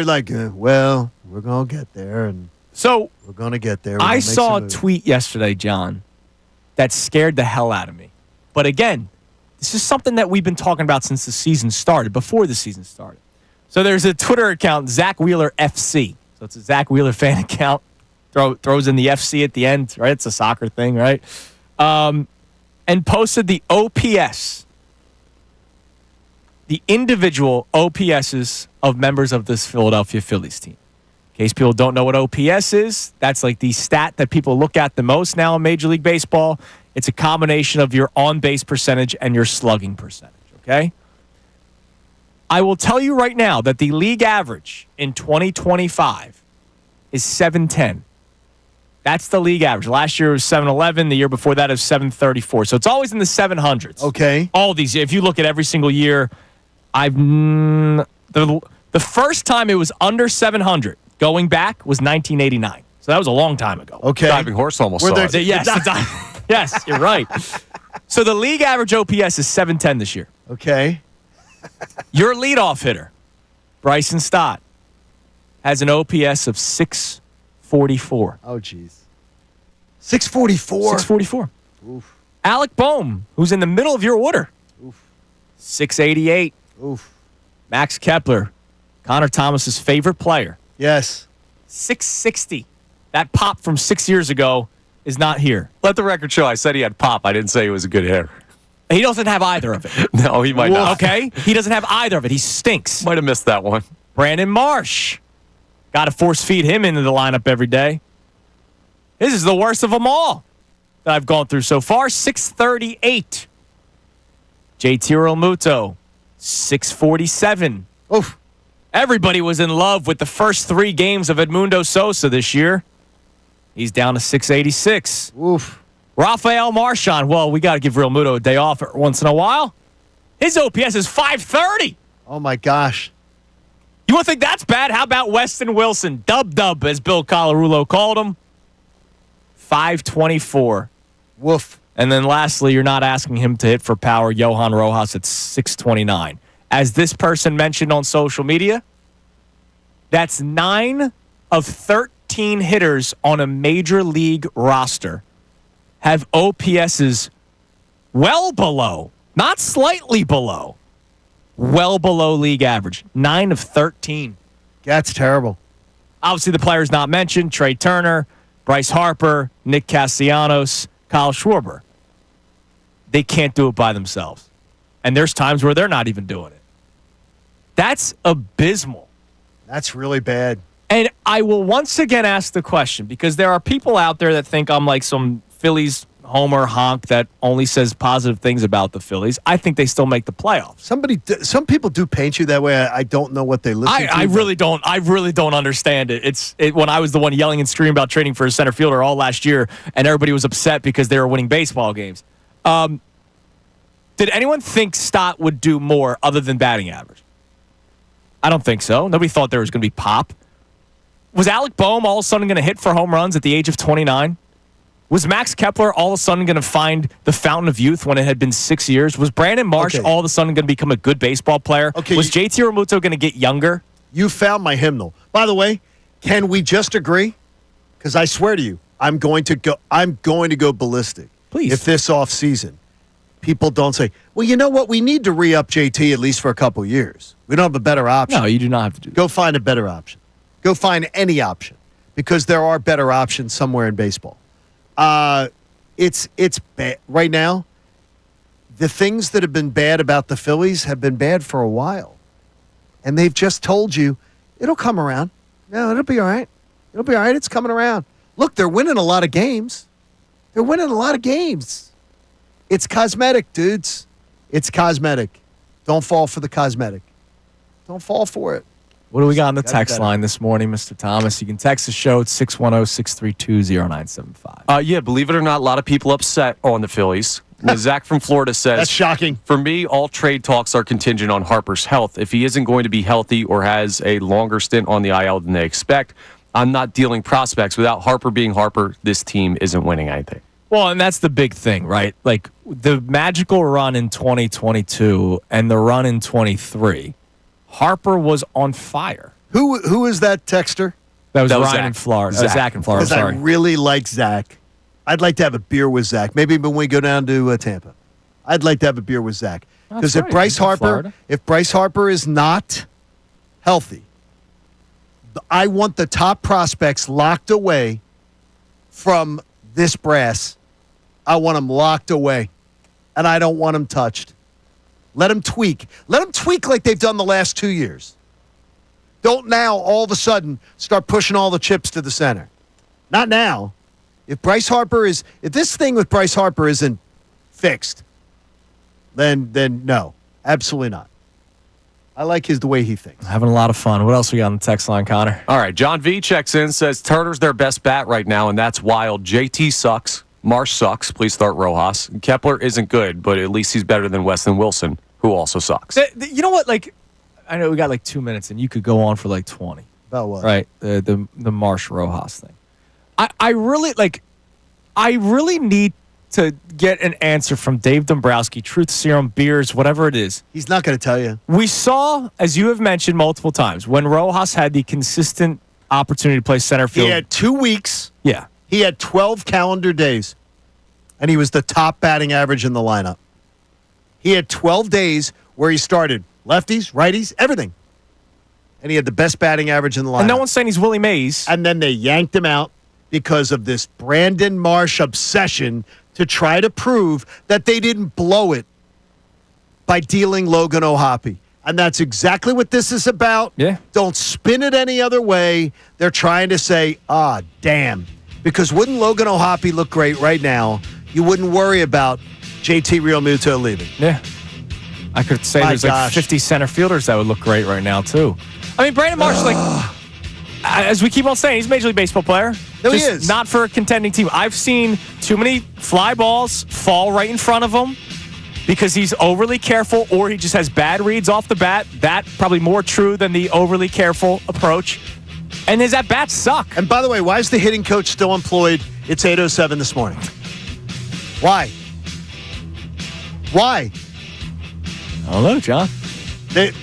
like, well, we're going to get there, and So we're going to get there. I saw a tweet yesterday, John, that scared the hell out of me. But again, this is something that we've been talking about since the season started, before the season started. So there's a Twitter account, Zach Wheeler FC. So it's a Zach Wheeler fan account. Throws in the FC at the end, right? It's a soccer thing, right? And posted the OPS, the individual OPSs of members of this Philadelphia Phillies team. In case people don't know what OPS is, that's like the stat that people look at the most now in Major League Baseball. It's a combination of your on-base percentage and your slugging percentage, okay? I will tell you right now that the league average in 2025 is 710. That's the league average. Last year was 711. The year before that is 734. So it's always in the 700s. Okay. All these, if you look at every single year, the The first time it was under 700 going back was 1989. So that was a long time ago. Okay. Diving horse almost saw it. Yes, yes, you're right. So the league average OPS is 710 this year. Okay. Your leadoff hitter, Bryson Stott, has an OPS of 644. Oh, jeez. 644? 644. Oof. Alec Boehm, who's in the middle of your order, Oof. 688. Oof. Max Kepler, Connor Thomas's favorite player, Yes. 660. That pop from 6 years ago is not here. Let the record show I said he had pop. I didn't say he was a good hitter. He doesn't have either of it. No, he might not. Okay? He doesn't have either of it. He stinks. Might have missed that one. Brandon Marsh. Got to force feed him into the lineup every day. This is the worst of them all that I've gone through so far. 638. JT Realmuto, 647. Oof. Everybody was in love with the first 3 games of Edmundo Sosa this year. He's down to 686. Oof. Rafael Marchand. Well, we got to give Realmuto a day off once in a while. His OPS is 530. Oh, my gosh. You want to think that's bad? How about Weston Wilson? Dub, as Bill Colarulo called him. 524. Woof. And then lastly, you're not asking him to hit for power. Johan Rojas at 629. As this person mentioned on social media, that's 9 of 13 hitters on a major league roster have OPSs well below, not slightly below, well below league average. 9 of 13. That's terrible. Obviously, the players not mentioned, Trey Turner, Bryce Harper, Nick Castellanos, Kyle Schwarber. They can't do it by themselves. And there's times where they're not even doing it. That's abysmal. That's really bad. And I will once again ask the question, because there are people out there that think I'm like some Phillies homer honk that only says positive things about the Phillies. I think they still make the playoffs. Some people do paint you that way. I don't know what they listen to. I really don't understand it. It's when I was the one yelling and screaming about trading for a center fielder all last year, and everybody was upset because they were winning baseball games. Did anyone think Stott would do more other than batting average? I don't think so. Nobody thought there was going to be pop. Was Alec Boehm all of a sudden going to hit for home runs at the age of 29? Was Max Kepler all of a sudden going to find the fountain of youth when it had been 6 years? Was Brandon Marsh all of a sudden going to become a good baseball player? Okay, was JT Realmuto going to get younger? You found my hymnal. By the way, can we just agree? Because I swear to you, I'm going to go ballistic. Please. If this offseason, people don't say, well, you know what? We need to re-up JT at least for a couple years. We don't have a better option. No, you do not have to do that. Go find a better option. Go find any option, because there are better options somewhere in baseball. It's bad right now. The things that have been bad about the Phillies have been bad for a while, and they've just told you it'll come around. No, it'll be all right. It'll be all right. It's coming around. Look, they're winning a lot of games. It's cosmetic, dudes. It's cosmetic. Don't fall for the cosmetic. Don't fall for it. What do we got on the text line this morning, Mr. Thomas? You can text the show at 610-632-0975. Yeah, believe it or not, a lot of people upset on the Phillies. Zach from Florida says, That's shocking. For me, all trade talks are contingent on Harper's health. If he isn't going to be healthy or has a longer stint on the IL than they expect, I'm not dealing prospects. Without Harper being Harper, this team isn't winning anything. Well, and that's the big thing, right? Like the magical run in 2022 and the run in 23, Harper was on fire. Who is that texter? That was Ryan Zach. in Florida. Zach in Florida. Because I really like Zach. I'd like to have a beer with Zach. Maybe when we go down to Tampa, I'd like to have a beer with Zach. Because if Bryce Harper is not healthy, I want the top prospects locked away from this brass. I want them locked away, and I don't want them touched. Let them tweak. Let them tweak like they've done the last 2 years. Don't now all of a sudden start pushing all the chips to the center. Not now. If this thing with Bryce Harper isn't fixed, then no, absolutely not. I like the way he thinks. Having a lot of fun. What else we got on the text line, Connor? All right, John V checks in, says Turner's their best bat right now, and that's wild. JT sucks. Marsh sucks. Please start Rojas. Kepler isn't good, but at least he's better than Weston Wilson, who also sucks. You know what? Like, I know we got like 2 minutes, and you could go on for like 20. About what? Right, the Marsh Rojas thing. I really need to get an answer from Dave Dombrowski, Truth Serum, Beers, whatever it is. He's not going to tell you. We saw, as you have mentioned multiple times, when Rojas had the consistent opportunity to play center field. He had 2 weeks. Yeah. He had 12 calendar days, and he was the top batting average in the lineup. He had 12 days where he started lefties, righties, everything. And he had the best batting average in the lineup. And no one's saying he's Willie Mays. And then they yanked him out because of this Brandon Marsh obsession to try to prove that they didn't blow it by dealing Logan O'Hoppe. And that's exactly what this is about. Yeah. Don't spin it any other way. They're trying to say, damn. Because wouldn't Logan O'Hoppe look great right now? You wouldn't worry about JT Realmuto leaving. Yeah. I could say there's like 50 center fielders that would look great right now, too. I mean, Brandon Marsh, as we keep on saying, he's a Major League Baseball player. No, he Just is. Not for a contending team. I've seen too many fly balls fall right in front of him because he's overly careful or he just has bad reads off the bat. That probably more true than the overly careful approach. And his at-bats suck. And by the way, why is the hitting coach still employed? It's 8:07 this morning. Why? Why? I don't know, John.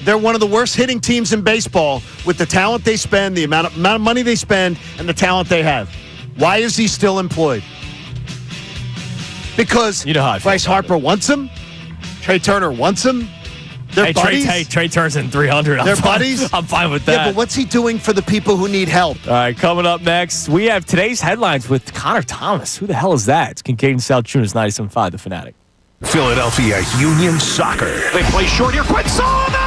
They're one of the worst hitting teams in baseball with the talent they spend, the amount of money they spend, and the talent they have. Why is he still employed? Because you know how I feel Bryce Harper wants him. Trey Turner wants him. They're buddies. Trey Turner's in 300. They're buddies. I'm fine with that. Yeah, but what's he doing for the people who need help? All right, coming up next, we have today's headlines with Connor Thomas. Who the hell is that? It's Kincade Salciunas, 97.5, The Fanatic. Philadelphia Union Soccer. They play short here. Quick Sullivan!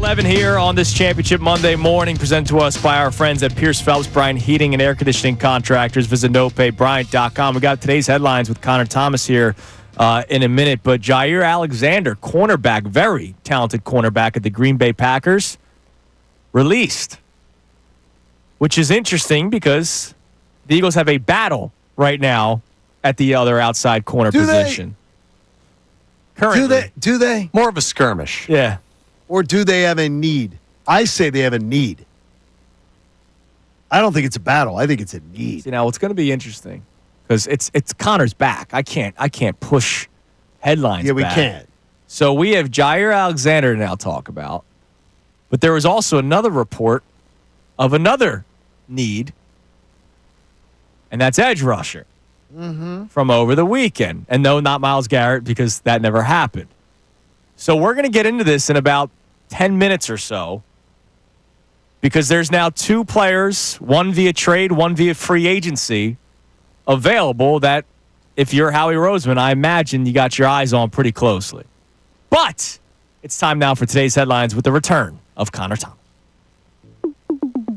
11 here on this Championship Monday morning, presented to us by our friends at Pier Phelps Bryant Heating and Air Conditioning Contractors. Visit nopayBryant.com. We got today's headlines with Connor Thomas here in a minute, but Jair Alexander, cornerback, very talented cornerback at the Green Bay Packers, released, which is interesting because the Eagles have a battle right now at the other outside corner position. Currently. Do they? More of a skirmish. Yeah. Or do they have a need? I say they have a need. I don't think it's a battle. I think it's a need. See, now it's going to be interesting because it's Connor's back. I can't push headlines. Yeah, we back. can't. So we have Jair Alexander to now talk about, but there was also another report of another need, and that's edge rusher from over the weekend. And no, not Myles Garrett, because that never happened. So we're going to get into this in about 10 minutes or so, because there's now two players, one via trade, one via free agency, available that if you're Howie Roseman, I imagine you got your eyes on pretty closely. But it's time now for today's headlines with the return of Connor Thomas.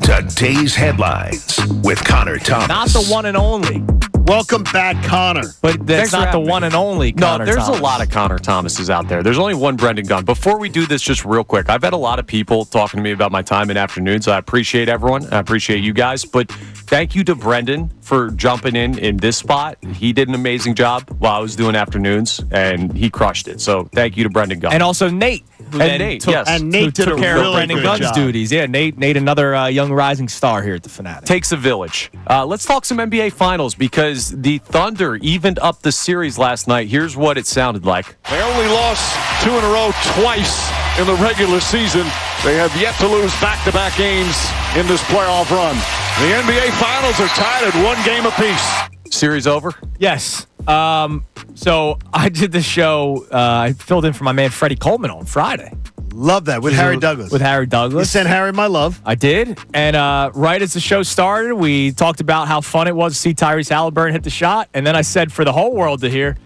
Today's headlines with Connor Thomas. Not the one and only. Welcome back, Connor. But that's not the one and only Connor No, there's Thomas. a lot of Connor Thomases out there. There's only one Brendan Gunn. Before we do this, just real quick, I've had a lot of people talking to me about my time in afternoons. So I appreciate everyone. I appreciate you guys. But thank you to Brendan for jumping in this spot. He did an amazing job while I was doing afternoons, and he crushed it. So thank you to Brendan Gunn. And also Nate. Who Nate took care of Brendan Gunn's duties. Yeah, Nate, another young rising star here at the Fanatic. Takes a village. Let's talk some NBA Finals, because the Thunder evened up the series last night. Here's what it sounded like. They only lost 2 in a row twice in the regular season. They have yet to lose back-to-back games in this playoff run. The NBA Finals are tied at 1 game apiece. Series over? Yes. So I did the show. I filled in for my man Freddie Coleman on Friday. Love that. With Harry Douglas. With Harry Douglas. You sent Harry my love. I did. And right as the show started, we talked about how fun it was to see Tyrese Halliburton hit the shot. And then I said for the whole world to hear,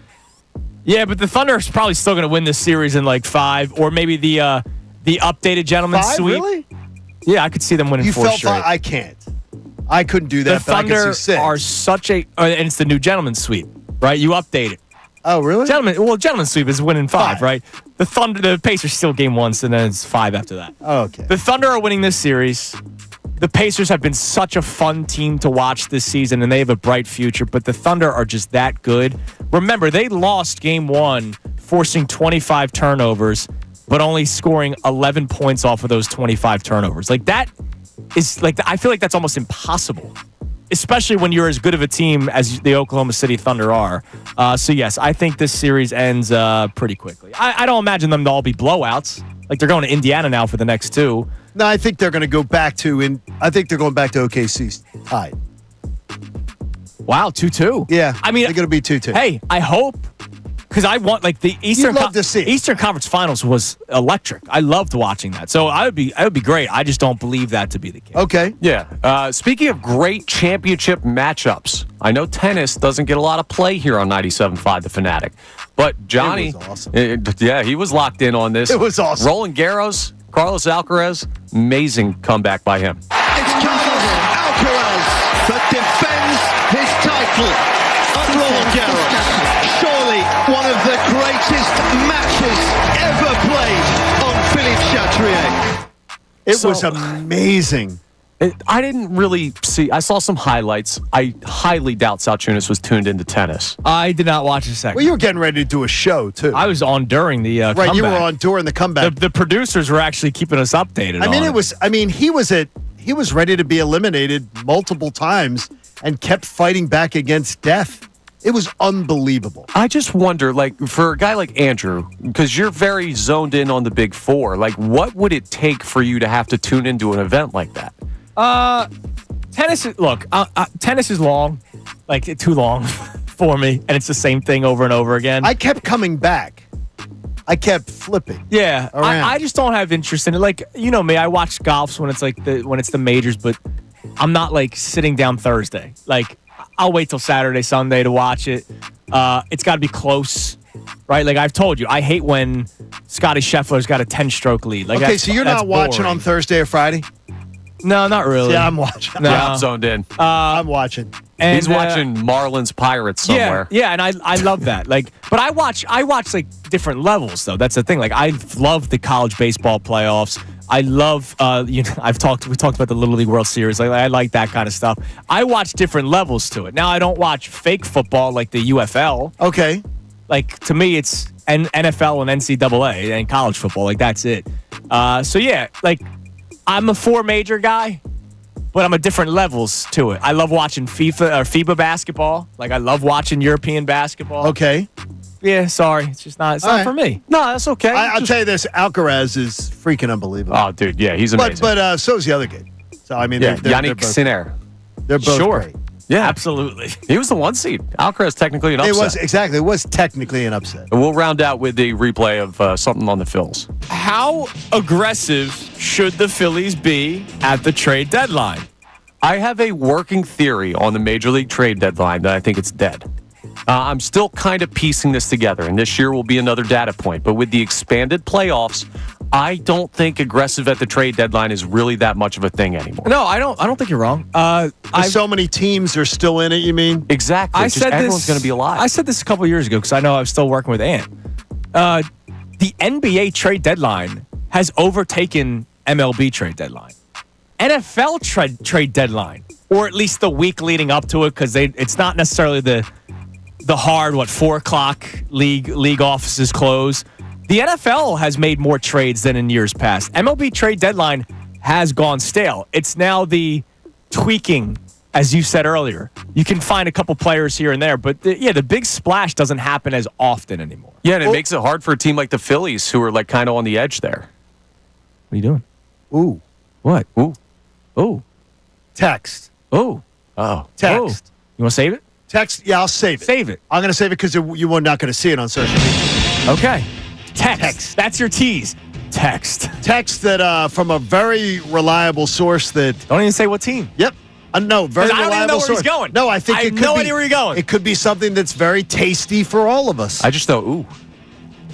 yeah, but the Thunder is probably still going to win this series in like 5, or maybe the updated gentleman's 5, sweep. Really? Yeah, I could see them winning 4 straight. 5? I can't. I couldn't do that, the but I Thunder can see 6. are such a, and it's the new gentleman's sweep, right? You update it. Oh, really? Gentleman's sweep is winning 5, right? The Pacers still game 1, and then it's 5 after that. Oh, okay. The Thunder are winning this series. The Pacers have been such a fun team to watch this season, and they have a bright future, but the Thunder are just that good. Remember, they lost game 1, forcing 25 turnovers, but only scoring 11 points off of those 25 turnovers. Like, that is, like, I feel like that's almost impossible, especially when you're as good of a team as the Oklahoma City Thunder are. So, yes, I think this series ends pretty quickly. I don't imagine them to all be blowouts. Like, they're going to Indiana now for the next 2. No, I think they're going to go back to I think they're going back to OKC tied. Wow, 2-2. Yeah, I mean, they're going to be 2-2. Hey, I hope, because I want, like, the Eastern Conference Finals was electric. I loved watching that. So I would be great. I just don't believe that to be the case. Okay. Yeah. Speaking of great championship matchups, I know tennis doesn't get a lot of play here on 97.5 The Fanatic, but Johnny, it was awesome. He was locked in on this. It was awesome. Roland Garros, Carlos Alcaraz, amazing comeback by him. It's Carlos Alcaraz that defends his title at Roland Garros. Surely one of the greatest matches ever played on Philippe Chatrier. It was amazing. I didn't really see. I saw some highlights. I highly doubt Salciunas was tuned into tennis. I did not watch a second. Well, you were getting ready to do a show, too. I was on during the comeback. Right, you were on during the comeback. The producers were actually keeping us updated. He was ready to be eliminated multiple times and kept fighting back against death. It was unbelievable. I just wonder, like, for a guy like Andrew, because you're very zoned in on the Big Four, like, what would it take for you to have to tune into an event like that? Tennis is long, like too long for me, and it's the same thing over and over again. I kept coming back. I kept flipping. Yeah, around. I just don't have interest in it. Like, you know me, I watch golfs when it's the majors, but I'm not like sitting down Thursday. Like, I'll wait till Saturday, Sunday to watch it. It's got to be close, right? Like I've told you, I hate when Scotty Scheffler's got a 10-stroke lead. Like, Okay, so you're not watching on Thursday or Friday? No, not really. Yeah, I'm watching. No. Yeah, I'm zoned in. I'm watching. And, He's watching Marlins Pirates somewhere. Yeah, and I love that. Like, but I watch like different levels though. That's the thing. Like, I love the college baseball playoffs. I love we talked about the Little League World Series. Like, I like that kind of stuff. I watch different levels to it. Now I don't watch fake football like the UFL. Okay. Like, to me, it's NFL and NCAA and college football. Like, that's it. So yeah, like, I'm a 4 major guy, but I'm a different levels to it. I love watching FIBA basketball. Like, I love watching European basketball. Okay. Yeah, sorry. It's not right. for me. No, that's okay. I'll tell you this. Alcaraz is freaking unbelievable. Oh, dude, yeah, he's amazing. But so is the other kid. So, I mean, yeah, they're Yannick both, Sinner. they're both Sure. great. Yeah, Absolutely. he was the 1 seed. Alcaraz technically an upset. It was technically an upset. And we'll round out with the replay of something on the Phils. How aggressive should the Phillies be at the trade deadline? I have a working theory on the Major League trade deadline that I think it's dead. I'm still kind of piecing this together, and this year will be another data point. But with the expanded playoffs, I don't think aggressive at the trade deadline is really that much of a thing anymore. No, I don't think you're wrong. So many teams are still in it, you mean? Exactly. I Just said everyone's going to be alive. I said this a couple years ago because I know I was still working with Ant. The NBA trade deadline has overtaken MLB trade deadline. NFL trade deadline, or at least the week leading up to it, because it's not necessarily the hard 4:00 league offices close. The NFL has made more trades than in years past. MLB trade deadline has gone stale. It's now the tweaking, as you said earlier. You can find a couple players here and there, but the big splash doesn't happen as often anymore. Yeah, and it makes it hard for a team like the Phillies, who are like kind of on the edge there. What are you doing? Ooh. What? Ooh. Oh. Text. Oh. Oh. Text. You want to save it? Text. Yeah, I'll save it. Save it. I'm going to save it because you were not going to see it on social media. Okay. Text. That's your tease. Text. Text that from a very reliable source that. Don't even say what team. Yep. No, very I don't reliable even know where source. he's going. No, I think I it have could no be, idea where you're going. It could be something that's very tasty for all of us. I just thought, ooh.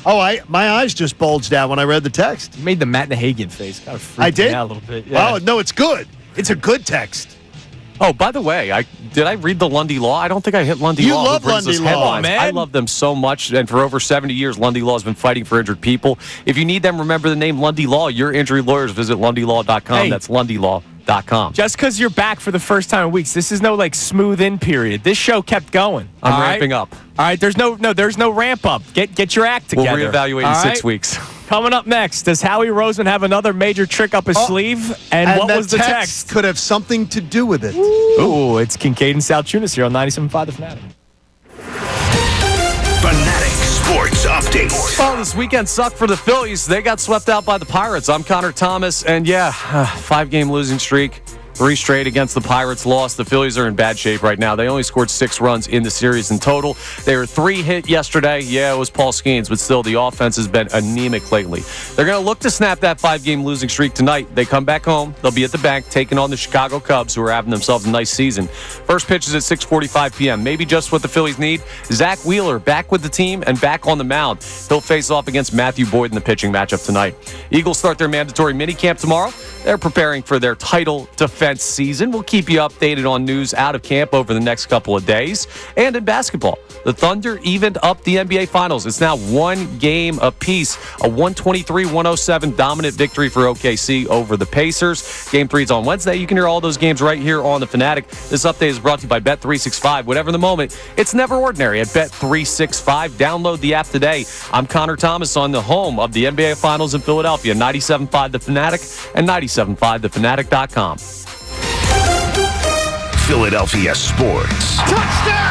Oh, my eyes just bulged out when I read the text. You made the Matt Nahagian face. Kind of freaked I did? me out a little bit. Yeah. Oh, no, it's good. It's a good text. Oh, by the way, did I read the Lundy Law? I don't think I hit Lundy You Law. love who brings us Lundy Law, headlines. man. I love them so much, and for over 70 years, Lundy Law has been fighting for injured people. If you need them, remember the name Lundy Law. Your injury lawyers visit lundylaw.com. Hey. That's lundylaw.com. Just because you're back for the first time in weeks, this is no smooth in period. This show kept going. I'm all right? ramping up. All right, there's no ramp up. Get your act together. We'll reevaluate all in 6 right? weeks. Coming up next, does Howie Roseman have another major trick up his sleeve? And what that was the text? could have something to do with it. Ooh, it's Kincade and Salciunas here on 97.5 The Fanatic. Fanatic Sports Update. Well, this weekend sucked for the Phillies. They got swept out by the Pirates. I'm Connor Thomas, and 5-game losing streak. 3 straight against the Pirates lost. The Phillies are in bad shape right now. They only scored 6 runs in the series in total. They were 3 hit yesterday. Yeah, it was Paul Skeens, but still the offense has been anemic lately. They're going to look to snap that 5-game losing streak tonight. They come back home. They'll be at the bank taking on the Chicago Cubs, who are having themselves a nice season. First pitch is at 6:45 p.m. Maybe just what the Phillies need. Zach Wheeler back with the team and back on the mound. He'll face off against Matthew Boyd in the pitching matchup tonight. Eagles start their mandatory minicamp tomorrow. They're preparing for their title defense season. We'll keep you updated on news out of camp over the next couple of days. And in basketball, the Thunder evened up the NBA Finals. It's now 1 game apiece. A 123-107 dominant victory for OKC over the Pacers. Game 3 is on Wednesday. You can hear all those games right here on The Fanatic. This update is brought to you by Bet365. Whatever the moment, it's never ordinary at Bet365. Download the app today. I'm Connor Thomas on the home of the NBA Finals in Philadelphia. 97.5 The Fanatic and 97.5thefanatic.com. Philadelphia Sports. Touchdown!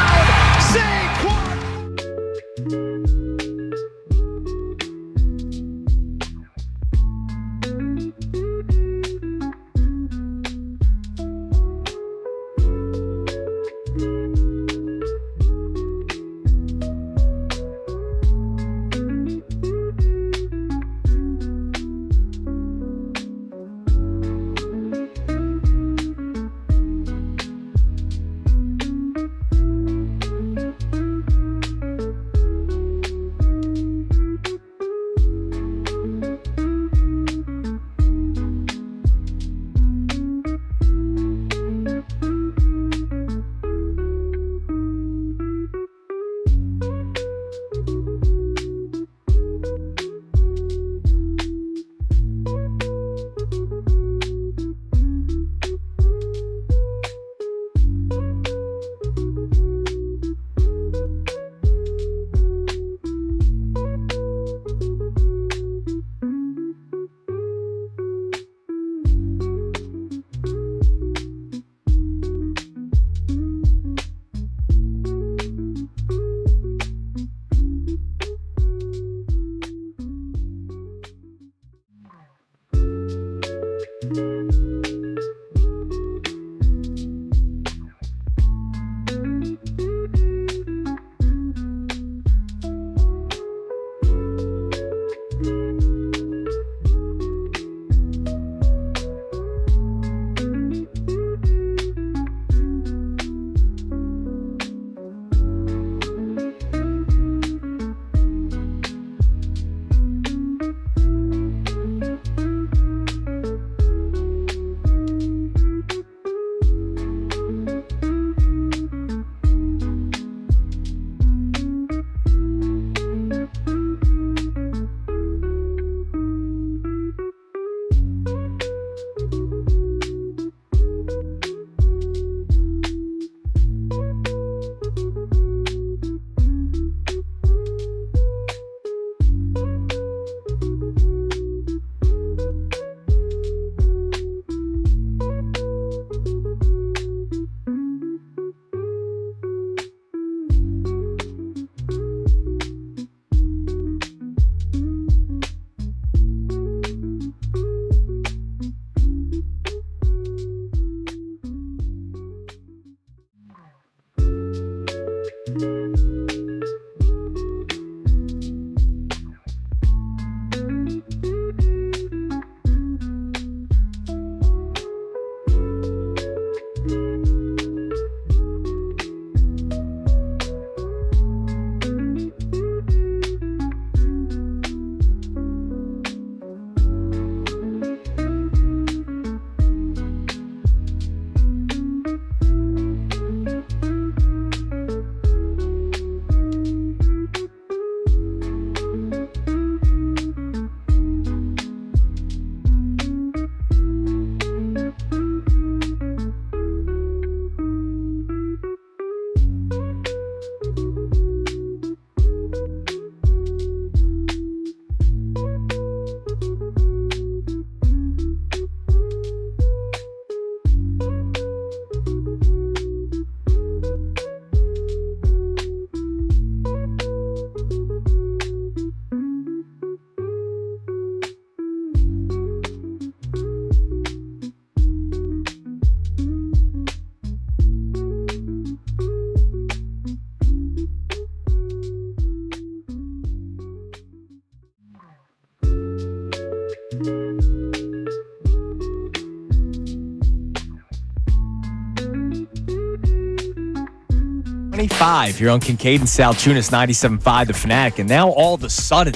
5 here on Kincade Salciunas 97.5 The Fanatic. And now all of a sudden,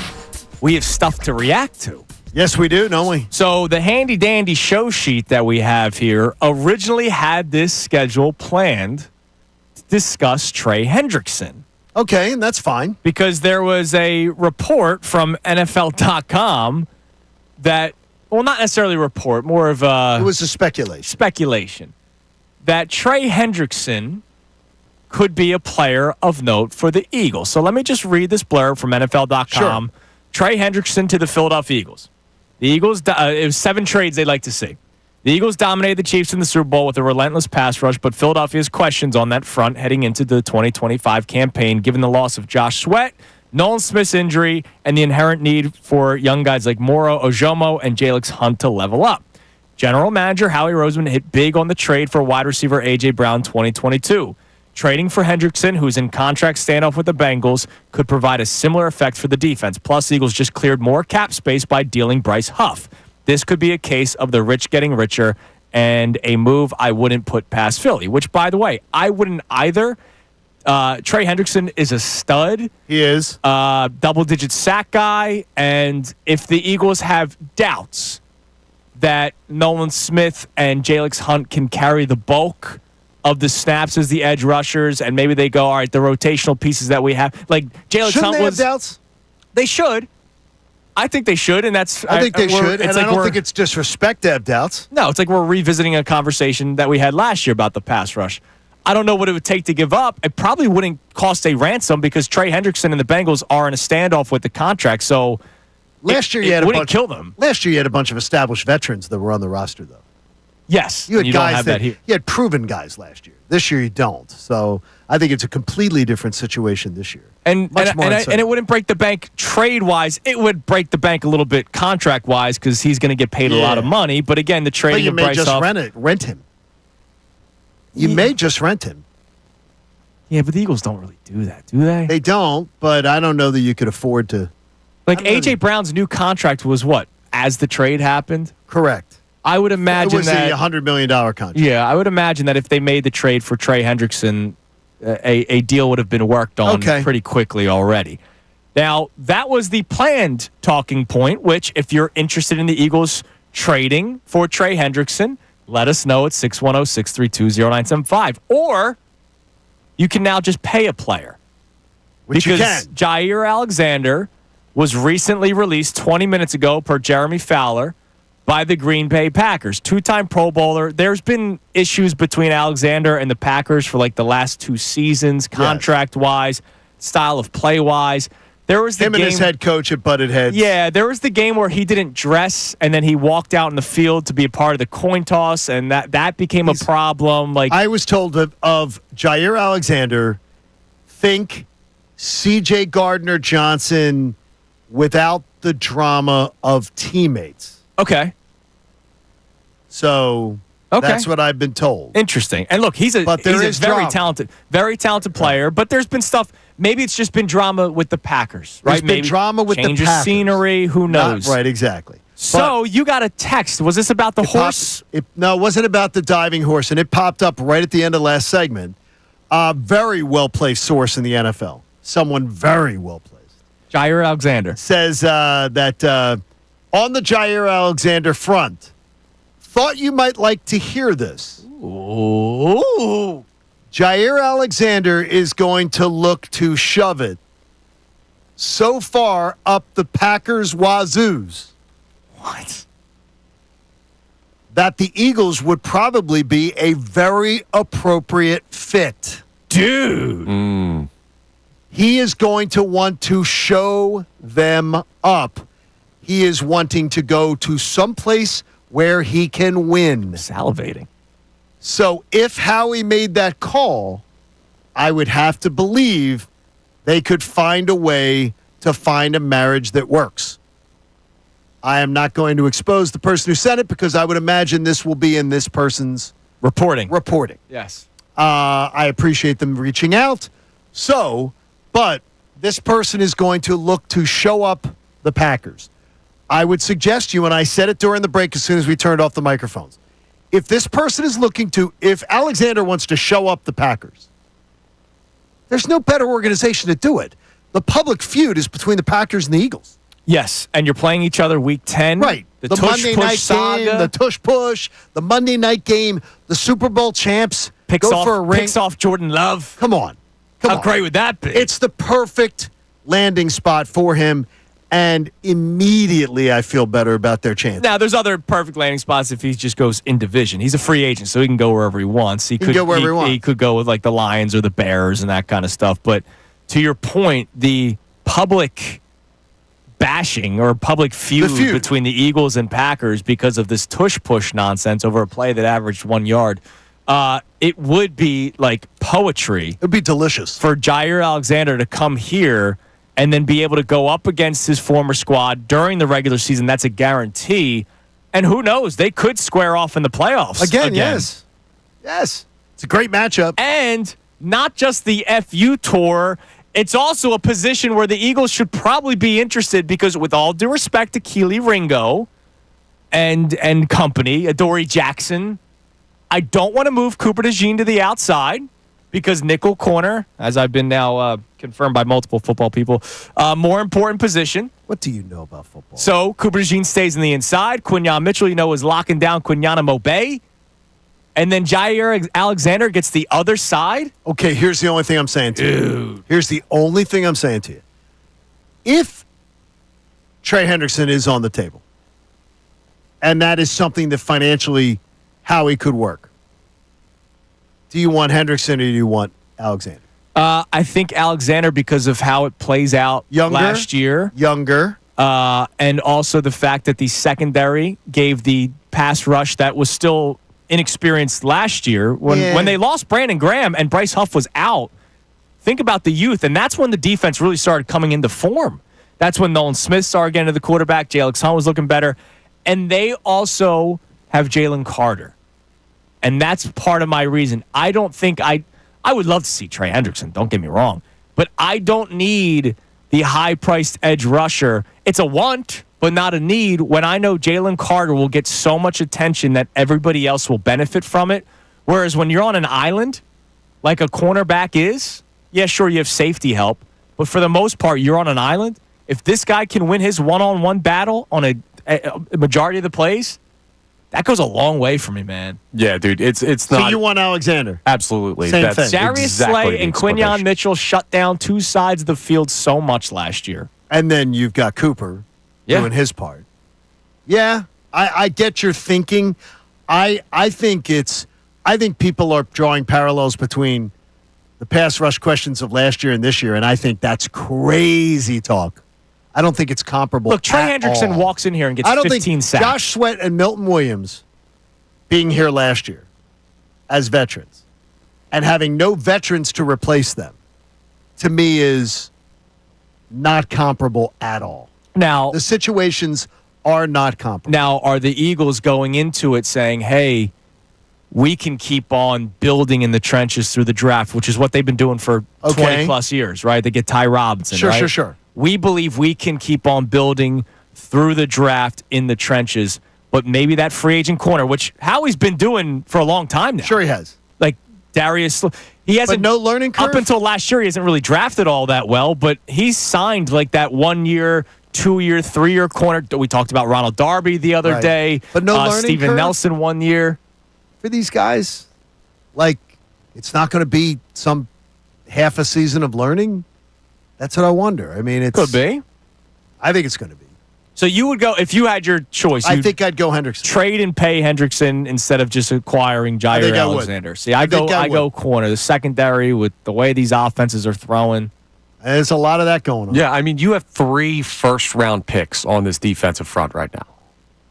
we have stuff to react to. Yes, we do, don't we? So the handy-dandy show sheet that we have here originally had this schedule planned to discuss Trey Hendrickson. Okay, and that's fine. Because there was a report from NFL.com that, well, not necessarily a report, more of a... It was a speculation. Speculation. That Trey Hendrickson could be a player of note for the Eagles. So let me just read this blurb from NFL.com. Sure. Trey Hendrickson to the Philadelphia Eagles. The Eagles, it was 7 trades they'd like to see. The Eagles dominated the Chiefs in the Super Bowl with a relentless pass rush, but Philadelphia's questions on that front heading into the 2025 campaign, given the loss of Josh Sweat, Nolan Smith's injury, and the inherent need for young guys like Moro Ojomo and Jalix Hunt to level up. General Manager Howie Roseman hit big on the trade for wide receiver A.J. Brown 2022. Trading for Hendrickson, who's in contract standoff with the Bengals, could provide a similar effect for the defense. Plus, the Eagles just cleared more cap space by dealing Bryce Huff. This could be a case of the rich getting richer and a move I wouldn't put past Philly, which, by the way, I wouldn't either. Trey Hendrickson is a stud. He is. Double-digit sack guy. And if the Eagles have doubts that Nolan Smith and Jalix Hunt can carry the bulk of the snaps as the edge rushers, and maybe they go, all right, the rotational pieces that we have. Like, Jalix Hunt have doubts? They should. I think they should, and that's... I think they should, and like I don't think it's disrespect to have doubts. No, it's like we're revisiting a conversation that we had last year about the pass rush. I don't know what it would take to give up. It probably wouldn't cost a ransom because Trey Hendrickson and the Bengals are in a standoff with the contract, so last year it wouldn't kill them. Last year you had a bunch of established veterans that were on the roster, though. Yes. You had don't guys have that here. You had proven guys last year. This year you don't. So I think it's a completely different situation this year. And it wouldn't break the bank trade-wise. It would break the bank a little bit contract-wise because he's going to get paid a lot of money. But again, the trading of Bryce Huff... But you may just rent him. You may just rent him. Yeah, but the Eagles don't really do that, do they? They don't, but I don't know that you could afford to... Like, A.J. Brown's new contract was what? As the trade happened? Correct. I would imagine that... It was a $100 million contract. Yeah, I would imagine that if they made the trade for Trey Hendrickson, a deal would have been worked on pretty quickly already. Now, that was the planned talking point, which if you're interested in the Eagles trading for Trey Hendrickson, let us know at 610-632-0975. Or you can now just pay a player. Which you can. Jair Alexander was recently released 20 minutes ago per Jeremy Fowler by the Green Bay Packers. 2-time Pro Bowler. There's been issues between Alexander and the Packers for like the last 2 seasons, contract-wise, style of play-wise. There was the Him and his head coach at butted heads. Yeah, there was the game where he didn't dress, and then he walked out in the field to be a part of the coin toss, and that became a problem. Like I was told of Jair Alexander, think C.J. Gardner-Johnson without the drama of teammates. Okay. So that's what I've been told. Interesting. And look, he's a very talented player, but there's been stuff. Maybe it's just been drama with the Packers, right? There's been drama with the Packers. Change of scenery, who knows? Right, exactly. So you got a text. Was this about the horse? No, it wasn't about the diving horse, and it popped up right at the end of last segment. Very well-placed source in the NFL. Someone very well-placed. Jair Alexander. Says that... on the Jair Alexander front, thought you might like to hear this. Ooh. Jair Alexander is going to look to shove it so far up the Packers' wazoos. What? That the Eagles would probably be a very appropriate fit. Dude. He is going to want to show them up. He is wanting to go to someplace where he can win. Salivating. So if Howie made that call, I would have to believe they could find a way to find a marriage that works. I am not going to expose the person who said it because I would imagine this will be in this person's reporting. Yes. I appreciate them reaching out. But this person is going to look to show up the Packers. I would suggest you, and I said it during the break as soon as we turned off the microphones, if this person is if Alexander wants to show up the Packers, There's no better organization to do it. The public feud is between the Packers and the Eagles. Yes, and you're playing each other week 10. Right. The The tush Monday push night saga. game, the tush push, the Monday night game, the Super Bowl champs. picks go off, for a ring. picks off Jordan Love. Come on. How great would that be? It's the perfect landing spot for him, and immediately I feel better about their chances. Now, there's other perfect landing spots if he just goes in division. He's a free agent, so he can go wherever he wants. He could go wherever he wants. He could go with like the Lions or the Bears and that kind of stuff. But to your point, the public bashing or public feud between the Eagles and Packers because of this tush-push nonsense over a play that averaged 1 yard, it would be like poetry. It would be delicious for Jair Alexander to come here and then be able to go up against his former squad during the regular season. That's a guarantee. And who knows? They could square off in the playoffs. Again. Yes. It's a great matchup. And not just the FU tour, it's also a position where the Eagles should probably be interested because with all due respect to Keely Ringo and company, Adoree Jackson, I don't want to move Cooper DeJean to the outside because nickel corner, as I've been now confirmed by multiple football people, more important position. What do you know about football? So Cooper DeJean stays on the inside. Quinyon Mitchell, is locking down Quinyon Mobay. And then Jair Alexander gets the other side. Okay, here's the only thing I'm saying to you. Here's the only thing I'm saying to you. If Trey Hendrickson is on the table, and that is something that financially Howie could work, do you want Hendrickson or do you want Alexander? I think Alexander because of how it plays out last year. Younger. And also the fact that the secondary gave the pass rush that was still inexperienced last year when they lost Brandon Graham and Bryce Huff was out. Think about the youth, and that's when the defense really started coming into form. That's when Nolan Smith started getting to the quarterback. Alex Hunt was looking better. And they also have Jalen Carter. And that's part of my reason. I don't think I would love to see Trey Hendrickson, don't get me wrong. But I don't need the high-priced edge rusher. It's a want, but not a need, when I know Jalen Carter will get so much attention that everybody else will benefit from it. Whereas when you're on an island, like a cornerback is, yeah, sure, you have safety help. But for the most part, you're on an island. If this guy can win his one-on-one battle on a majority of the plays, that goes a long way for me, man. Yeah, dude, it's not. So you want Alexander? Absolutely. Same That's thing. Darius Slay and Quinyon Mitchell shut down two sides of the field so much last year. And then you've got Cooper doing his part. Yeah, I get your thinking. I think people are drawing parallels between the pass rush questions of last year and this year, and I think that's crazy talk. I don't think it's comparable. Look, Trey Hendrickson walks in here and gets 15 sacks. Josh Sweat and Milton Williams being here last year as veterans and having no veterans to replace them, to me, is not comparable at all. Now, the situations are not comparable. Now, are the Eagles going into it saying, hey, we can keep on building in the trenches through the draft, which is what they've been doing for 20-plus years, right? They get Ty Robinson, right? Sure. We believe we can keep on building through the draft in the trenches, but maybe that free agent corner, which Howie's been doing for a long time now. Sure he has. Like Darius, he hasn't. But no learning curve? Up until last year, he hasn't really drafted all that well, but he's signed like that 1 year, 2 year, 3 year corner. We talked about Ronald Darby the other day. But no learning Steven curve? Nelson 1 year. For these guys, like, it's not going to be some half a season of learning. That's what I wonder. I mean, it could be. I think it's going to be. So you would go, if you had your choice, I think I'd go Hendrickson. Trade and pay Hendrickson instead of just acquiring Jair Alexander. See, I go corner. The secondary with the way these offenses are throwing. And there's a lot of that going on. Yeah, I mean, you have 3 first-round picks on this defensive front right now.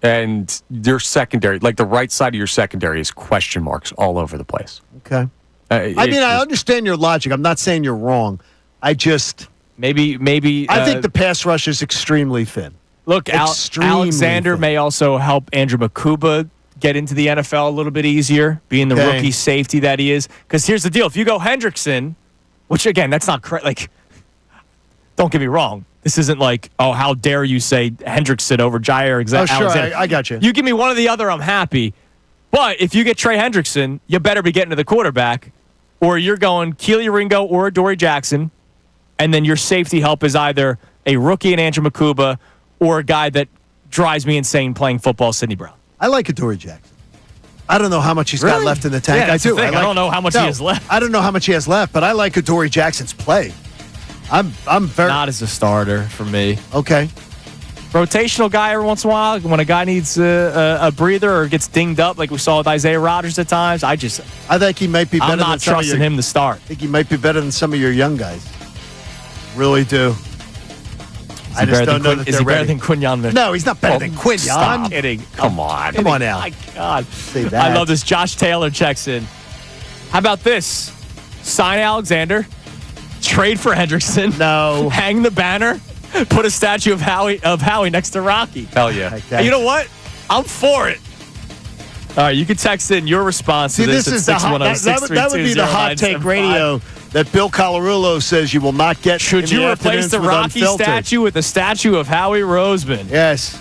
And your secondary, like the right side of your secondary, is question marks all over the place. Okay. I understand your logic. I'm not saying you're wrong. I just... Maybe. I think the pass rush is extremely thin. Look, Alexander may also help Andrew Makuba get into the NFL a little bit easier, being the rookie safety that he is. Because here's the deal. If you go Hendrickson, which, again, that's not correct. Like, don't get me wrong. This isn't like, oh, how dare you say Hendrickson over Jair Alexander. Oh, sure, I got you. You give me one or the other, I'm happy. But if you get Trey Hendrickson, you better be getting to the quarterback. or you're going Keely Ringo or Dory Jackson, and then your safety help is either a rookie in Andrew Makuba or a guy that drives me insane playing football, Sidney Brown. I like Adoree Jackson. I don't know how much he's got left in the tank. Yeah, I do. I don't know how much he has left. I don't know how much he has left, but I like Adoree Jackson's play. I'm very not as a starter for me. Okay. Rotational guy every once in a while when a guy needs a breather or gets dinged up like we saw with Isaiah Rodgers at times. I think he might be better. I'm not trusting him to start. I think he might be better than some of your young guys. Really do. I just don't know that is they're he better ready. than Quinyon Mitchell? No, he's not better than Quinyon. Stop kidding. Come on. Come on now. My God. Say that. I love this. Josh Taylor checks in. How about this? Sign Alexander. Trade for Hendrickson. No. Hang the banner. Put a statue of Howie next to Rocky. Hell yeah. And you know what? I'm for it. All right, you can text in your response to this is at that would be the hot take radio that Bill Colarulo says you will not get. Should you replace the Rocky statue with a statue of Howie Roseman? Yes.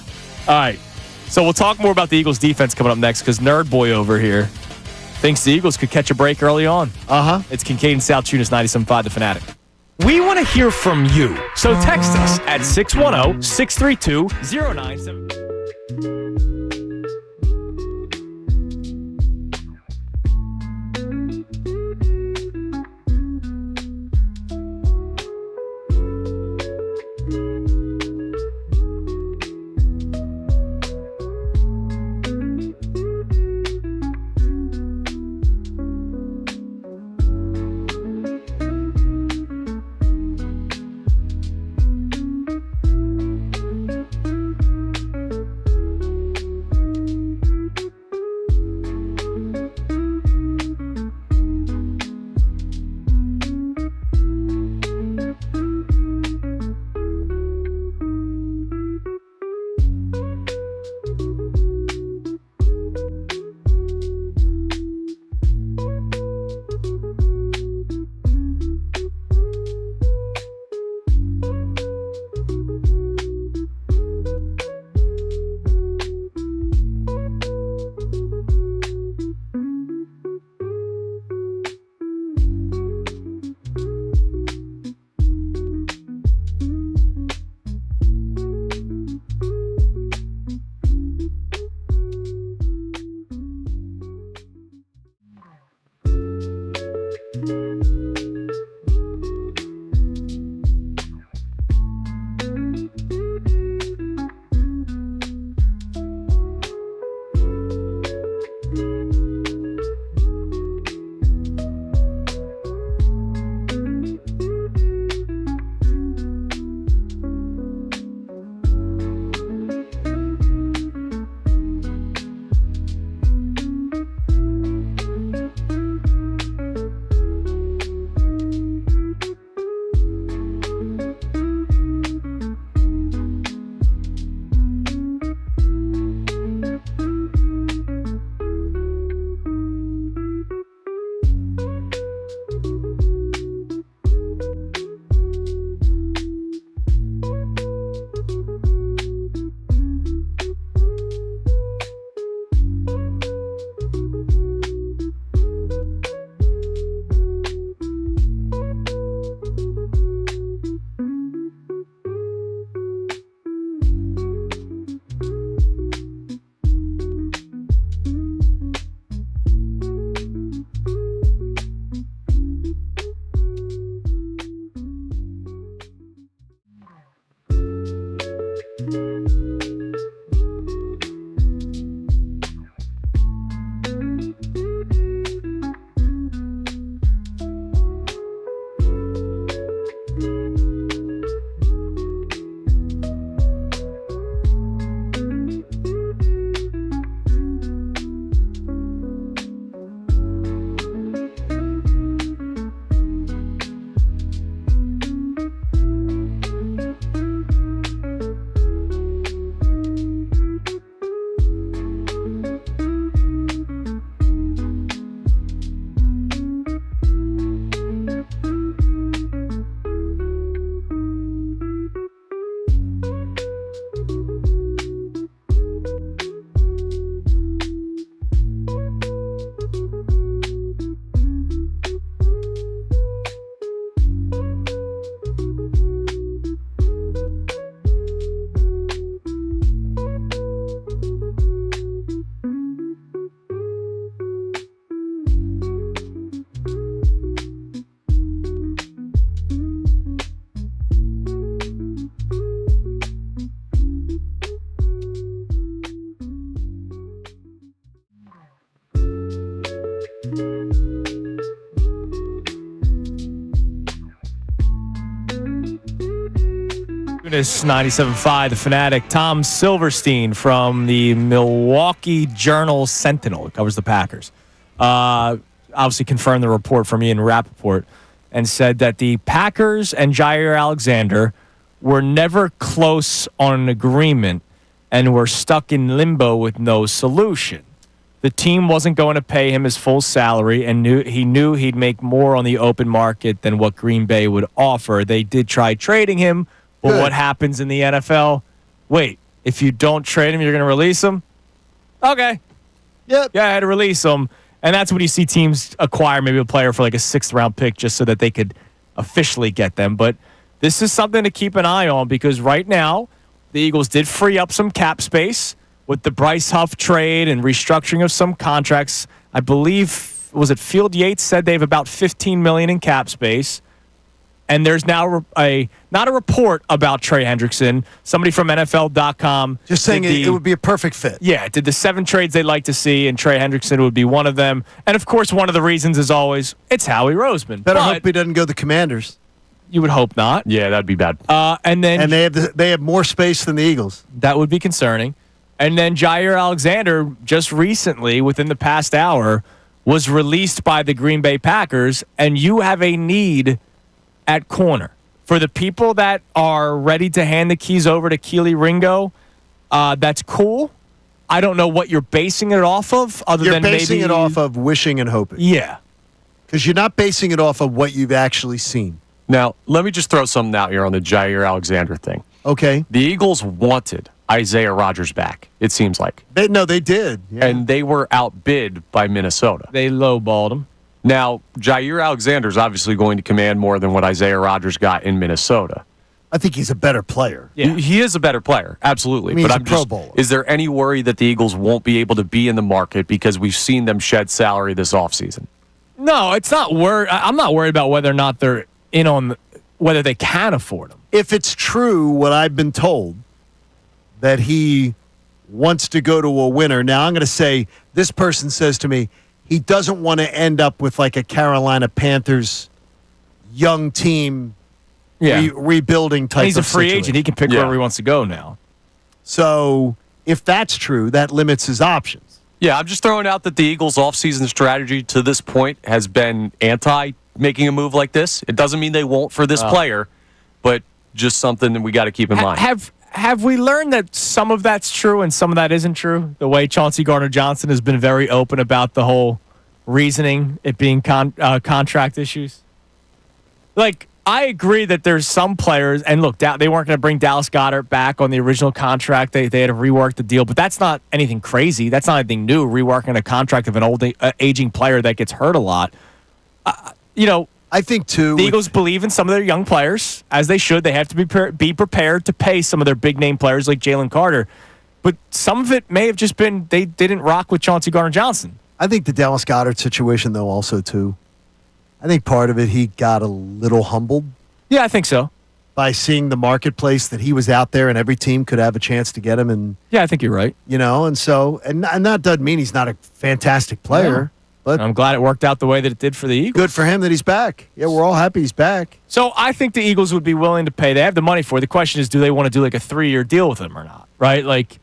All right. So we'll talk more about the Eagles defense coming up next because Nerd Boy over here thinks the Eagles could catch a break early on. Uh-huh. It's Kincade Salciunas, 97.5 The Fanatic. We want to hear from you. So text us at 610-632-0970. This 97.5, The Fanatic. Tom Silverstein from the Milwaukee Journal-Sentinel. It covers the Packers. Obviously confirmed the report from Ian Rappaport and said that the Packers and Jair Alexander were never close on an agreement and were stuck in limbo with no solution. The team wasn't going to pay him his full salary and he knew he'd make more on the open market than what Green Bay would offer. They did try trading him, but what happens in the NFL? Wait, if you don't trade him, you're going to release him? Okay. Yep. Yeah, I had to release him. And that's when you see teams acquire maybe a player for like a 6th-round pick just so that they could officially get them. But this is something to keep an eye on because right now the Eagles did free up some cap space with the Bryce Huff trade and restructuring of some contracts. I believe, was it Field Yates said they have about $15 million in cap space. And there's now not a report about Trey Hendrickson. Somebody from NFL.com. Just saying it would be a perfect fit. Yeah, did the 7 trades they'd like to see, and Trey Hendrickson would be one of them. And, of course, one of the reasons is always, it's Howie Roseman. Better hope he doesn't go the Commanders. You would hope not. Yeah, that'd be bad. And they have more space than the Eagles. That would be concerning. And then Jair Alexander, just recently, within the past hour, was released by the Green Bay Packers, and you have a need at corner. For the people that are ready to hand the keys over to Keely Ringo, that's cool. I don't know what you're basing it off of other than maybe... You're basing it off of wishing and hoping. Yeah. Because you're not basing it off of what you've actually seen. Now, let me just throw something out here on the Jair Alexander thing. Okay. The Eagles wanted Isaiah Rodgers back, it seems like. They did. Yeah. And they were outbid by Minnesota. They lowballed him. Now, Jair Alexander's obviously going to command more than what Isaiah Rodgers got in Minnesota. I think he's a better player. Yeah. He is a better player, absolutely. I mean, but he's a Pro Bowler. Is there any worry that the Eagles won't be able to be in the market because we've seen them shed salary this offseason? No, it's not I'm not worried about whether or not they're in on whether they can afford him. If it's true what I've been told, that he wants to go to a winner. Now, I'm going to say this person says to me, he doesn't want to end up with like a Carolina Panthers young team rebuilding type of He's a free situation. agent. He can pick wherever he wants to go now. So if that's true, that limits his options. Yeah, I'm just throwing out that the Eagles' offseason strategy to this point has been anti-making a move like this. It doesn't mean they won't for this player, but just something that we got to keep in mind. Have we learned that some of that's true and some of that isn't true? The way Chauncey Gardner-Johnson has been very open about the whole reasoning, it being contract issues. Like, I agree that there's some players, and look, they weren't going to bring Dallas Goedert back on the original contract. They had to rework the deal, but that's not anything crazy. That's not anything new, reworking a contract of an old aging player that gets hurt a lot. I think, too, the Eagles believe in some of their young players, as they should. They have to be prepared to pay some of their big-name players like Jalen Carter. But some of it may have just been they didn't rock with Chauncey Gardner-Johnson. I think the Dallas Goedert situation, though, also, too. I think part of it, he got a little humbled. Yeah, I think so. By seeing the marketplace that he was out there and every team could have a chance to get him. And yeah, I think you're right. And that doesn't mean he's not a fantastic player. Yeah. But I'm glad it worked out the way that it did for the Eagles. Good for him that he's back. Yeah, we're all happy he's back. So I think the Eagles would be willing to pay. They have the money for it. The question is, do they want to do like a 3-year deal with him or not? Right? Like,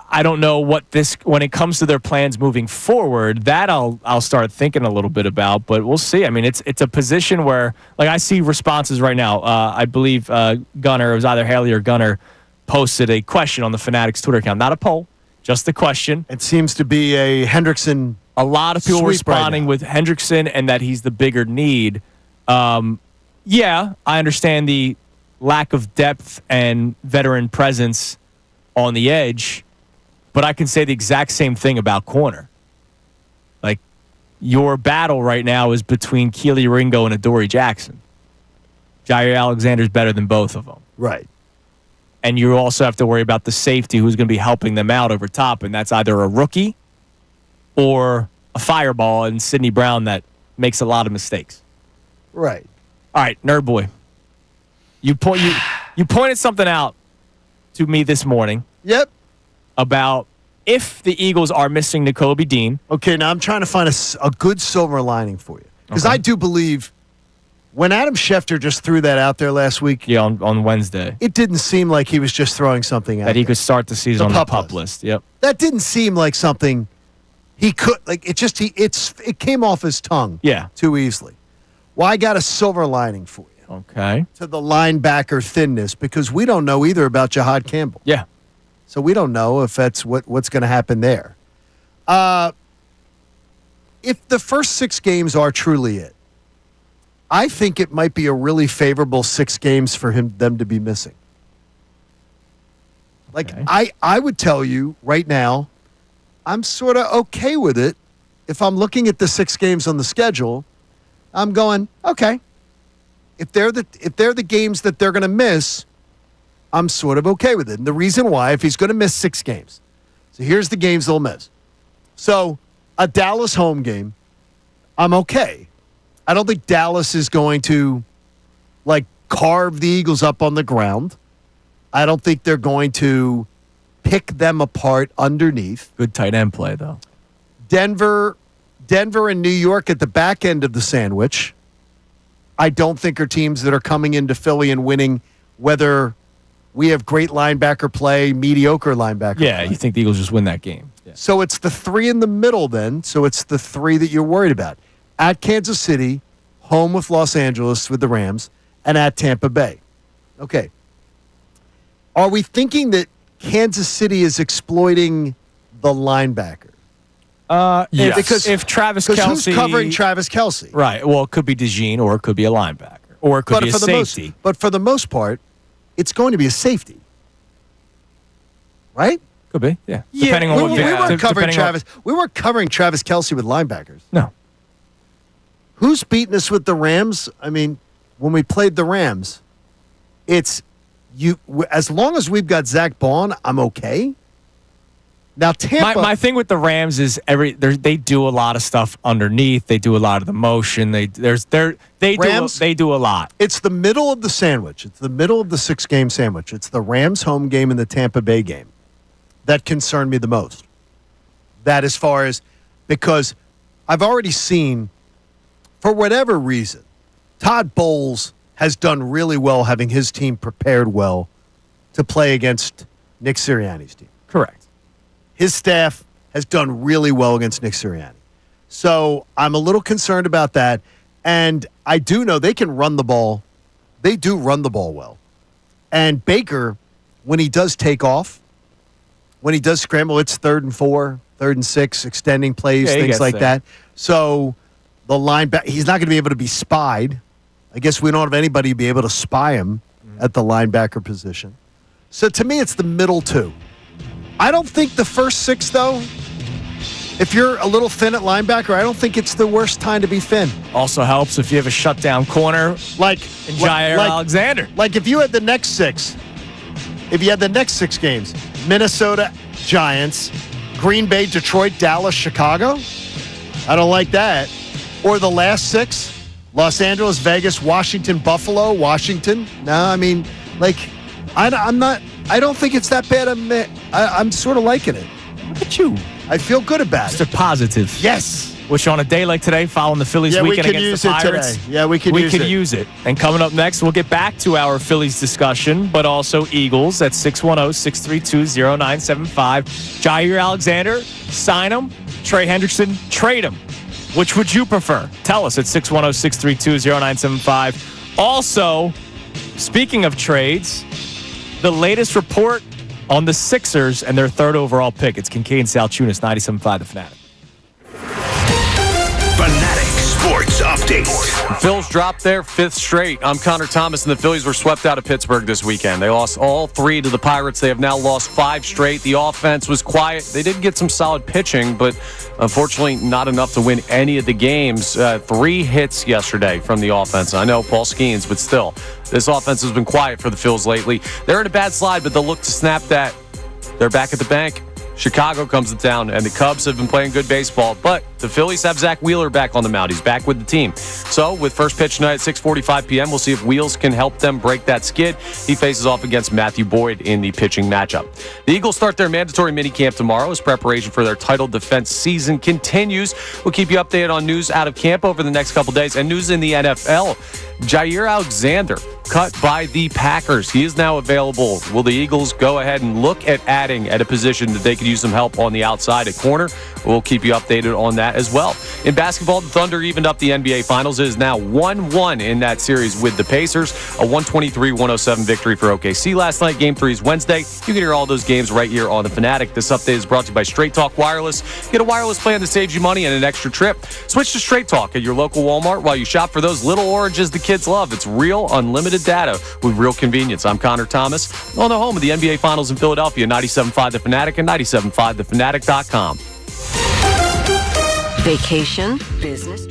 I don't know when it comes to their plans moving forward, that I'll start thinking a little bit about, but we'll see. I mean, it's a position where, like, I see responses right now. I believe Gunner, it was either Haley or Gunner, posted a question on the Fanatics Twitter account. Not a poll, just a question. It seems to be a Hendrickson. A lot of people responding with Hendrickson and that he's the bigger need. Yeah, I understand the lack of depth and veteran presence on the edge, but I can say the exact same thing about corner. Like, your battle right now is between Keely Ringo and Adoree Jackson. Jair Alexander's better than both of them. Right. And you also have to worry about the safety who's going to be helping them out over top, and that's either a rookie or a fireball in Sidney Brown that makes a lot of mistakes. Right. All right, Nerd Boy. You pointed something out to me this morning. Yep. About if the Eagles are missing Nakobe Dean. Okay, now I'm trying to find a good silver lining for you. Because I do believe When Adam Schefter just threw that out there last week, Yeah, on Wednesday. it didn't seem like he was just throwing something out That he there. could start the season on the pup list. Yep. That didn't seem like something he could, like, it came off his tongue Yeah. too easily. Well, I got a silver lining for you Okay. to the linebacker thinness because we don't know either about Jahad Campbell. Yeah. So we don't know if that's what's going to happen there. If the first 6 games are truly it, I think it might be a really favorable 6 games for them to be missing. Like, Okay. I would tell you right now, I'm sort of okay with it. If I'm looking at the 6 games on the schedule, I'm going, okay. If they're the games that they're going to miss, I'm sort of okay with it. And the reason why, if he's going to miss 6 games, so here's the games they'll miss. So a Dallas home game, I'm okay. I don't think Dallas is going to, like, carve the Eagles up on the ground. I don't think they're going to pick them apart underneath. Good tight end play, though. Denver and New York at the back end of the sandwich, I don't think are teams that are coming into Philly and winning, whether we have great linebacker play, mediocre linebacker Yeah, play. you think the Eagles just win that game. Yeah. So it's the 3 in the middle then. So it's the 3 that you're worried about. At Kansas City, home with Los Angeles with the Rams, and at Tampa Bay. Okay. Are we thinking that Kansas City is exploiting the linebacker? Yes. Because if Travis Because Kelce, who's covering Travis Kelce? right? Well, it could be DeJean, or it could be a linebacker, or it could be a safety. But for the most part, it's going to be a safety. Right? Could be, yeah. Depending on we, what we Vic- weren't covering depending on- Travis. We weren't covering Travis Kelce with linebackers. No. Who's beating us with the Rams? I mean, when we played the Rams, it's you. As long as we've got Zach Bond, I'm okay. Now Tampa. My thing with the Rams is they do a lot of stuff underneath. They do a lot of the motion. They do a lot. It's the middle of the sandwich. It's the middle of the 6-game sandwich. It's the Rams home game and the Tampa Bay game that concern me the most. That as far as because I've already seen, for whatever reason, Todd Bowles has done really well having his team prepared well to play against Nick Sirianni's team. Correct. His staff has done really well against Nick Sirianni. So I'm a little concerned about that. And I do know they can run the ball. They do run the ball well. And Baker, when he does take off, when he does scramble, it's 3rd and 4, 3rd and 6, extending plays, Yeah, he things gets like there. that. So the linebacker, he's not going to be able to be spied. I guess we don't have anybody be able to spy him at the linebacker position. So to me, it's the middle 2. I don't think the first 6, though, if you're a little thin at linebacker, I don't think it's the worst time to be thin. Also helps if you have a shutdown corner Like Jair Alexander. Like if you had the next 6, games, Minnesota, Giants, Green Bay, Detroit, Dallas, Chicago, I don't like that. Or the last 6, Los Angeles, Vegas, Washington, Buffalo, Washington. No, I mean, like, I don't think it's that bad. I'm sort of liking it. Look at you. I feel good about Mr. it. Positive. Yes. Which on a day like today, following the Phillies We weekend could against use the it Pirates, today. Yeah, we could use it. use it. And coming up next, we'll get back to our Phillies discussion, but also Eagles at 610-632-0975. Jair Alexander, sign him. Trey Hendrickson, trade him. Which would you prefer? Tell us at 610-632-0975. Also, speaking of trades, the latest report on the Sixers and their 3rd overall pick. It's Kincade Salciunas, 97.5 The Fanatic. Fanatic Sports Update. The Phils dropped their 5th straight. I'm Connor Thomas, and the Phillies were swept out of Pittsburgh this weekend. They lost all 3 to the Pirates. They have now lost 5 straight. The offense was quiet. They did get some solid pitching, but unfortunately not enough to win any of the games. 3 hits yesterday from the offense. I know Paul Skeens, but still, this offense has been quiet for the Phils lately. They're in a bad slide, but they'll look to snap that. They're back at the bank. Chicago comes to town, and the Cubs have been playing good baseball, but the Phillies have Zach Wheeler back on the mound. He's back with the team. So with first pitch tonight at 6:45 p.m., we'll see if Wheels can help them break that skid. He faces off against Matthew Boyd in the pitching matchup. The Eagles start their mandatory minicamp tomorrow as preparation for their title defense season continues. We'll keep you updated on news out of camp over the next couple days and news in the NFL. Jair Alexander cut by the Packers. He is now available. Will the Eagles go ahead and look at adding at a position that they could use some help on the outside at corner? We'll keep you updated on that as well. In basketball, the Thunder evened up the NBA Finals. It is now 1-1 in that series with the Pacers. A 123-107 victory for OKC last night. Game 3 is Wednesday. You can hear all those games right here on The Fanatic. This update is brought to you by Straight Talk Wireless. Get a wireless plan that saves you money and an extra trip. Switch to Straight Talk at your local Walmart while you shop for those little oranges the kids love. It's real, unlimited data with real convenience. I'm Connor Thomas on the home of the NBA Finals in Philadelphia, 97.5 The Fanatic and 97.5thefanatic.com. Vacation, business.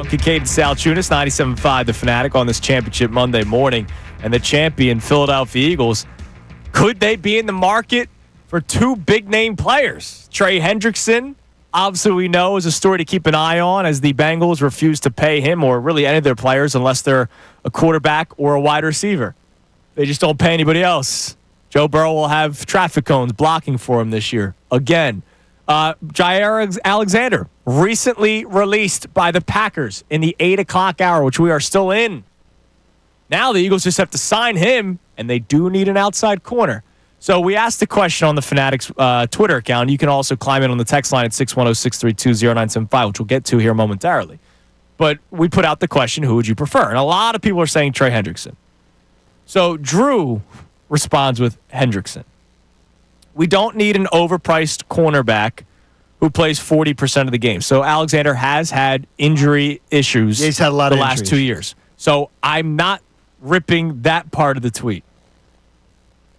Kincade Salciunas, 97.5 The Fanatic on this championship Monday morning. And the champion Philadelphia Eagles, could they be in the market for two big-name players? Trey Hendrickson, obviously we know, is a story to keep an eye on as the Bengals refuse to pay him or really any of their players unless they're a quarterback or a wide receiver. They just don't pay anybody else. Joe Burrow will have traffic cones blocking for him this year. Again, Jair Alexander, recently released by the Packers in the 8 o'clock hour, which we are still in. Now the Eagles just have to sign him, and they do need an outside corner. So we asked the question on the Fanatics Twitter account. You can also climb in on the text line at 610-632-0975, which we'll get to here momentarily. But we put out the question, who would you prefer? And a lot of people are saying Trey Hendrickson. So Drew responds with Hendrickson. We don't need an overpriced cornerback who plays 40% of the game. So Alexander has had injury issues he's had a lot the of last 2 years. So I'm not ripping that part of the tweet.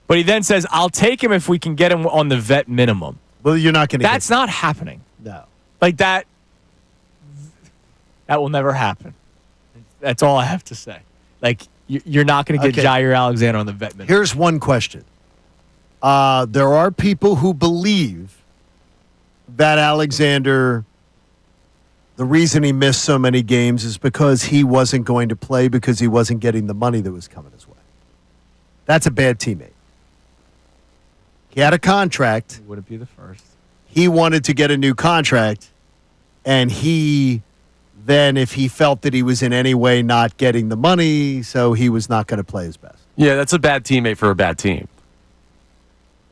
But he then says, I'll take him if we can get him on the vet minimum. Well, you're not going to That's not happening. No. Like that will never happen. That's all I have to say. Like, you're not going to get Jair Alexander on the vet minimum. Here's one question. There are people who believe that Alexander, the reason he missed so many games is because he wasn't going to play because he wasn't getting the money that was coming his way. That's a bad teammate. He had a contract. He wouldn't be the first. He wanted to get a new contract, and he then, if he felt that he was in any way not getting the money, so he was not going to play his best. Yeah, that's a bad teammate for a bad team.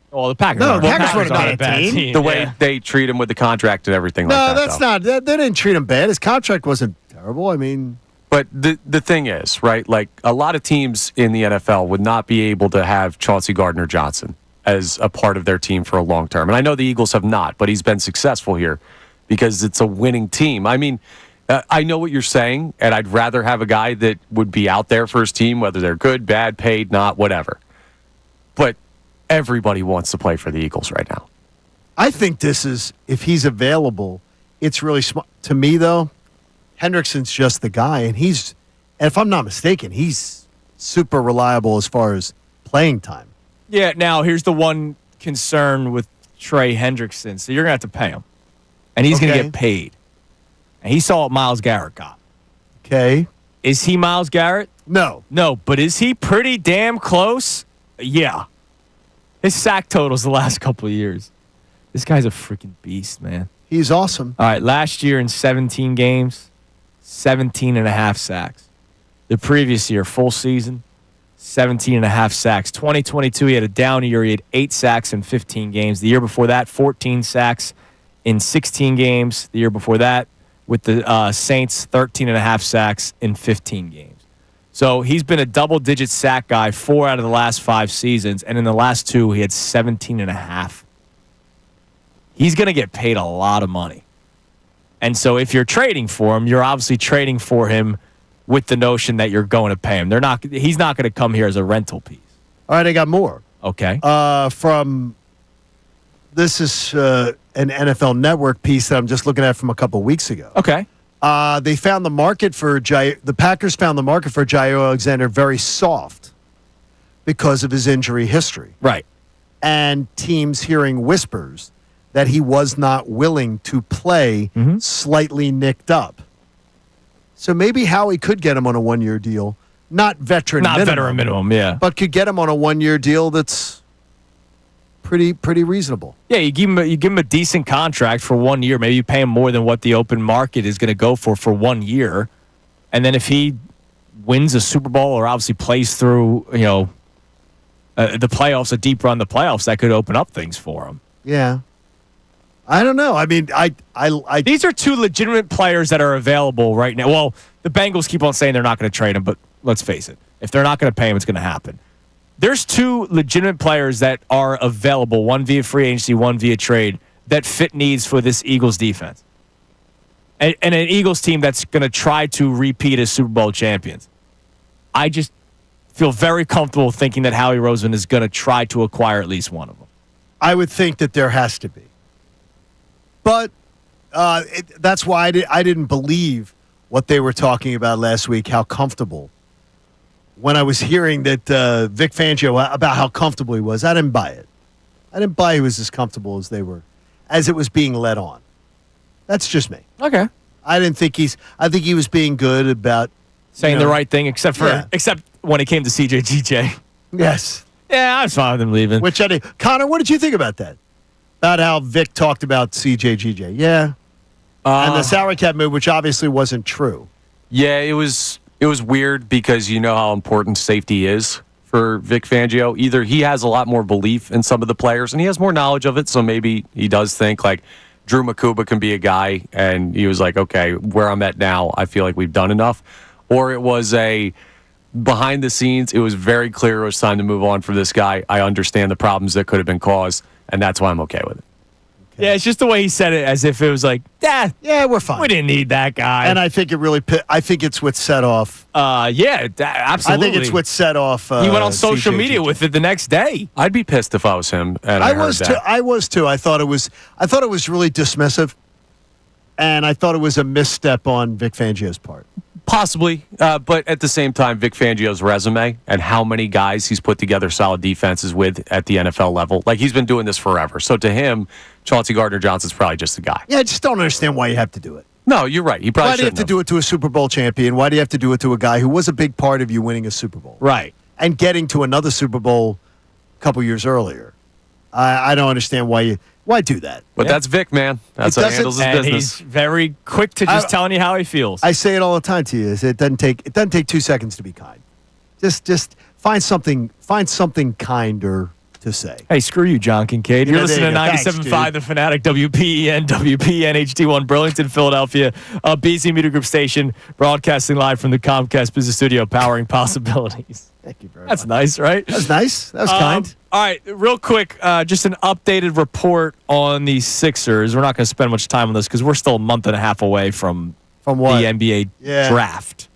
Well, the Packers. No, are. the Packers were not not a team. The way they treat him with the contract and everything like that. No, that's not. They didn't treat him bad. His contract wasn't terrible. I mean. But the thing is, right, like a lot of teams in the NFL would not be able to have Chauncey Gardner-Johnson as a part of their team for a long term. And I know the Eagles have not, but he's been successful here because it's a winning team. I mean, I know what you're saying, and I'd rather have a guy that would be out there for his team, whether they're good, bad, paid, not, whatever. But everybody wants to play for the Eagles right now. I think this is, if he's available, it's really smart. To me, though, Hendrickson's just the guy, and if I'm not mistaken, he's super reliable as far as playing time. Yeah, now here's the one concern with Trey Hendrickson. So you're going to have to pay him, and he's going to get paid. And he saw what Myles Garrett got. Okay. Is he Myles Garrett? No. No, but is he pretty damn close? Yeah. His sack totals the last couple of years. This guy's a freaking beast, man. He's awesome. All right, last year in 17 games, 17 and a half sacks. The previous year, full season, 17 and a half sacks. 2022, he had a down year. He had 8 sacks in 15 games. The year before that, 14 sacks in 16 games. The year before that, with the Saints, 13 and a half sacks in 15 games. So he's been a double-digit sack guy 4 out of the last 5 seasons, and in the last 2, he had 17 and a half. He's going to get paid a lot of money. And so if you're trading for him, you're obviously trading for him with the notion that you're going to pay him. He's not going to come here as a rental piece. All right, I got more. Okay. This is an NFL Network piece that I'm just looking at from a couple weeks ago. Okay. They found the market for the Packers found the market for Jair Alexander very soft because of his injury history. Right. And teams hearing whispers that he was not willing to play slightly nicked up. So maybe Howie could get him on a 1-year deal. Not veteran minimum, yeah. But could get him on a 1-year deal that's pretty reasonable. Yeah, you give him a decent contract for 1 year. Maybe you pay him more than what the open market is going to go for 1 year. And then if he wins a Super Bowl or obviously plays through, the playoffs, a deep run the playoffs, that could open up things for him. Yeah. I don't know. I mean, I these are two legitimate players that are available right now. Well, the Bengals keep on saying they're not going to trade him, but let's face it. If they're not going to pay him, it's going to happen. There's 2 legitimate players that are available, one via free agency, one via trade, that fit needs for this Eagles defense. And an Eagles team that's going to try to repeat as Super Bowl champions. I just feel very comfortable thinking that Howie Roseman is going to try to acquire at least one of them. I would think that there has to be. But that's why I didn't believe what they were talking about last week, how comfortable. When I was hearing that Vic Fangio, about how comfortable he was, I didn't buy it. I didn't buy he was as comfortable as they were, as it was being led on. That's just me. Okay. I think he was being good about saying the right thing, except when it came to CJGJ. Yes. Yeah, I was fine with him leaving. Connor, what did you think about that? About how Vic talked about CJGJ? Yeah. And the salary cap move, which obviously wasn't true. Yeah, it was weird because you know how important safety is for Vic Fangio. Either he has a lot more belief in some of the players and he has more knowledge of it, so maybe he does think like Drew Makuba can be a guy, and he was like, okay, where I'm at now, I feel like we've done enough. Or it was behind the scenes, it was very clear it was time to move on for this guy. I understand the problems that could have been caused, and that's why I'm okay with it. Okay. Yeah, it's just the way he said it, as if it was like, yeah, we're fine. We didn't need that guy. And I think it's what set off. Absolutely. I think it's what set off. He went on social media with it the next day. I'd be pissed if I was him. And I was too. I was too. I thought it was really dismissive, and I thought it was a misstep on Vic Fangio's part. Possibly, but at the same time, Vic Fangio's resume and how many guys he's put together solid defenses with at the NFL level, like he's been doing this forever. So to him, Chauncey Gardner-Johnson's probably just a guy. Yeah, I just don't understand why you have to do it. No, you're right. He probably Why do you have to do it to a Super Bowl champion? Why do you have to do it to a guy who was a big part of you winning a Super Bowl? Right. And getting to another Super Bowl a couple years earlier. I don't understand why do that. But that's Vic, man. That's how he handles his business. He's very quick to just telling you how he feels. I say it all the time to you. It doesn't take 2 seconds to be kind. Just find something kinder to say. Hey, screw you, John Kincade. You're listening to 97.5 The Fanatic, WPEN, WPEN HD1, Burlington, Philadelphia, a BZ Media Group station, broadcasting live from the Comcast Business Studio, powering possibilities. Thank you very much. That's nice, right? That's nice. That was kind. All right, real quick, just an updated report on the Sixers. We're not going to spend much time on this because we're still a month and a half away from what? The NBA draft.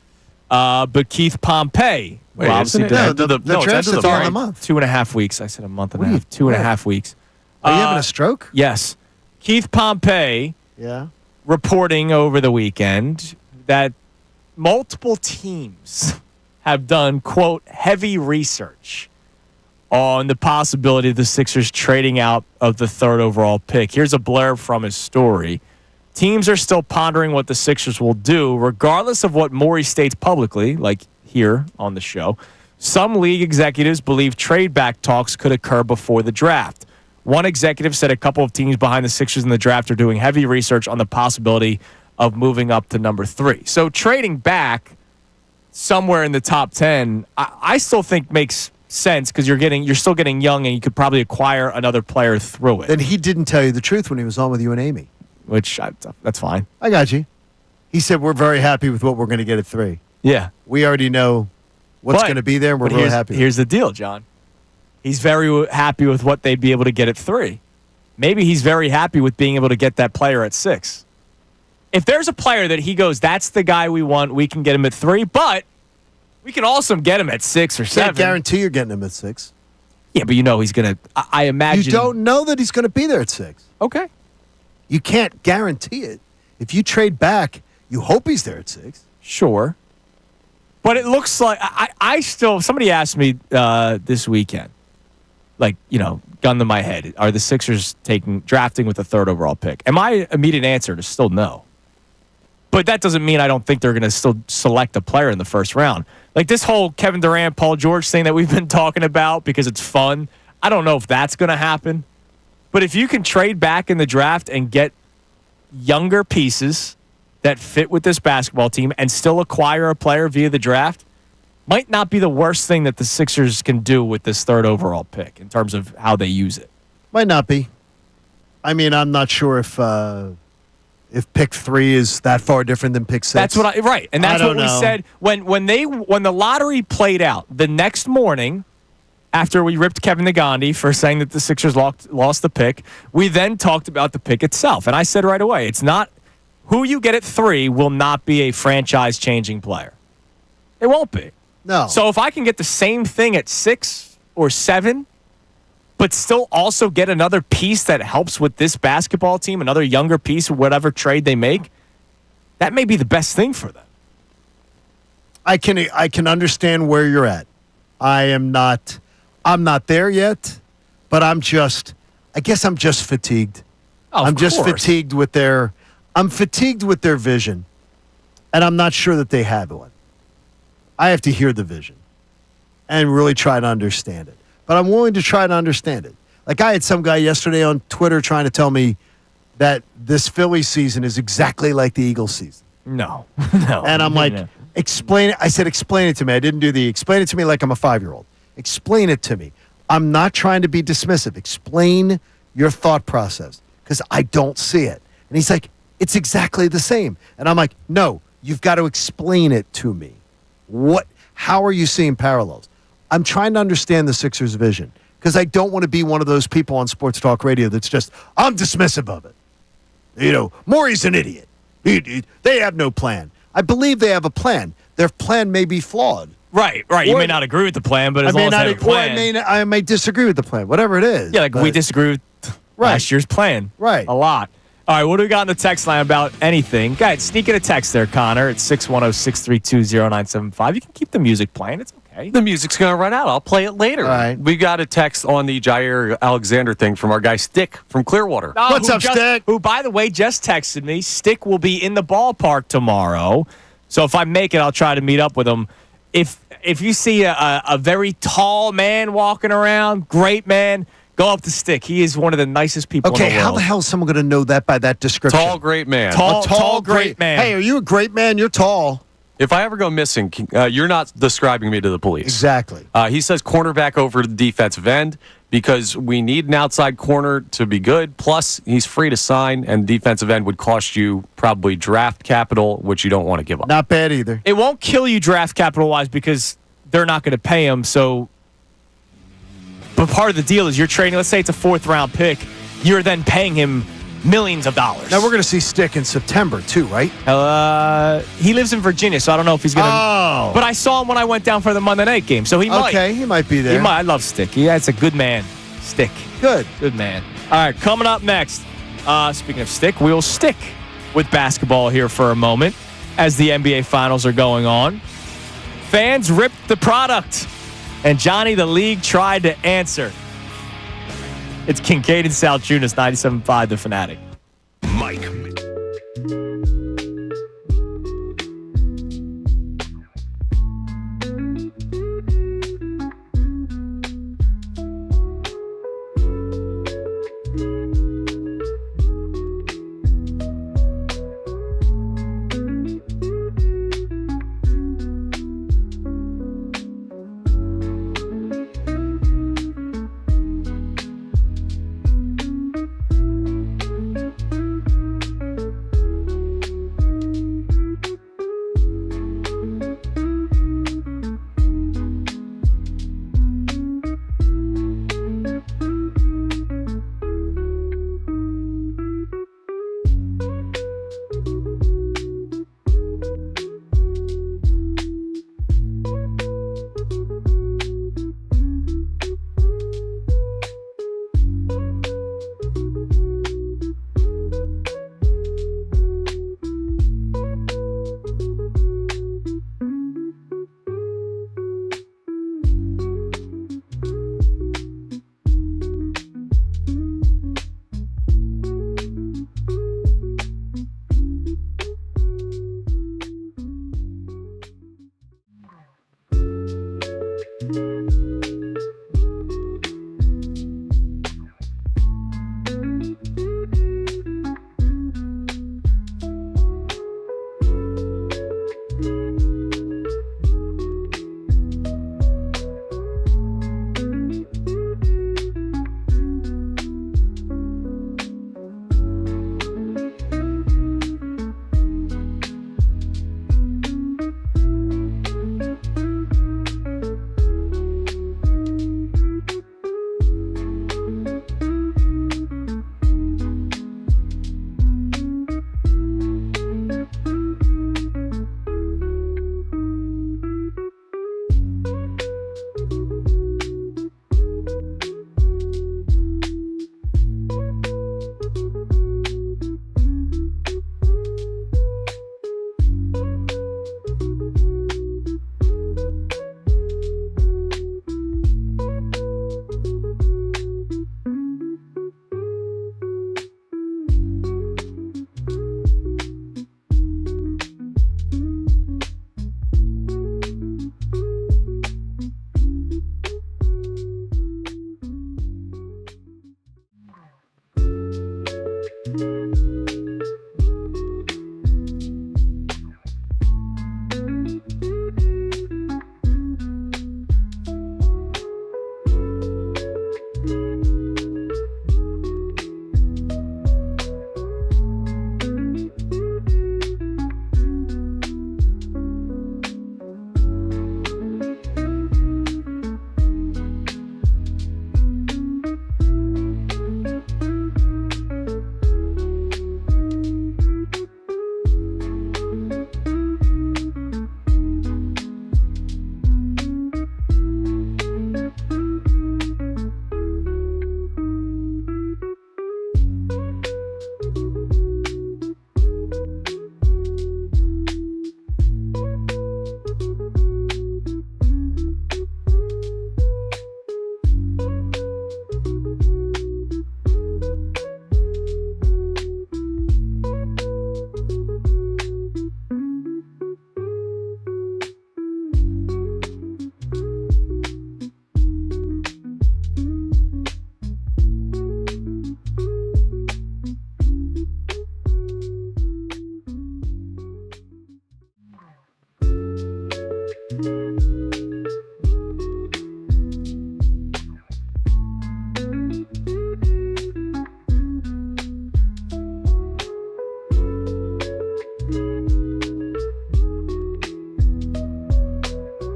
But Keith Pompey. Wait, isn't it? The draft's at the end of the month. 2.5 weeks. I said a month and a half. 2.5 weeks. Are you having a stroke? Yes. Keith Pompey reporting over the weekend that multiple teams have done, quote, heavy research on the possibility of the Sixers trading out of the 3rd overall pick. Here's a blurb from his story. Teams are still pondering what the Sixers will do, regardless of what Morey states publicly, like here on the show. Some league executives believe trade-back talks could occur before the draft. One executive said a couple of teams behind the Sixers in the draft are doing heavy research on the possibility of moving up to number 3. So trading back somewhere in the top 10, I still think makes sense because you're still getting young and you could probably acquire another player through it. Then he didn't tell you the truth when he was on with you and Amy. Which, that's fine. I got you. He said, we're very happy with what we're going to get at 3. Yeah. We already know what's going to be there, and we're really happy. Here's the deal, John. He's very happy with what they'd be able to get at 3. Maybe he's very happy with being able to get that player at 6. If there's a player that he goes, that's the guy we want, we can get him at 3, but we can also get him at 6 or 7. Can't guarantee you're getting him at 6. Yeah, but you know he's going to, I imagine. You don't know that he's going to be there at 6. Okay. You can't guarantee it. If you trade back, you hope he's there at 6. Sure. But it looks like, I still, somebody asked me this weekend, like, gun to my head, are the Sixers drafting with the 3rd overall pick? And my immediate answer is still no. But that doesn't mean I don't think they're going to still select a player in the first round. Like this whole Kevin Durant, Paul George thing that we've been talking about because it's fun, I don't know if that's going to happen. But if you can trade back in the draft and get younger pieces that fit with this basketball team and still acquire a player via the draft, might not be the worst thing that the Sixers can do with this 3rd overall pick in terms of how they use it. Might not be. I mean, I'm not sure if pick 3 is that far different than pick 6. That's what right, and that's what we said when the lottery played out the next morning. After we ripped Kevin Nagandi for saying that the Sixers lost the pick, we then talked about the pick itself. And I said right away, it's not who you get at 3 will not be a franchise-changing player. It won't be. No. So if I can get the same thing at 6 or 7, but still also get another piece that helps with this basketball team, another younger piece of whatever trade they make, that may be the best thing for them. I can understand where you're at. I'm not there yet, but I guess I'm just fatigued. I'm just fatigued with their vision, and I'm not sure that they have one. I have to hear the vision and really try to understand it. But I'm willing to try to understand it. Like I had some guy yesterday on Twitter trying to tell me that this Phillies season is exactly like the Eagles season. No. And I'm like, explain it. I said, explain it to me. I didn't do explain it to me like I'm a 5-year-old. Explain it to me. I'm not trying to be dismissive. Explain your thought process because I don't see it. And he's like, it's exactly the same. And I'm like, no, you've got to explain it to me. How are you seeing parallels? I'm trying to understand the Sixers' vision because I don't want to be one of those people on sports talk radio that's just, I'm dismissive of it. Maury's an idiot. They have no plan. I believe they have a plan. Their plan may be flawed. Right. You may not agree with the plan, but as long as they have a plan. I may disagree with the plan, whatever it is. Yeah, we disagree with last year's plan. Right. A lot. All right, what do we got in the text line about anything? Go ahead, sneak in a text there, Connor. It's 610-632-0975. You can keep the music playing. It's okay. The music's going to run out. I'll play it later. All right. We got a text on the Jair Alexander thing from our guy Stick from Clearwater. What's up, Stick? Who, by the way, just texted me. Stick will be in the ballpark tomorrow. So if I make it, I'll try to meet up with him. If you see a very tall man walking around, great man, go up to Stick. He is one of the nicest people in the world. Okay, how the hell is someone going to know that by that description? Tall, great man. Tall, great man. Hey, are you a great man? You're tall. If I ever go missing, you're not describing me to the police. Exactly. He says cornerback over the defensive end because we need an outside corner to be good. Plus, he's free to sign, and defensive end would cost you probably draft capital, which you don't want to give up. Not bad either. It won't kill you draft capital-wise because they're not going to pay him. But part of the deal is you're trading, let's say it's a 4th-round pick, you're then paying him millions of dollars. Now, we're going to see Stick in September, too, right? He lives in Virginia, so I don't know if he's going to. Oh. But I saw him when I went down for the Monday night game, so he might. Okay, he might be there. He might. I love Stick. Yeah, it's a good man. Stick. Good man. All right, coming up next, speaking of Stick, we'll stick with basketball here for a moment as the NBA Finals are going on. Fans ripped the product, and Johnny the League tried to answer. It's Kincade and Salciunas, 97.5 The Fanatic. Mike.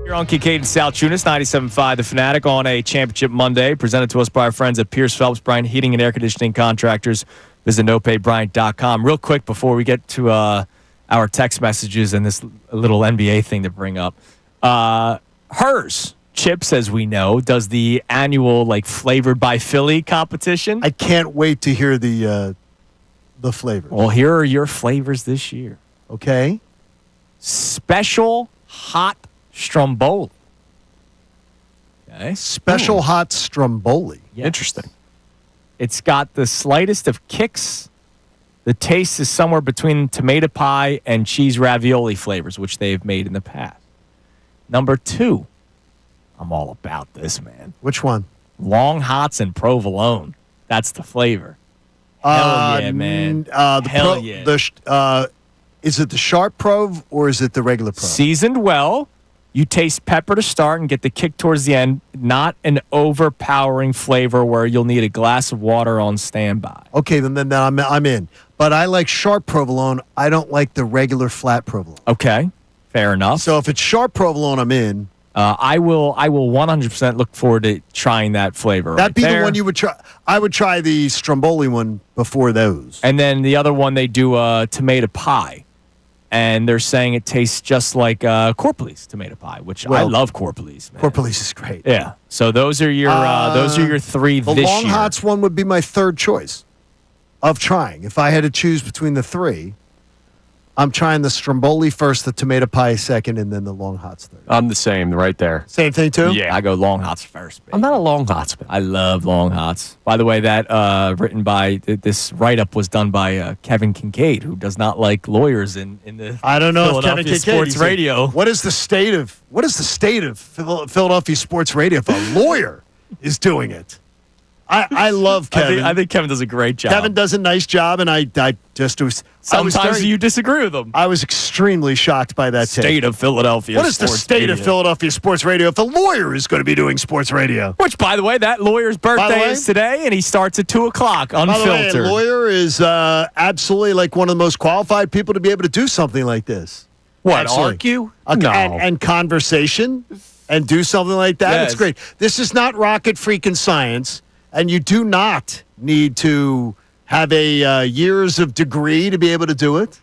You're on Kincade Salciunas, 97.5 The Fanatic on a Championship Monday, presented to us by our friends at Pier, Bryant Heating and Air Conditioning Contractors. Visit nopaybryant.com. Real quick before we get to our text messages and this little NBA thing to bring up. Hers, Chips, as we know, does the annual Flavored by Philly competition. I can't wait to hear the flavors. Well, here are your flavors this year. Okay. Special hot Stromboli. Okay. Special hot Stromboli. Yes. Interesting. It's got the slightest of kicks. The taste is somewhere between tomato pie and cheese ravioli flavors, which they've made in the past. Number 2. I'm all about this, man. Which one? Long Hots and Provolone. That's the flavor. Hell yeah, man. Hell yeah. Is it the sharp Prov or is it the regular Prov? Seasoned well. You taste pepper to start and get the kick towards the end. Not an overpowering flavor where you'll need a glass of water on standby. Okay, then I'm in. But I like sharp provolone. I don't like the regular flat provolone. Okay, fair enough. So if it's sharp provolone, I'm in. I will 100% look forward to trying that flavor. That'd be there. the one you would try. I would try the Stromboli one before those. And then the other one, they do tomato pie. And they're saying it tastes just like Corpolese tomato pie, which I love Corpolese. Corpolese is great. Yeah. So those are your 3 the this year. Long Hots one would be my third choice of trying. If I had to choose between the 3, I'm trying the Stromboli first, the tomato pie second, and then the Long Hots third. I'm the same right there. Same thing too? Yeah, I go Long Hots first. Baby. I'm not a Long Hots fan. I love Long Hots. By the way, that written by this write-up was done by Kevin Kincade, who does not like lawyers in the I don't know Philadelphia if Kevin Kincade, sports radio. What is the state of Philadelphia sports radio if a lawyer is doing it? I love Kevin. I think Kevin does a great job. Kevin does a nice job, and I just was. Sometimes you disagree with him. I was extremely shocked by that state of Philadelphia. What is the state of Philadelphia sports radio if a lawyer is going to be doing sports radio? Which, by the way, that lawyer's birthday is today, and he starts at 2:00, unfiltered. By the way, a lawyer is absolutely one of the most qualified people to be able to do something like this. What, Absolutely. argue? No. And conversation and do something like that. Yes. It's great. This is not rocket freaking science. And you do not need to have a years of degree to be able to do it.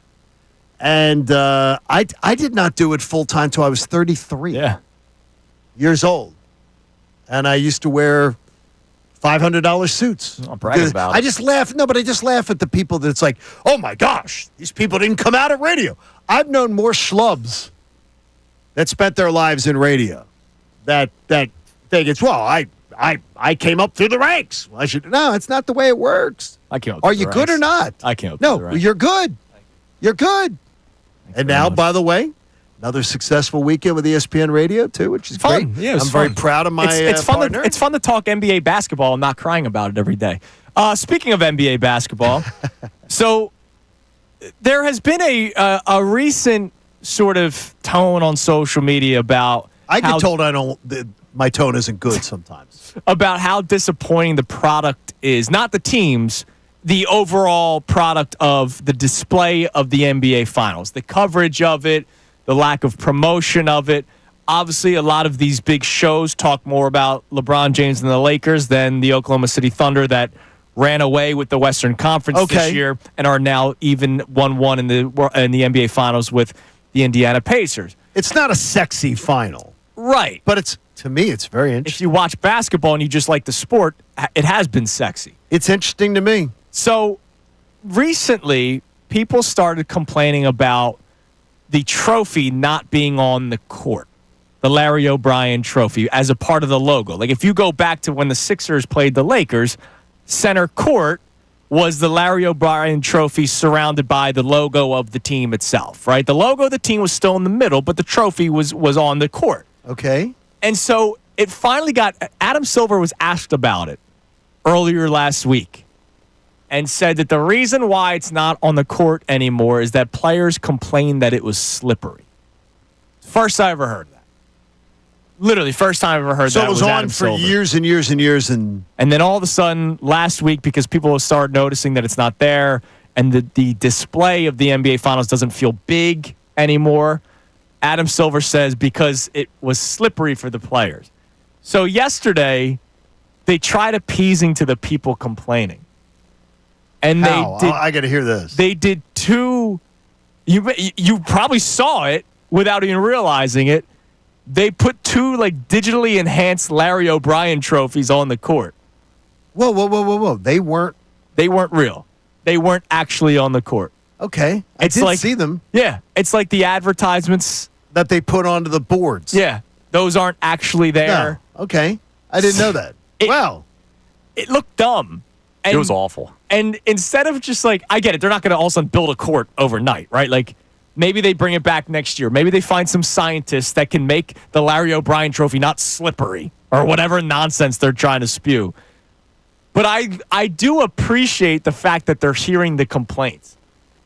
And I did not do it full time till I was 33 years old. And I used to wear $500 suits. I'll brag about it. I just laugh. No, but I just laugh at the people that's like, oh my gosh, these people didn't come out of radio. I've known more schlubs that spent their lives in radio that think it's, I came up through the ranks. Well, no, it's not the way it works. I came up. Are you good or not? I came up. through the ranks. You're good. You're good. And now, by the way, another successful weekend with ESPN Radio too, which is fun. great. Yeah, it was I'm fun. very proud of my it's fun. partner. It's fun to talk NBA basketball. I'm not crying about it every day. Speaking of NBA basketball, so there has been a recent sort of tone on social media about. I get told my tone isn't good sometimes. About how disappointing the product is. Not the teams, the overall product of the display of the NBA Finals. The coverage of it, the lack of promotion of it. Obviously, a lot of these big shows talk more about LeBron James and the Lakers than the Oklahoma City Thunder that ran away with the Western Conference this year and are now even 1-1 in the NBA Finals with the Indiana Pacers. It's not a sexy final. Right. But to me, it's very interesting. If you watch basketball and you just like the sport, it has been sexy. It's interesting to me. So recently, people started complaining about the trophy not being on the court, the Larry O'Brien trophy, as a part of the logo. Like if you go back to when the Sixers played the Lakers, center court was the Larry O'Brien trophy surrounded by the logo of the team itself, right? The logo of the team was still in the middle, but the trophy was on the court. Okay. And so it finally Adam Silver was asked about it earlier last week and said that the reason why it's not on the court anymore is that players complained that it was slippery. First I ever heard that. Literally, first time I ever heard that. So it was on Adam for Silver. years and years and years. And then all of a sudden, last week, because people started noticing that it's not there and the display of the NBA Finals doesn't feel big anymore, Adam Silver says because it was slippery for the players. So yesterday, they tried appeasing to the people complaining. And How? they did, I got to hear this. They did two. You probably saw it without even realizing it. They put two digitally enhanced Larry O'Brien trophies on the court. Whoa. They weren't real. They weren't actually on the court. okay. I did see them. Yeah. It's like the advertisements that they put onto the boards. Yeah. Those aren't actually there. No. Okay. I didn't know that. Wow. It looked dumb. And, it was awful. And instead of just I get it, they're not going to all of a sudden build a court overnight, right? Maybe they bring it back next year. Maybe they find some scientists that can make the Larry O'Brien trophy not slippery or whatever nonsense they're trying to spew. But I do appreciate the fact that they're hearing the complaints.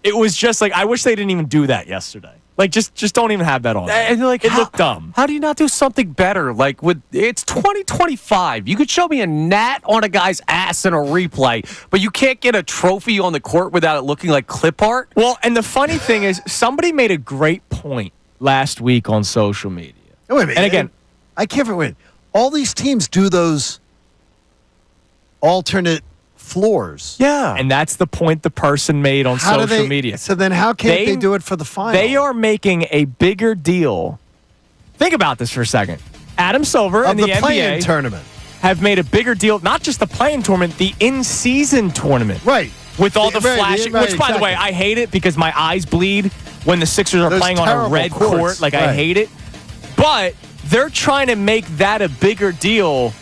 It was just I wish they didn't even do that yesterday. Just don't even have that on. And it looked dumb. How do you not do something better? It's 2025. You could show me a gnat on a guy's ass in a replay, but you can't get a trophy on the court without it looking like clip art. Well, and the funny thing is, somebody made a great point last week on social media. Wait a minute. And again, I can't wait. All these teams do those alternate floors. Yeah. And that's the point the person made on social media. So then how can't they do it for the final? They are making a bigger deal. Think about this for a second. Adam Silver and the play-in NBA tournament have made a bigger deal, not just the play-in tournament, the in-season tournament. Right. With all the flashing, right, which, by the way, I hate it because my eyes bleed when the Sixers are playing on a red court. I hate it. But they're trying to make that a bigger deal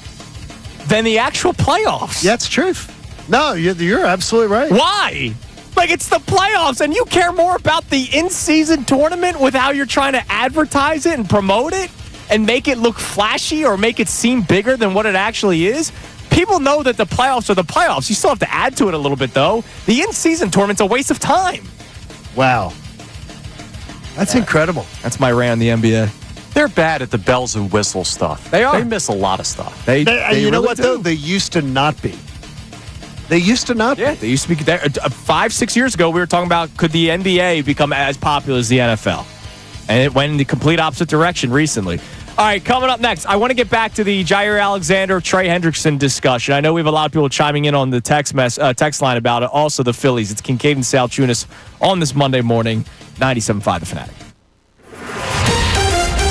than the actual playoffs. That's truth. No, you're absolutely right. Why? It's the playoffs, and you care more about the in-season tournament with how you're trying to advertise it and promote it and make it look flashy or make it seem bigger than what it actually is? People know that the playoffs are the playoffs. You still have to add to it a little bit, though. The in-season tournament's a waste of time. Wow. That's incredible. That's my rant on the NBA. They're bad at the bells and whistles stuff. They are. They miss a lot of stuff. They you really know what, do. though? They used to not be. They used to not Yeah, be. they used to be there. 5-6 years ago, we were talking about could the NBA become as popular as the NFL? And it went in the complete opposite direction recently. All right, coming up next, I want to get back to the Jair Alexander, Trey Hendrickson discussion. I know we have a lot of people chiming in on the text line about it. Also, the Phillies. It's Kincade and Salciunas on this Monday morning, 97.5 The Fanatic.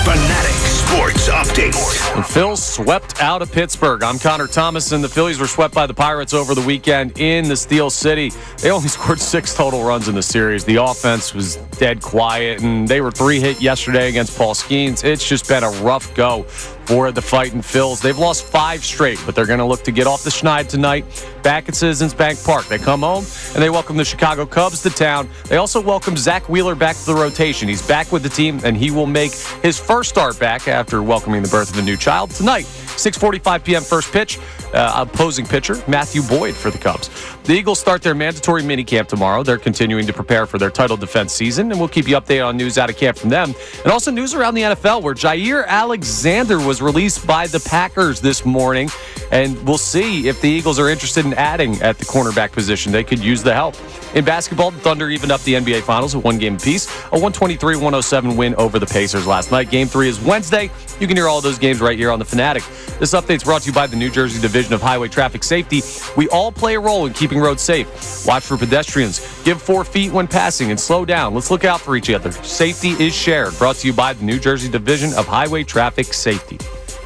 Fanatic Sports Update. The Phils swept out of Pittsburgh. I'm Connor Thomas, and the Phillies were swept by the Pirates over the weekend in the Steel City. They only scored 6 total runs in the series. The offense was dead quiet, and they were 3-hit yesterday against Paul Skeens. It's just been a rough go for the Fightin' Phils. They've lost 5 straight, but they're going to look to get off the schneid tonight back at Citizens Bank Park. They come home, and they welcome the Chicago Cubs to town. They also welcome Zach Wheeler back to the rotation. He's back with the team, and he will make his first start back after welcoming the birth of a new child tonight. 6:45 p.m. first pitch. Opposing pitcher Matthew Boyd for the Cubs. The Eagles start their mandatory minicamp tomorrow. They're continuing to prepare for their title defense season, and we'll keep you updated on news out of camp from them. And also news around the NFL, where Jair Alexander was released by the Packers this morning, and we'll see if the Eagles are interested in adding at the cornerback position. They could use the help. In basketball, the Thunder evened up the NBA Finals at 1 game apiece, a 123-107 win over the Pacers last night. Game 3 is Wednesday. You can hear all those games right here on The Fanatic. This update's brought to you by the New Jersey Division of Highway Traffic Safety. We all play a role in keeping roads safe. Watch for pedestrians. Give 4 feet when passing and slow down. Let's look out for each other. Safety is shared. Brought to you by the New Jersey Division of Highway Traffic Safety.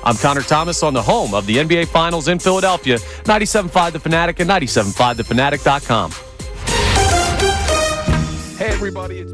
I'm Connor Thomas on the home of the NBA Finals in Philadelphia. 97.5 The Fanatic and 97.5thefanatic.com. Hey, everybody.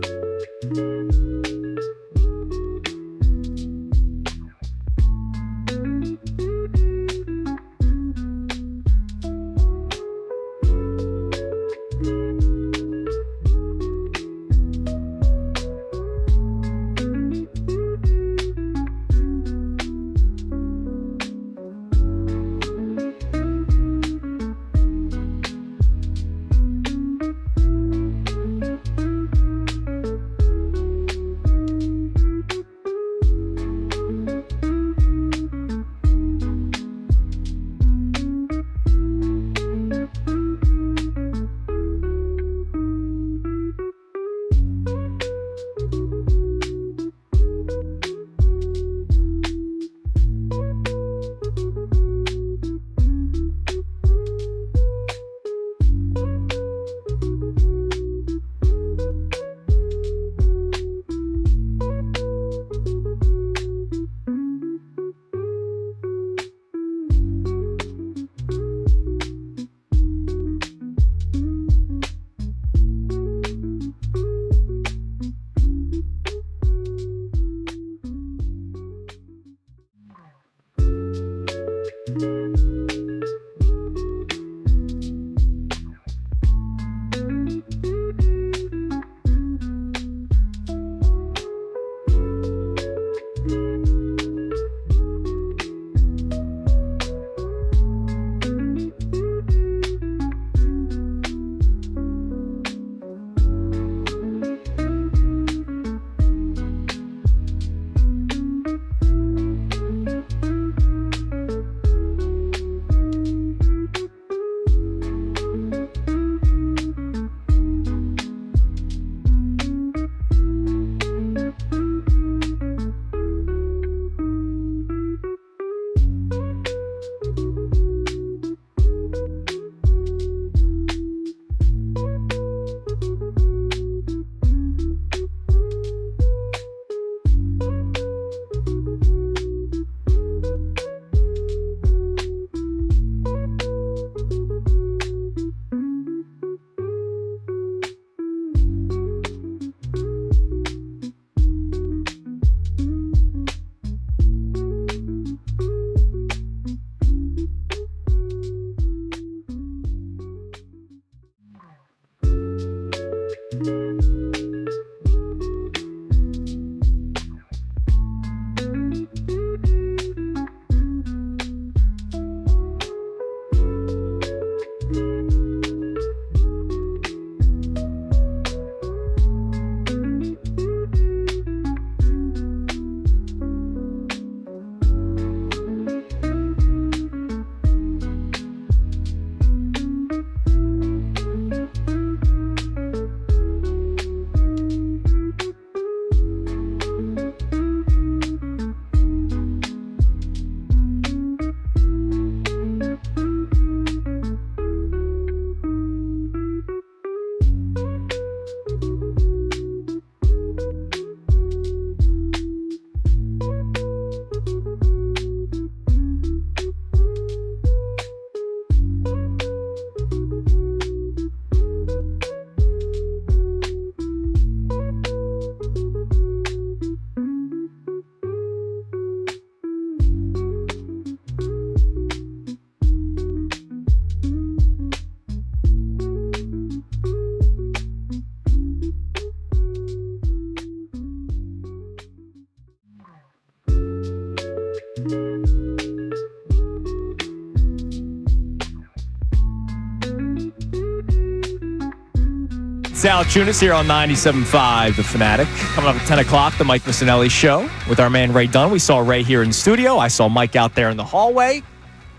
Salciunas here on 97.5 The Fanatic. Coming up at 10 o'clock, the Mike Missanelli Show with our man Ray Dunn. We saw Ray here in studio. I saw Mike out there in the hallway.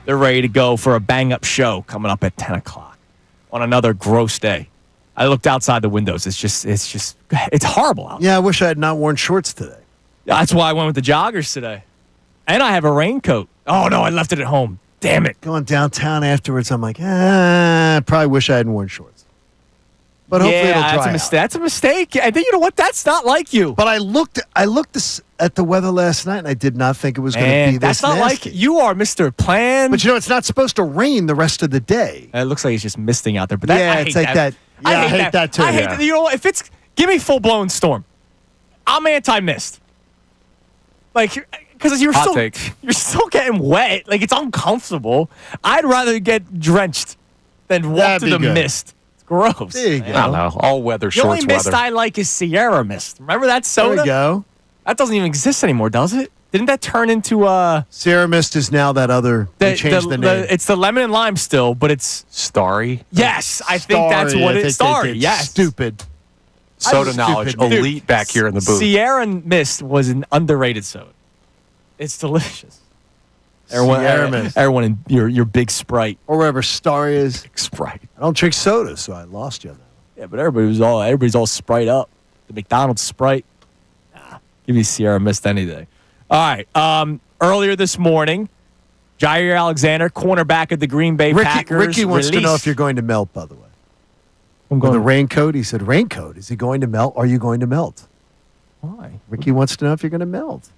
They're ready to go for a bang-up show coming up at 10 o'clock on another gross day. I looked outside the windows. It's horrible out there. Yeah, I wish I had not worn shorts today. That's why I went with the joggers today. And I have a raincoat. Oh, no, I left it at home. Damn it. Going downtown afterwards, I'm like, I probably wish I hadn't worn shorts. But hopefully it'll dry out. That's a mistake. I think, you know what? That's not like you. But I looked at the weather last night, and I did not think it was going to be this That's not nasty. like you are, Mr. Plan. But, it's not supposed to rain the rest of the day. It looks like it's just misting out there. But I hate that. Yeah, I hate that too. I hate that. You know what? Give me full-blown storm. I'm anti-mist. Like, because you're still getting wet. Like, it's uncomfortable. I'd rather get drenched than walk through the mist. Gross. There you go. I don't know. All weather, shorts weather. The only mist I like is Sierra Mist. Remember that soda? There we go. That doesn't even exist anymore, does it? Didn't that turn into Sierra Mist is now that other. They changed the name. It's the lemon and lime still, but it's Starry. Yes, I think that's what it's. Starry. Yes. Stupid. Soda knowledge, elite back here in the booth. Sierra Mist was an underrated soda. It's delicious. Everyone in your big Sprite. Or wherever Starry is. Big Sprite. I don't drink soda, so I lost you on that. Yeah, but everybody's all Sprite up. The McDonald's Sprite. Give me Sierra Mist any day. All right. Earlier this morning, Jair Alexander, cornerback of the Green Bay Packers. Ricky wants to know if you're going to melt, by the way. I'm going with the raincoat. He said, raincoat. Is he going to melt? Are you going to melt? Why? Ricky wants to know if you're going to melt.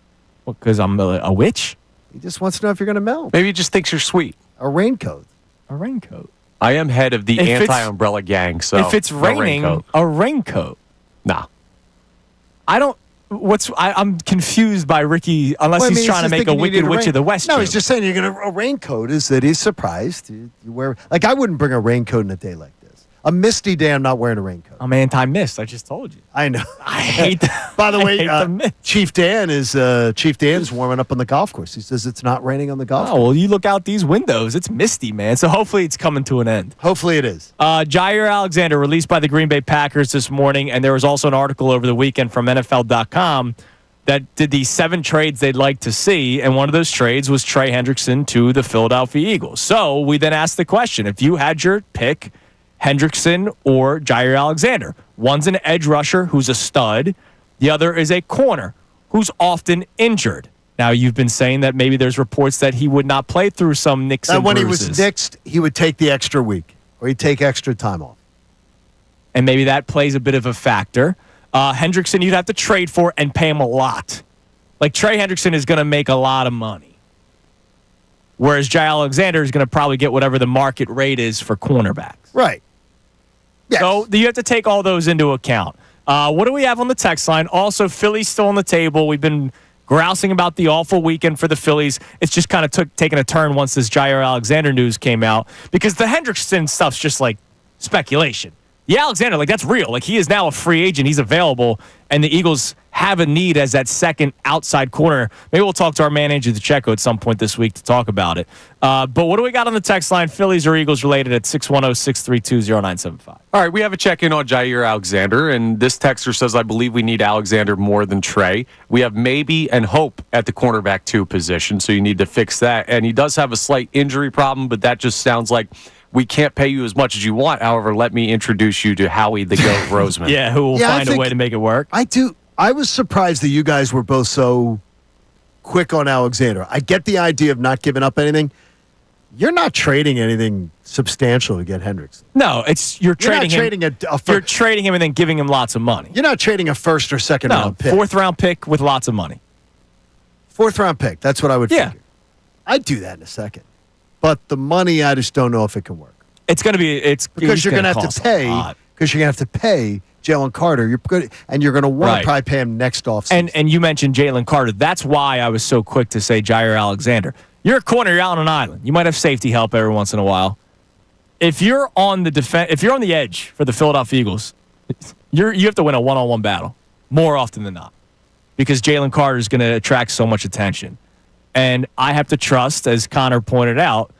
Well, because I'm a witch? He just wants to know if you're going to melt. Maybe he just thinks you're sweet. A raincoat. A raincoat. I am head of the anti-umbrella gang, so if it's raining, a raincoat. Nah. I don't. I'm confused by Ricky, unless he's trying to make a Wicked Witch of the West. No, he's just saying a raincoat is that he's surprised. You wear I wouldn't bring a raincoat in a day like this. A misty day, I'm not wearing a raincoat. I'm anti-mist. I just told you. I know. I hate that. By the way, Chief Dan's warming up on the golf course. He says it's not raining on the golf course. Well, you look out these windows. It's misty, man. So hopefully it's coming to an end. Hopefully it is. Jair Alexander released by the Green Bay Packers this morning, and there was also an article over the weekend from NFL.com that did the 7 trades they'd like to see, and one of those trades was Trey Hendrickson to the Philadelphia Eagles. So we then asked the question, if you had your pick, Hendrickson or Jair Alexander. One's an edge rusher who's a stud. The other is a corner who's often injured. Now, you've been saying that maybe there's reports that he would not play through some nicks and bruises. When he was nixed, he would take the extra week, or he'd take extra time off. And maybe that plays a bit of a factor. Hendrickson, you'd have to trade for and pay him a lot. Like, Trey Hendrickson is going to make a lot of money. Whereas Jair Alexander is going to probably get whatever the market rate is for cornerbacks. Right. Yes. So you have to take all those into account. What do we have on the text line? Also, Philly's still on the table. We've been grousing about the awful weekend for the Phillies. It's just kind of taken a turn once this Jair Alexander news came out, because the Hendrickson stuff's just like speculation. The Alexander, that's real. He is now a free agent. He's available, and the Eagles have a need as that second outside corner. Maybe we'll talk to our man, Andrew DeCecco, at some point this week to talk about it. But what do we got on the text line? Phillies or Eagles related at 610-632-0975. All right, we have a check-in on Jair Alexander, and this texter says, I believe we need Alexander more than Trey. We have maybe and hope at the cornerback 2 position, so you need to fix that. And he does have a slight injury problem, but that just sounds like we can't pay you as much as you want. However, let me introduce you to Howie the Goat Roseman. Yeah, who will find a way to make it work. I was surprised that you guys were both so quick on Alexander. I get the idea of not giving up anything. You're not trading anything substantial to get Hendrickson. No, you're trading him. You're trading him and then giving him lots of money. You're not trading a first or second round pick. 4th round pick with lots of money. 4th round pick. That's what I would figure. I'd do that in a second. But the money, I just don't know if it can work. It's going to be because you're going to have to pay. Because you're going to have to pay Jalen Carter. You're going to want to probably pay him next offseason. And you mentioned Jalen Carter. That's why I was so quick to say Jair Alexander. You're a corner. You're out on an island. You might have safety help every once in a while. If you're on the edge for the Philadelphia Eagles, you have to win a one-on-one battle more often than not, because Jalen Carter is going to attract so much attention. And I have to trust, as Connor pointed out,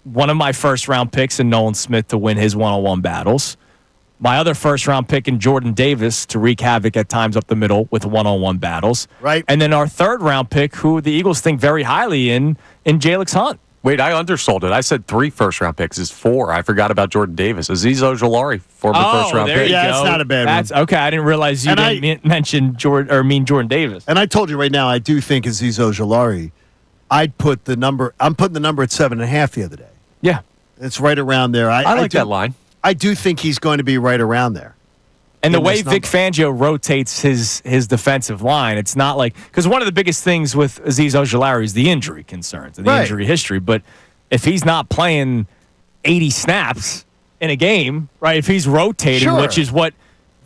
one of my first-round picks in Nolan Smith to win his one-on-one battles. My other first-round pick in Jordan Davis to wreak havoc at times up the middle with one-on-one battles. Right. And then our third-round pick, who the Eagles think very highly in Jalix Hunt. Wait, I undersold it. I said 3 first-round picks. It's 4. I forgot about Jordan Davis. Azeez Ojulari, former first-round there pick. you Yeah, go. it's not a bad one. Okay, I didn't realize you didn't mention Jordan Davis. And I told you right now, I do think Azeez Ojulari. I'm putting the number at 7.5 the other day. Yeah. It's right around there. I like that line. I do think he's going to be right around there. And the in way this Vic Fangio rotates his defensive line, it's not like – because one of the biggest things with Azeez Ojulari is the injury concerns and the injury history. But if he's not playing 80 snaps in a game, right, if he's rotating, which is what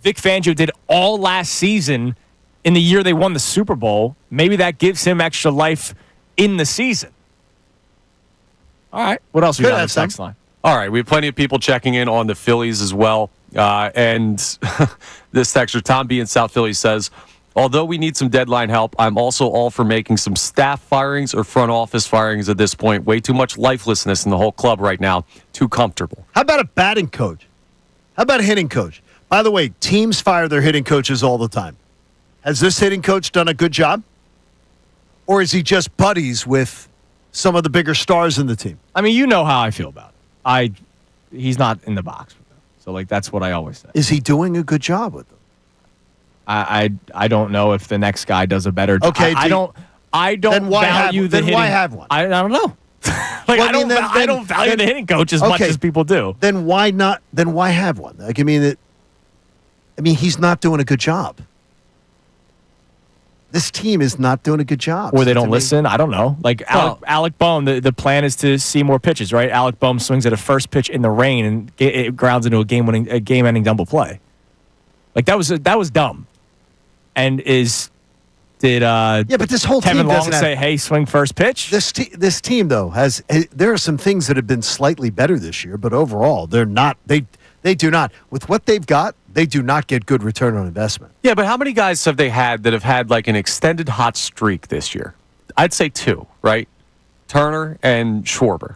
Vic Fangio did all last season in the year they won the Super Bowl, maybe that gives him extra life in the season. All right. What else we got on the text line? All right, we have plenty of people checking in on the Phillies as well. And this texter, Tom B. in South Philly, says, although we need some deadline help, I'm also all for making some staff firings or front office firings at this point. Way too much lifelessness in the whole club right now. Too comfortable. How about a batting coach? How about a hitting coach? By the way, teams fire their hitting coaches all the time. Has this hitting coach done a good job? Or is he just buddies with some of the bigger stars in the team? I mean, you know how I feel about it. He's not in the box with them. So, like, that's what I always say. Is he doing a good job with them? I don't know if the next guy does a better job. Okay, I don't value the hitting. Then why have one? I don't know. I don't value the hitting coach as much as people do. Then why not? Then why have one? Like, I mean, he's not doing a good job. This team is not doing a good job. Or they don't listen. I don't know. Like Alec Boehm, the plan is to see more pitches, right? Alec Boehm swings at a first pitch in the rain and it grounds into a game-ending double play. Like that was dumb. And but this whole Kevin team Long doesn't say, "Hey, swing first pitch"? This team though there are some things that have been slightly better this year, but overall they're not. They do not, with what they've got, they do not get good return on investment. Yeah, but how many guys have they had that have had like an extended hot streak this year? I'd say 2, right? Turner and Schwarber.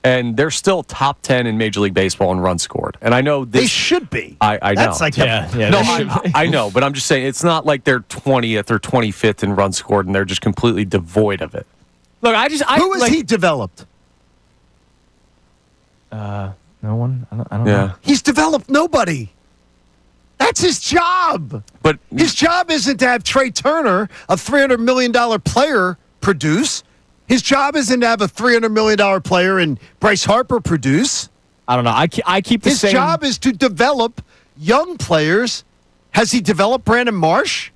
And they're still top 10 in Major League Baseball in runs scored. And I know this. They should be. I know. That's like I know, but I'm just saying it's not like they're 20th or 25th in runs scored and they're just completely devoid of it. Look, who has he developed? No one. I don't know. He's developed nobody. That's his job. But his job isn't to have Trey Turner, a $300 million player, produce. His job isn't to have a $300 million player and Bryce Harper produce. I don't know. I keep the same. His job is to develop young players. Has he developed Brandon Marsh?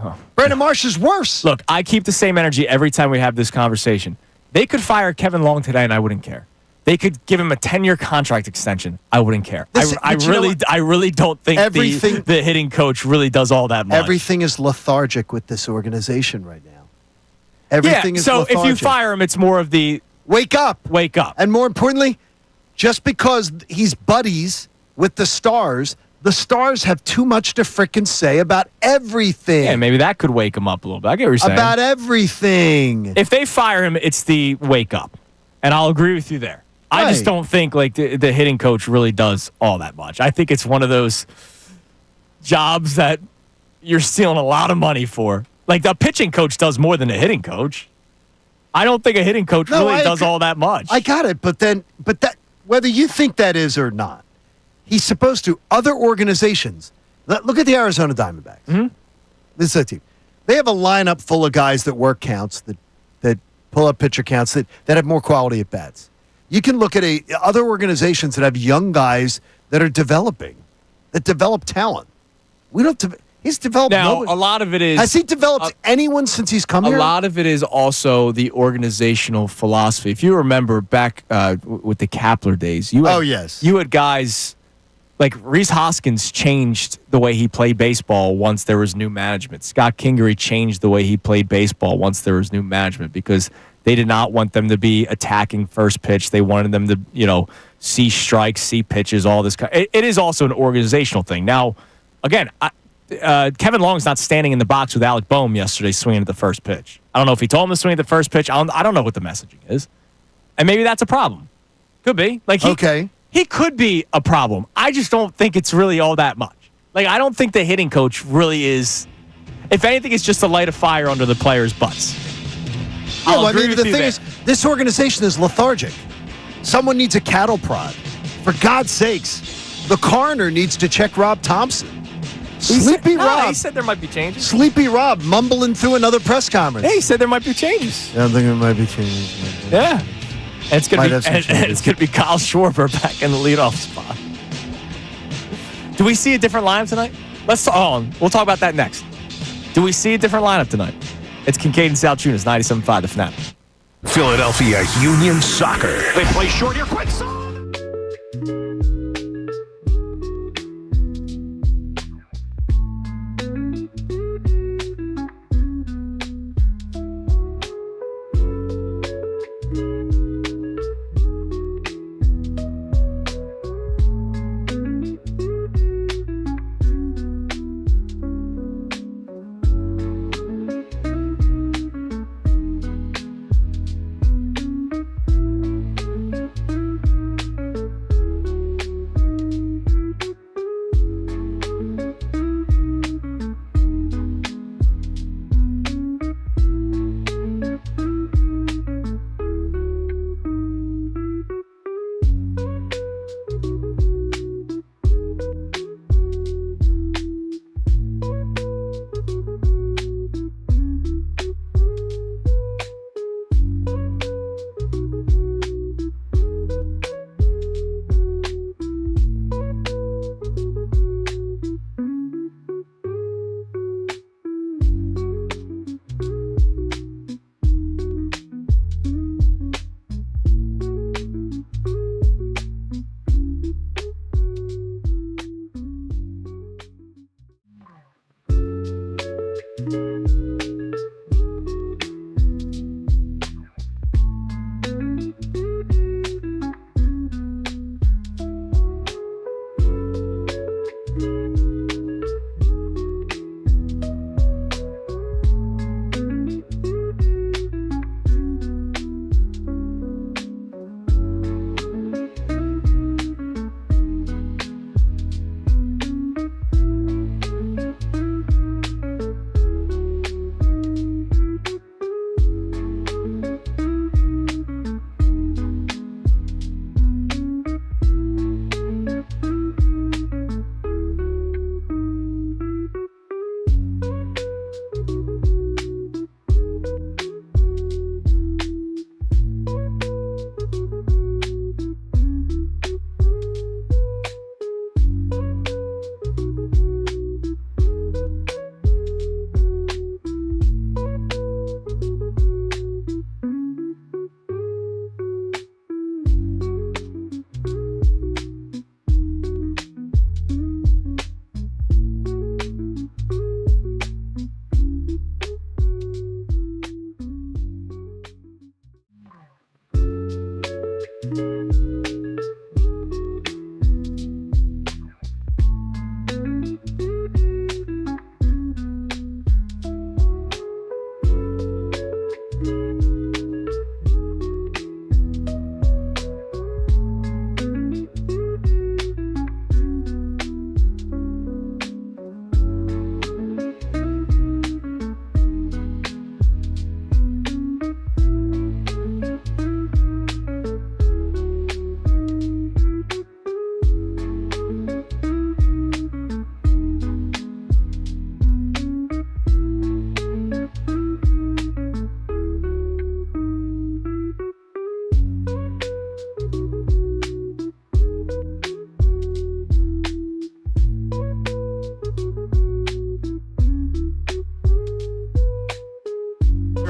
Oh. Brandon Marsh is worse. Look, I keep the same energy every time we have this conversation. They could fire Kevin Long today and I wouldn't care. They could give him a 10-year contract extension. I wouldn't care. I really don't think the hitting coach really does all that much. Everything is lethargic with this organization right now. Everything is so lethargic. If you fire him, it's more of the wake up. And more importantly, just because he's buddies with the stars have too much to frickin' say about everything. Yeah, maybe that could wake him up a little bit. I get what you're saying. About everything. If they fire him, it's the wake up. And I'll agree with you there. Right. I just don't think like the hitting coach really does all that much. I think it's one of those jobs that you're stealing a lot of money for. Like the pitching coach does more than a hitting coach. I don't think a hitting coach really does all that much. I got it, but that whether you think that is or not, he's supposed to. Other organizations, look at the Arizona Diamondbacks. Mm-hmm. This is a team. They have a lineup full of guys that work counts, that pull up pitcher counts, that have more quality at bats. You can look at other organizations that have young guys that are developing, that develop talent. He's developed. Now, a lot of it is. Has he developed anyone since he's come here? A lot of it is also the organizational philosophy. If you remember back with the Kapler days, you had guys like Rhys Hoskins changed the way he played baseball once there was new management. Scott Kingery changed the way he played baseball once there was new management because they did not want them to be attacking first pitch. They wanted them to, see strikes, see pitches, all this. It is also an organizational thing. Now, again, Kevin Long's not standing in the box with Alec Boehm yesterday swinging at the first pitch. I don't know if he told him to swing at the first pitch. I don't know what the messaging is. And maybe that's a problem. Could be. He could be a problem. I just don't think it's really all that much. I don't think the hitting coach really is. If anything, it's just to light a fire under the players' butts. The thing is, this organization is lethargic. Someone needs a cattle prod. For God's sakes, the coroner needs to check Rob Thompson. Rob. He said there might be changes. Sleepy Rob mumbling through another press conference. Yeah, he said there might be changes. I think there might be changes. Yeah. And it's going to be Kyle Schwarber back in the leadoff spot. Do we see a different lineup tonight? We'll talk about that next. Do we see a different lineup tonight? It's Kincade and Salciunas, 97.5 The Fanatic. Philadelphia Union Soccer. They play short here, quick.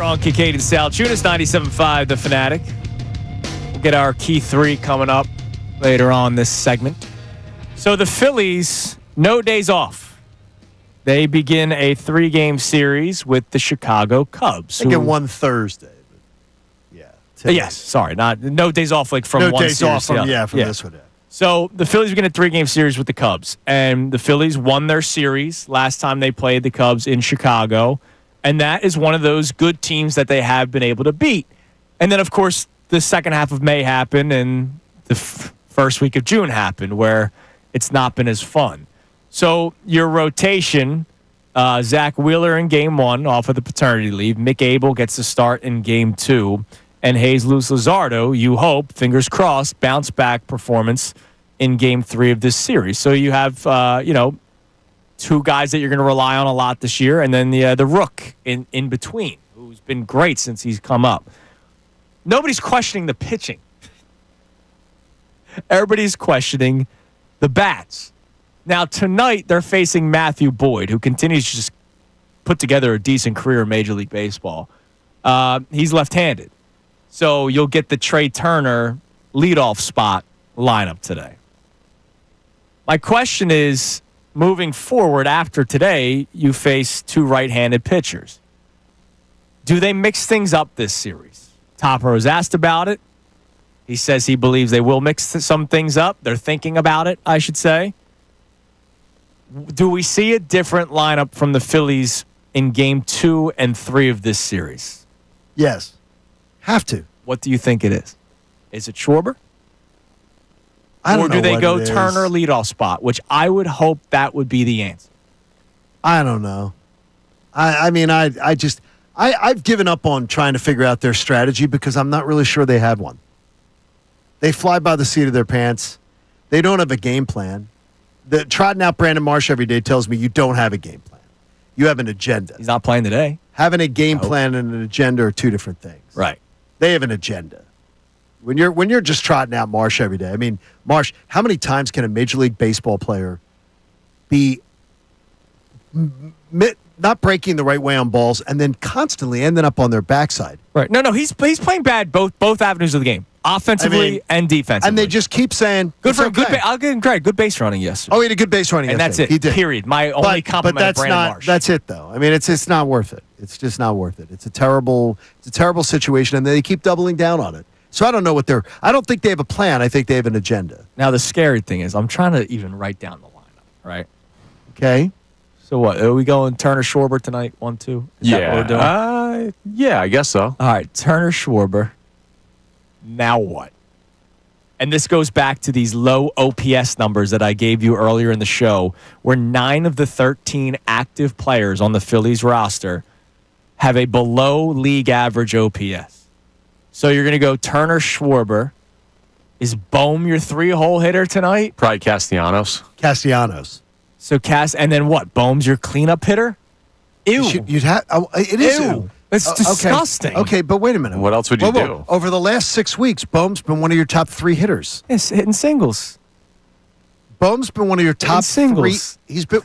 On Kincade and Salciunas, 97.5 The Fanatic. We'll get our key three coming up later on this segment. So the Phillies, no days off. They begin a 3-game series with the Chicago Cubs. They get one Thursday. Yes, sorry, no days off from no one days series off to the from other. this one. So the Phillies are going to 3-game series with the Cubs, and the Phillies won their series last time they played the Cubs in Chicago, and that is one of those good teams that they have been able to beat. And then, of course, the second half of May happened, and the first week of June happened, where it's not been as fun. So your rotation, Zach Wheeler in Game 1 off of the paternity leave, Mick Abel gets to start in Game 2, and Jesus Luzardo, you hope, fingers crossed, bounce back performance in Game 3 of this series. So you have, two guys that you're going to rely on a lot this year, and then the rook in between, who's been great since he's come up. Nobody's questioning the pitching. Everybody's questioning the bats. Now, tonight, they're facing Matthew Boyd, who continues to just put together a decent career in Major League Baseball. He's left-handed. So you'll get the Trey Turner leadoff spot lineup today. My question is, moving forward after today, you face two right-handed pitchers. Do they mix things up this series? Topper was asked about it. He says he believes they will mix some things up. They're thinking about it, I should say. Do we see a different lineup from the Phillies in Game 2 and 3 of this series? Yes. Have to. What do you think it is? Is it Schwarber? I don't or know do they what go it is. Turner leadoff spot, which I would hope that would be the answer. I don't know. I've given up on trying to figure out their strategy because I'm not really sure they have one. They fly by the seat of their pants. They don't have a game plan. Trotting out Brandon Marsh every day tells me you don't have a game plan. You have an agenda. He's not playing today. Having a game plan and an agenda are two different things. Right. They have an agenda. When you're just trotting out Marsh every day, I mean, Marsh, how many times can a Major League Baseball player be not breaking the right way on balls and then constantly ending up on their backside? Right. No, he's playing bad both avenues of the game, offensively and defensively. And they just keep saying good for okay. I'll give him credit. Good base running yesterday. Oh, he had a good base running and yesterday. that's it. He did. Period. My only compliment but that's to Brandon not, Marsh. That's it, though. I mean, it's not worth it. It's just not worth it. It's a terrible situation, and they keep doubling down on it. So I don't know I don't think they have a plan. I think they have an agenda. Now, the scary thing is I'm trying to even write down the lineup, right? Okay. So what? Are we going Turner Schwarber tonight? 1-2? Is that what we're doing? Yeah, I guess so. All right, Turner Schwarber. Now what? And this goes back to these low OPS numbers that I gave you earlier in the show, where 9 of the 13 active players on the Phillies roster have a below league average OPS. So you're going to go Turner Schwarber. Is Bohm your 3-hole hitter tonight? Probably Castellanos. So and then what? Bohm's your cleanup hitter? Ew. It is ew. It's disgusting. Okay, but wait a minute. What else would you do? Over the last 6 weeks, Bohm's been one of your top 3 hitters. Yes, hitting singles. Bohm's been one of your top singles. 3. He's been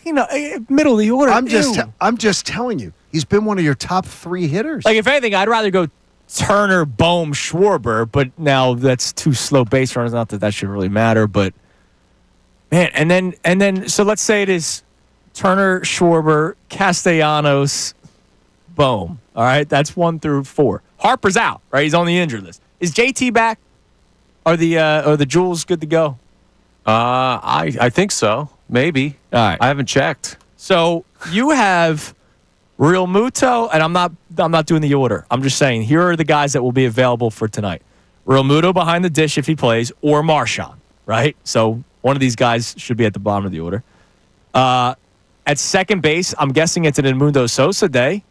middle of the order. I'm just telling you. He's been one of your top 3 hitters. Like, if anything, I'd rather go Turner, Bohm, Schwarber, but now that's 2 slow base runners. Not that should really matter, but man, and then so let's say it is Turner, Schwarber, Castellanos, Bohm. All right, that's 1 through 4. Harper's out, right? He's on the injured list. Is JT back? Are the Jewels good to go? I think so. Maybe. All right. I haven't checked. So you have Real Muto, and I'm not doing the order. I'm just saying here are the guys that will be available for tonight. Real Muto behind the dish if he plays, or Marchand, right? So one of these guys should be at the bottom of the order. At second base, I'm guessing it's an Edmundo Sosa day,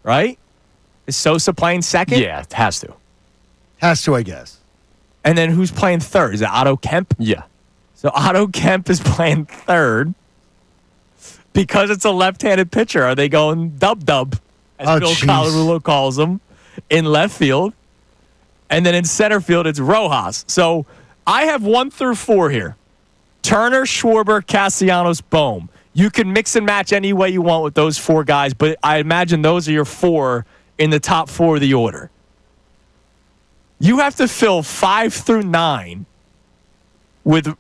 right? Is Sosa playing second? Yeah, it has to. Has to, I guess. And then who's playing third? Is it Otto Kemp? Yeah. So Otto Kemp is playing third. Because it's a left-handed pitcher, are they going dub-dub, as Bill Colarulo calls him, in left field? And then in center field, it's Rojas. So I have 1 through 4 here. Turner, Schwarber, Castellanos, Bohm. You can mix and match any way you want with those 4 guys, but I imagine those are your 4 in the top 4 of the order. You have to fill 5 through 9 with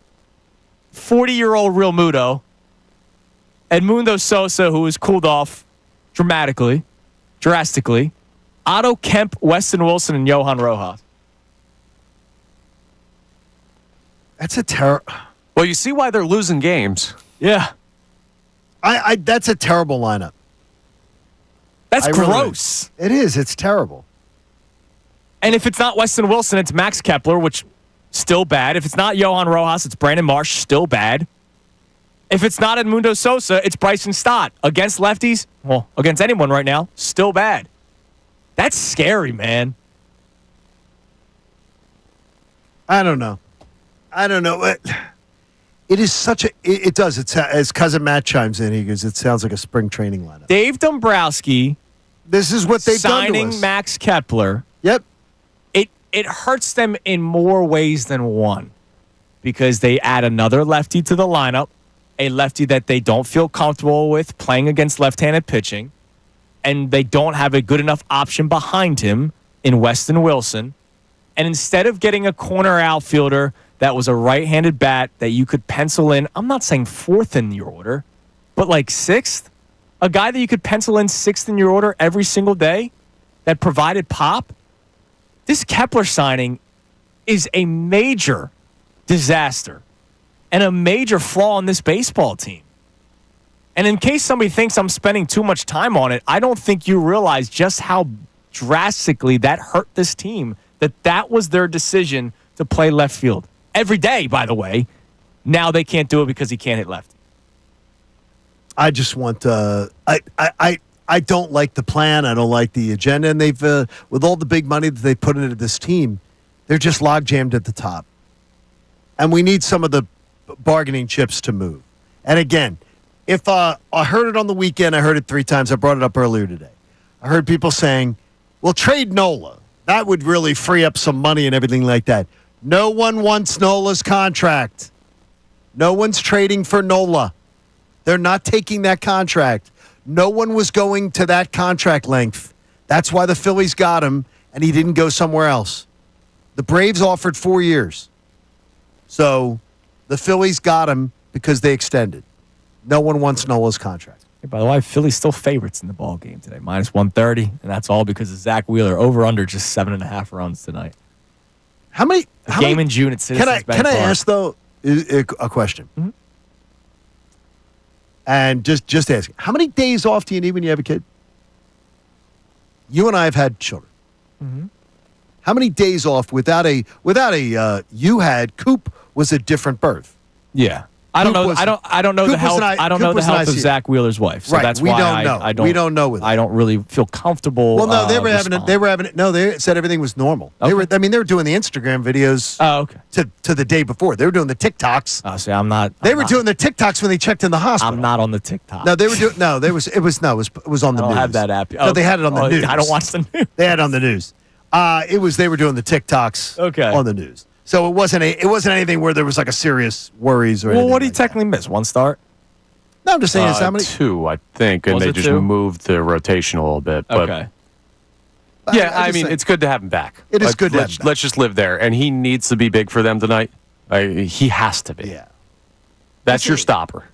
40-year-old Real Muto, Edmundo Sosa, who has cooled off drastically, Otto Kemp, Weston Wilson, and Johan Rojas. That's a terrible. Well, you see why they're losing games. Yeah. That's a terrible lineup. That's I really- gross. It is. It's terrible. And if it's not Weston Wilson, it's Max Kepler, which still bad. If it's not Johan Rojas, it's Brandon Marsh, still bad. If it's not Edmundo Sosa, it's Bryson Stott. Against lefties, well, against anyone right now, still bad. That's scary, man. I don't know. It is such a. It does. It's as cousin Matt chimes in. He goes, "It sounds like a spring training lineup." Dave Dombrowski. This is what they've done to signing us. Max Kepler. Yep. It hurts them in more ways than one, because they add another lefty to the lineup, a lefty that they don't feel comfortable with playing against left-handed pitching, and they don't have a good enough option behind him in Weston Wilson. And instead of getting a corner outfielder that was a right-handed bat that you could pencil in, I'm not saying fourth in your order, but like sixth, a guy that you could pencil in sixth in your order every single day that provided pop, this Kepler signing is a major disaster and a major flaw in this baseball team. And in case somebody thinks I'm spending too much time on it, I don't think you realize just how drastically that hurt this team, that was their decision to play left field. Every day, by the way. Now they can't do it because he can't hit left. I just want I don't like the plan. I don't like the agenda. And they've, with all the big money that they put into this team, they're just log jammed at the top. And we need some of the bargaining chips to move. And again, if I heard it on the weekend, I heard it 3 times. I brought it up earlier today. I heard people saying, well, trade Nola. That would really free up some money and everything like that. No one wants Nola's contract. No one's trading for Nola. They're not taking that contract. No one was going to that contract length. That's why the Phillies got him, and he didn't go somewhere else. The Braves offered 4 years. So the Phillies got him because they extended. No one wants Nola's contract. Hey, by the way, Philly's still favorites in the ball game today, -130, and that's all because of Zach Wheeler. Over under just 7.5 runs tonight. How many? Game in June at Citizens Bank Can I Park. ask though a question? Mm-hmm. And just ask, how many days off do you need when you have a kid? You and I have had children. Mm-hmm. How many days off without a you had Coop was a different birth. Yeah. I don't know the health. I don't know the health of Zach Wheeler's wife. So right. that's we why don't know. I don't. We don't know with I don't really feel comfortable. Well, no, they were responding. they said everything was normal. Okay. They were doing the Instagram videos. Oh, okay. To the day before. They were doing the TikToks. Oh, see, I'm not. They were doing the TikToks when they checked in the hospital. I'm not on the TikTok. No, they were doing. No, it was on the I don't news. have that app. No, they had it on the news. I don't watch the news. They had it on the news. They were doing the TikToks. Okay. On the news. So it wasn't anything where there was like a serious worries or anything. Well, what did he like technically miss? One start? No, I'm just saying. How many? 2, I think, and Was they it just 2? moved the rotation a little bit. But Okay. yeah, I I just mean, think- it's good to have him back. It is good to have him back. Let's just live there, and he needs to be big for them tonight. He has to be. Yeah. That's your stopper.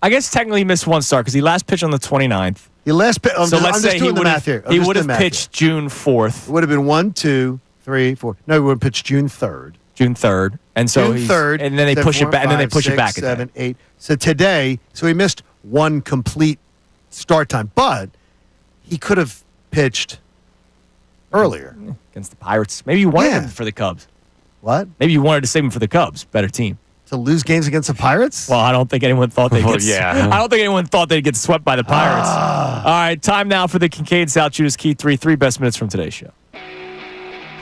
I guess technically he missed one start because he last pitched on the 29th. He last. So let's say he would have He would have pitched June 4th. It would have been 1, 2, 3, 4. No, he would have pitched June 3rd. June 3rd, and so June 3rd, and then they push it back, and then they push it back. 7, 8. So today, he missed one complete start time, but he could have pitched earlier Against the Pirates. Maybe you wanted him for the Cubs. What? Maybe you wanted to save him for the Cubs. Better team. To lose games against the Pirates? Well, I don't think anyone thought they'd get. yeah. I don't think anyone thought they'd get swept by the Pirates. All right, time now for the Kincade Salciunas Key 3 best minutes from today's show.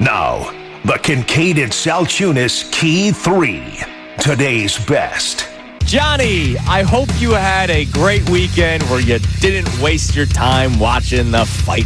Now, the Kincade Salciunas Key 3. Today's best. Johnny, I hope you had a great weekend where you didn't waste your time watching the fight.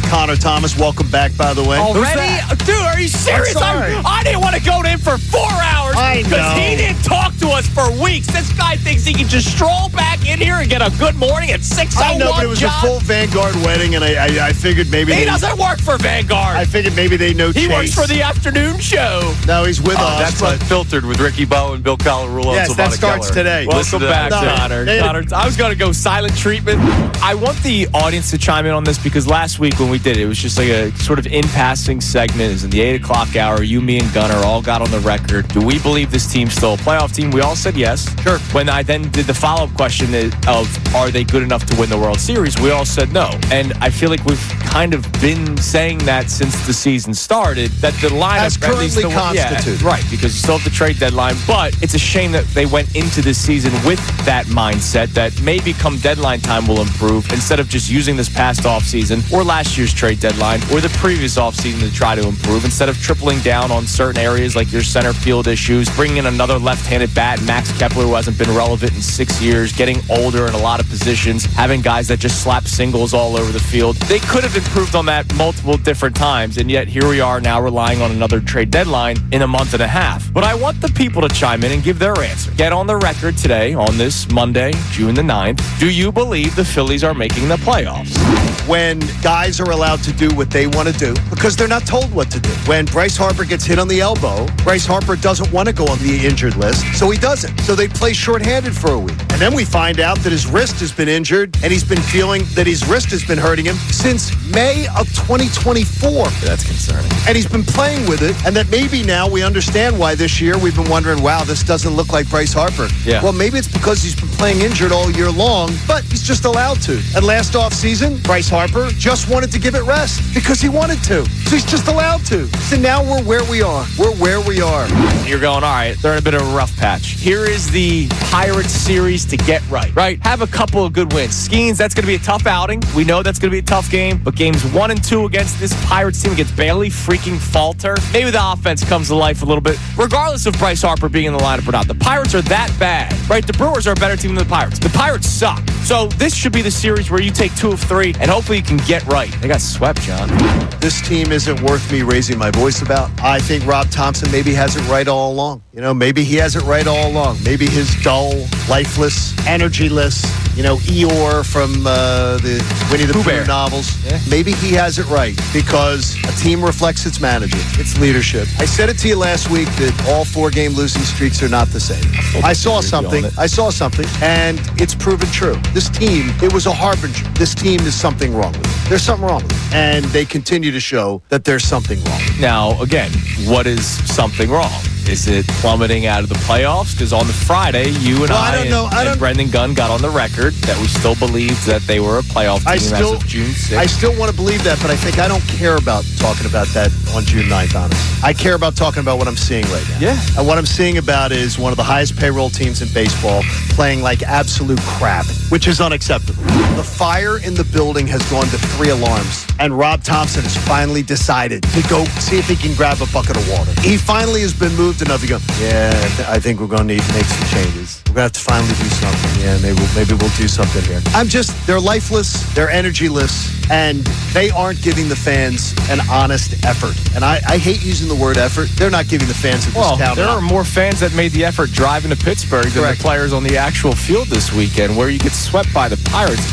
Connor Thomas, welcome back, by the way. Already? Dude, are you serious? I'm sorry. I didn't want to go in for 4 hours I because know. he didn't talk to us for weeks. This guy thinks he can just stroll back in here and get a good morning at 6:01. I know, but it was John. a full Vanguard wedding, and I figured maybe He doesn't work for Vanguard. I figured maybe they know He Chase. works for the afternoon show. No, he's with us. That's but Unfiltered with Ricky Bowe and Bill Colarulo. Yes, and that Silvana starts Keller. today. Listen Welcome to that. back, No, Connor. they- Connor. I was going to go silent treatment. I want the audience to chime in on this because last week when we we did. It was just like a sort of in-passing segment. It was in the 8 o'clock hour. You, me, and Gunner all got on the record. Do we believe this team's still a playoff team? We all said yes. Sure. When I then did the follow-up question of are they good enough to win the World Series, we all said no. And I feel like we've kind of been saying that since the season started, that the lineup as currently constituted. Right, because you still have the trade deadline. But it's a shame that they went into this season with that mindset that maybe come deadline time will improve instead of just using this past offseason or last year's trade deadline or the previous offseason to try to improve. Instead of tripling down on certain areas like your center field issues, bringing in another left-handed bat, Max Kepler, who hasn't been relevant in 6 years, getting older in a lot of positions, having guys that just slap singles all over the field. They could have improved on that multiple different times, and yet here we are now relying on another trade deadline in a month and a half. But I want the people to chime in and give their answer. Get on the record today on this Monday, June the 9th. Do you believe the Phillies are making the playoffs? When guys are allowed to do what they want to do because they're not told what to do. When Bryce Harper gets hit on the elbow, Bryce Harper doesn't want to go on the injured list, so he doesn't. So they play shorthanded for a week. And then we find out that his wrist has been injured and he's been feeling that his wrist has been hurting him since May of 2024. That's concerning. And he's been playing with it, and that maybe now we understand why this year we've been wondering, wow, this doesn't look like Bryce Harper. Yeah. Well, maybe it's because he's been playing injured all year long, but he's just allowed to. And last offseason, Bryce Harper just wanted to give it rest because he wanted to. So he's just allowed to. So now we're where we are. We're where we are. You're going, all right, they're in a bit of a rough patch. Here is the Pirates series to get right? Have a couple of good wins. Skeens, that's going to be a tough outing. We know that's going to be a tough game, but games 1 and 2 against this Pirates team against Bailey freaking Falter. Maybe the offense comes to life a little bit, regardless of Bryce Harper being in the lineup or not. The Pirates are that bad, right? The Brewers are a better team than the Pirates. The Pirates suck. So this should be the series where you take 2 of 3, and hopefully you can get right. They got swept, John. This team isn't worth me raising my voice about. I think Rob Thompson maybe has it right all along. Maybe he has it right all along. Maybe his dull, lifeless, energyless, Eeyore from the Winnie the Pooh novels. Yeah. Maybe he has it right because a team reflects its manager, its leadership. I said it to you last week that all 4-game losing streaks are not the same. I saw something, and it's proven true. This team, it was a harbinger. This team is something wrong with it. There's something wrong with it. And they continue to show that there's something wrong with it. Now, again, what is something wrong? Is it plummeting out of the playoffs? Because on the Friday, you and and Brendan Gunn got on the record that we still believed that they were a playoff team as of June 6th. I still want to believe that, but I think I don't care about talking about that on June 9th, honestly. I care about talking about what I'm seeing right now. Yeah. And what I'm seeing about is one of the highest payroll teams in baseball playing like absolute crap, which is unacceptable. The fire in the building has gone to 3 alarms, and Rob Thompson has finally decided to go see if he can grab a bucket of water. He finally has been moved enough to go, I think we're going to need to make some changes. We're going to have to finally do something. Yeah, maybe we'll do something here. They're lifeless, they're energyless, and they aren't giving the fans an honest effort. And I hate using the word effort. They're not giving the fans of this town. There are more fans that made the effort driving to Pittsburgh than the players on the actual field this weekend, where you get swept by the Pirates.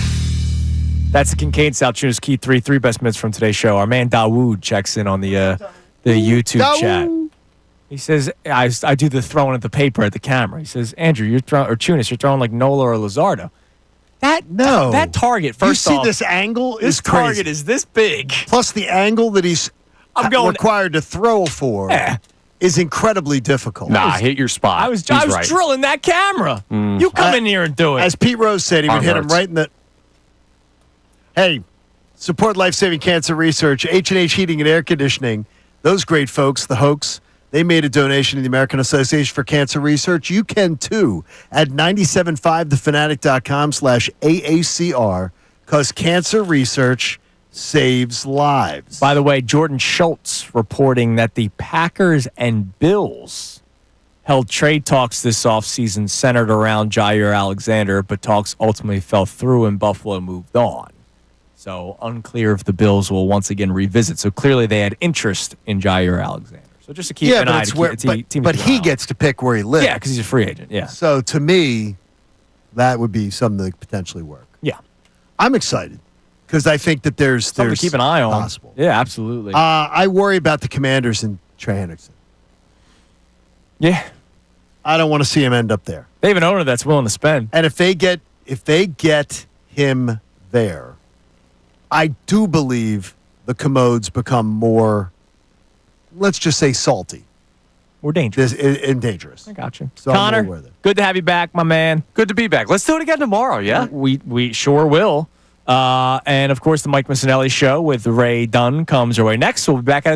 That's the Kincade Salciunas Key 3 best minutes from today's show. Our man Dawood checks in on the YouTube chat. He says, I do the throwing at the paper at the camera. He says, Andrew, you're throwing like Nola or Luzardo. That target, first off. You see this angle this is crazy. Target is this big. Plus the angle that he's required to throw for is incredibly difficult. Hit your spot. I was drilling that camera. You come in here and do it. As Pete Rose said, he would hit him right in the... Hey, support life-saving cancer research, H&H Heating and Air Conditioning. Those great folks, the Hoax, they made a donation to the American Association for Cancer Research. You can, too, at 975thefanatic.com/AACR, because cancer research saves lives. By the way, Jordan Schultz reporting that the Packers and Bills held trade talks this offseason centered around Jair Alexander, but talks ultimately fell through and Buffalo moved on. So unclear if the Bills will once again revisit. So clearly they had interest in Jair Alexander. So just to keep an eye. But he gets to pick where he lives. Yeah, because he's a free agent. Yeah. So to me, that would be something that could potentially work. Yeah. I'm excited because I think that there's something to keep an eye on. Possible. Yeah, absolutely. I worry about the Commanders and Trey Hendrickson. Yeah. I don't want to see him end up there. They have an owner that's willing to spend. And if they get him there, I do believe the commodes become more, let's just say, salty. We're dangerous. And dangerous. I got you. So I'm Connor, aware of it. good to have you back, my man. Good to be back. Let's do it again tomorrow, yeah? We sure will. And, of course, the Mike Missanelli Show with Ray Dunn comes our way next. We'll be back at it